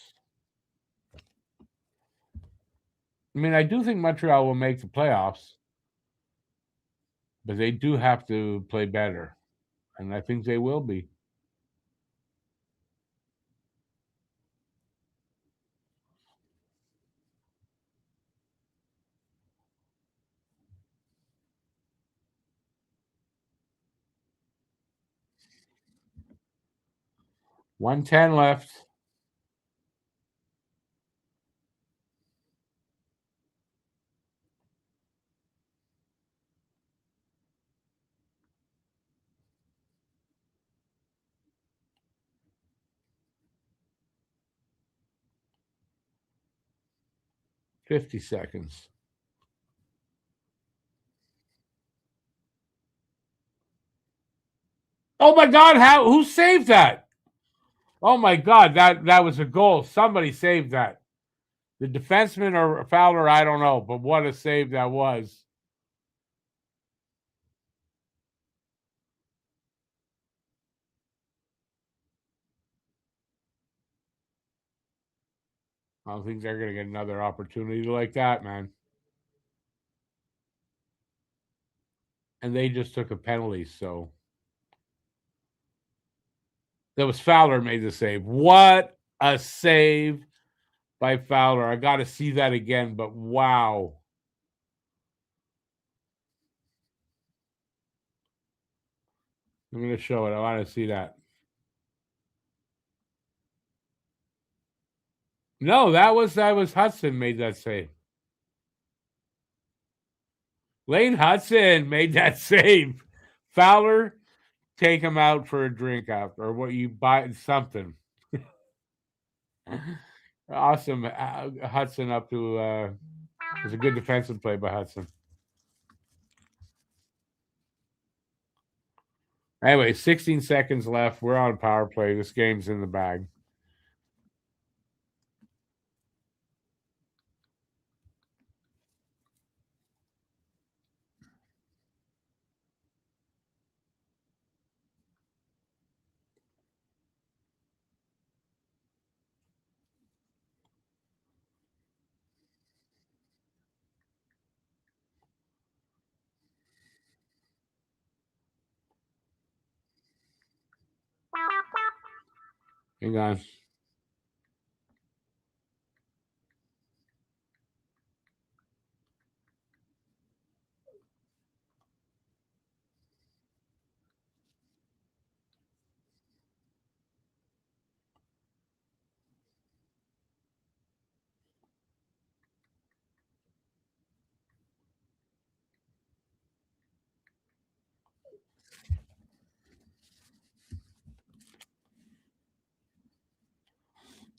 I mean, I do think Montreal will make the playoffs, but they do have to play better, and I think they will be. $110 left. $50. Oh my God! Who saved that? Oh my God! That was a goal. Somebody saved that. The defenseman or Fowler, I don't know, but what a save that was. I don't think they're going to get another opportunity like that, man. And they just took a penalty, so that was Fowler made the save. What a save by Fowler. I got to see that again, but wow. I'm going to show it. I want to see that. No, that was Hudson made that save. Lane Hudson made that save. Fowler, take him out for a drink after, or what you buy something. Awesome. Hudson up to it was a good defensive play by Hudson. Anyway, 16 seconds left. We're on power play. This game's in the bag. Hang on.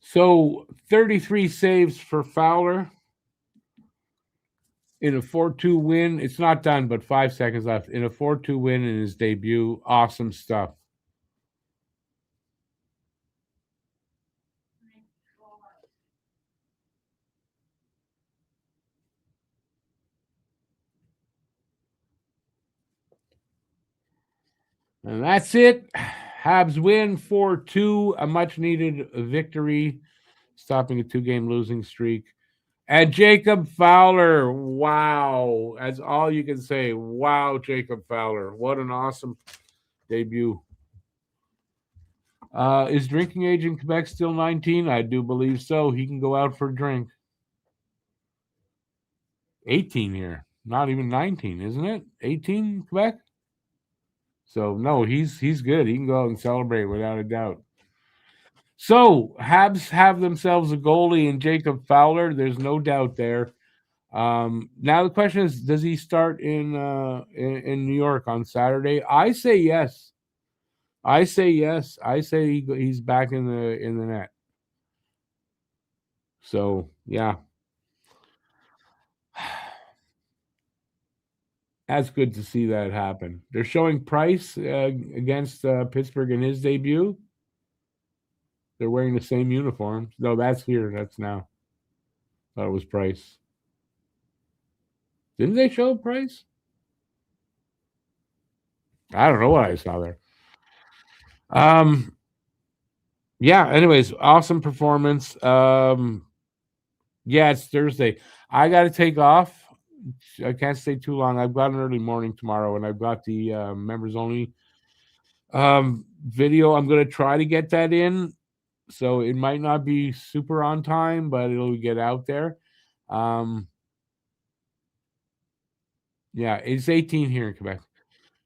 So 33 saves for Fowler in a 4-2 win. It's not done, but 5 seconds left. In a 4-2 win in his debut. Awesome stuff. And that's it. Habs win 4-2, a much needed victory. stopping a 2-game losing streak. And Jacob Fowler, wow. That's all you can say. Wow, Jacob Fowler. What an awesome debut. Is drinking age in Quebec still 19? I do believe so. He can go out for a drink. 18 here. Not even 19, isn't it? 18 Quebec? So, no, he's good. He can go out and celebrate without a doubt. So, Habs have themselves a goalie in Jacob Fowler. There's no doubt there. Now the question is, does he start in New York on Saturday? I say yes. I say he's back in the net. So yeah, that's good to see that happen. They're showing Price against Pittsburgh in his debut. They're wearing the same uniforms. No, that's here. That's now. Thought it was Price. Didn't they show Price? I don't know what I saw there. Yeah, anyways, awesome performance. Yeah, it's Thursday. I got to take off. I can't stay too long. I've got an early morning tomorrow, and I've got the members only video. I'm going to try to get that in. So it might not be super on time, but it'll get out there. Yeah, it's 18 here in Quebec.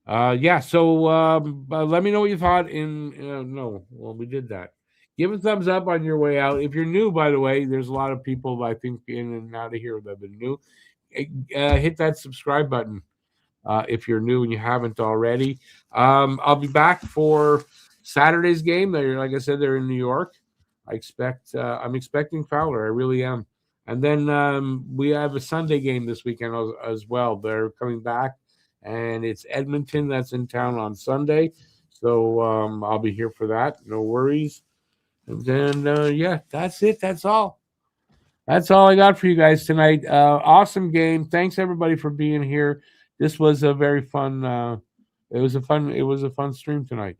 Yeah, so let me know what you thought no, well, we did that. Give a thumbs up on your way out. If you're new, by the way, there's a lot of people I think in and out of here that have been new. Hit that subscribe button if you're new and you haven't already. I'll be back for Saturday's game. Like I said, they're in New York. I'm expecting Fowler. I really am. And then we have a Sunday game this weekend as well. They're coming back, and it's Edmonton that's in town on Sunday. So I'll be here for that. No worries. And then, yeah, that's it. That's all. That's all I got for you guys tonight. Awesome game. Thanks everybody for being here. This was a very fun. It was a fun stream tonight.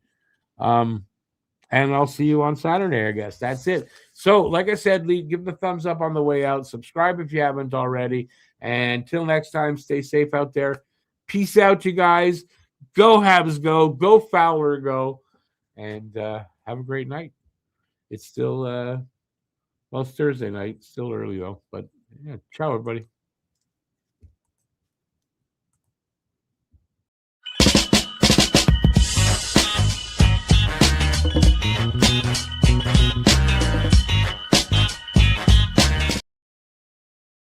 And I'll see you on Saturday, I guess. That's it. So, like I said, give the thumbs up on the way out. Subscribe if you haven't already. And until next time, stay safe out there. Peace out, you guys. Go Habs, go. Go Fowler, go. And have a great night. It's still, well, it's Thursday night. It's still early, though. But, yeah, ciao, everybody.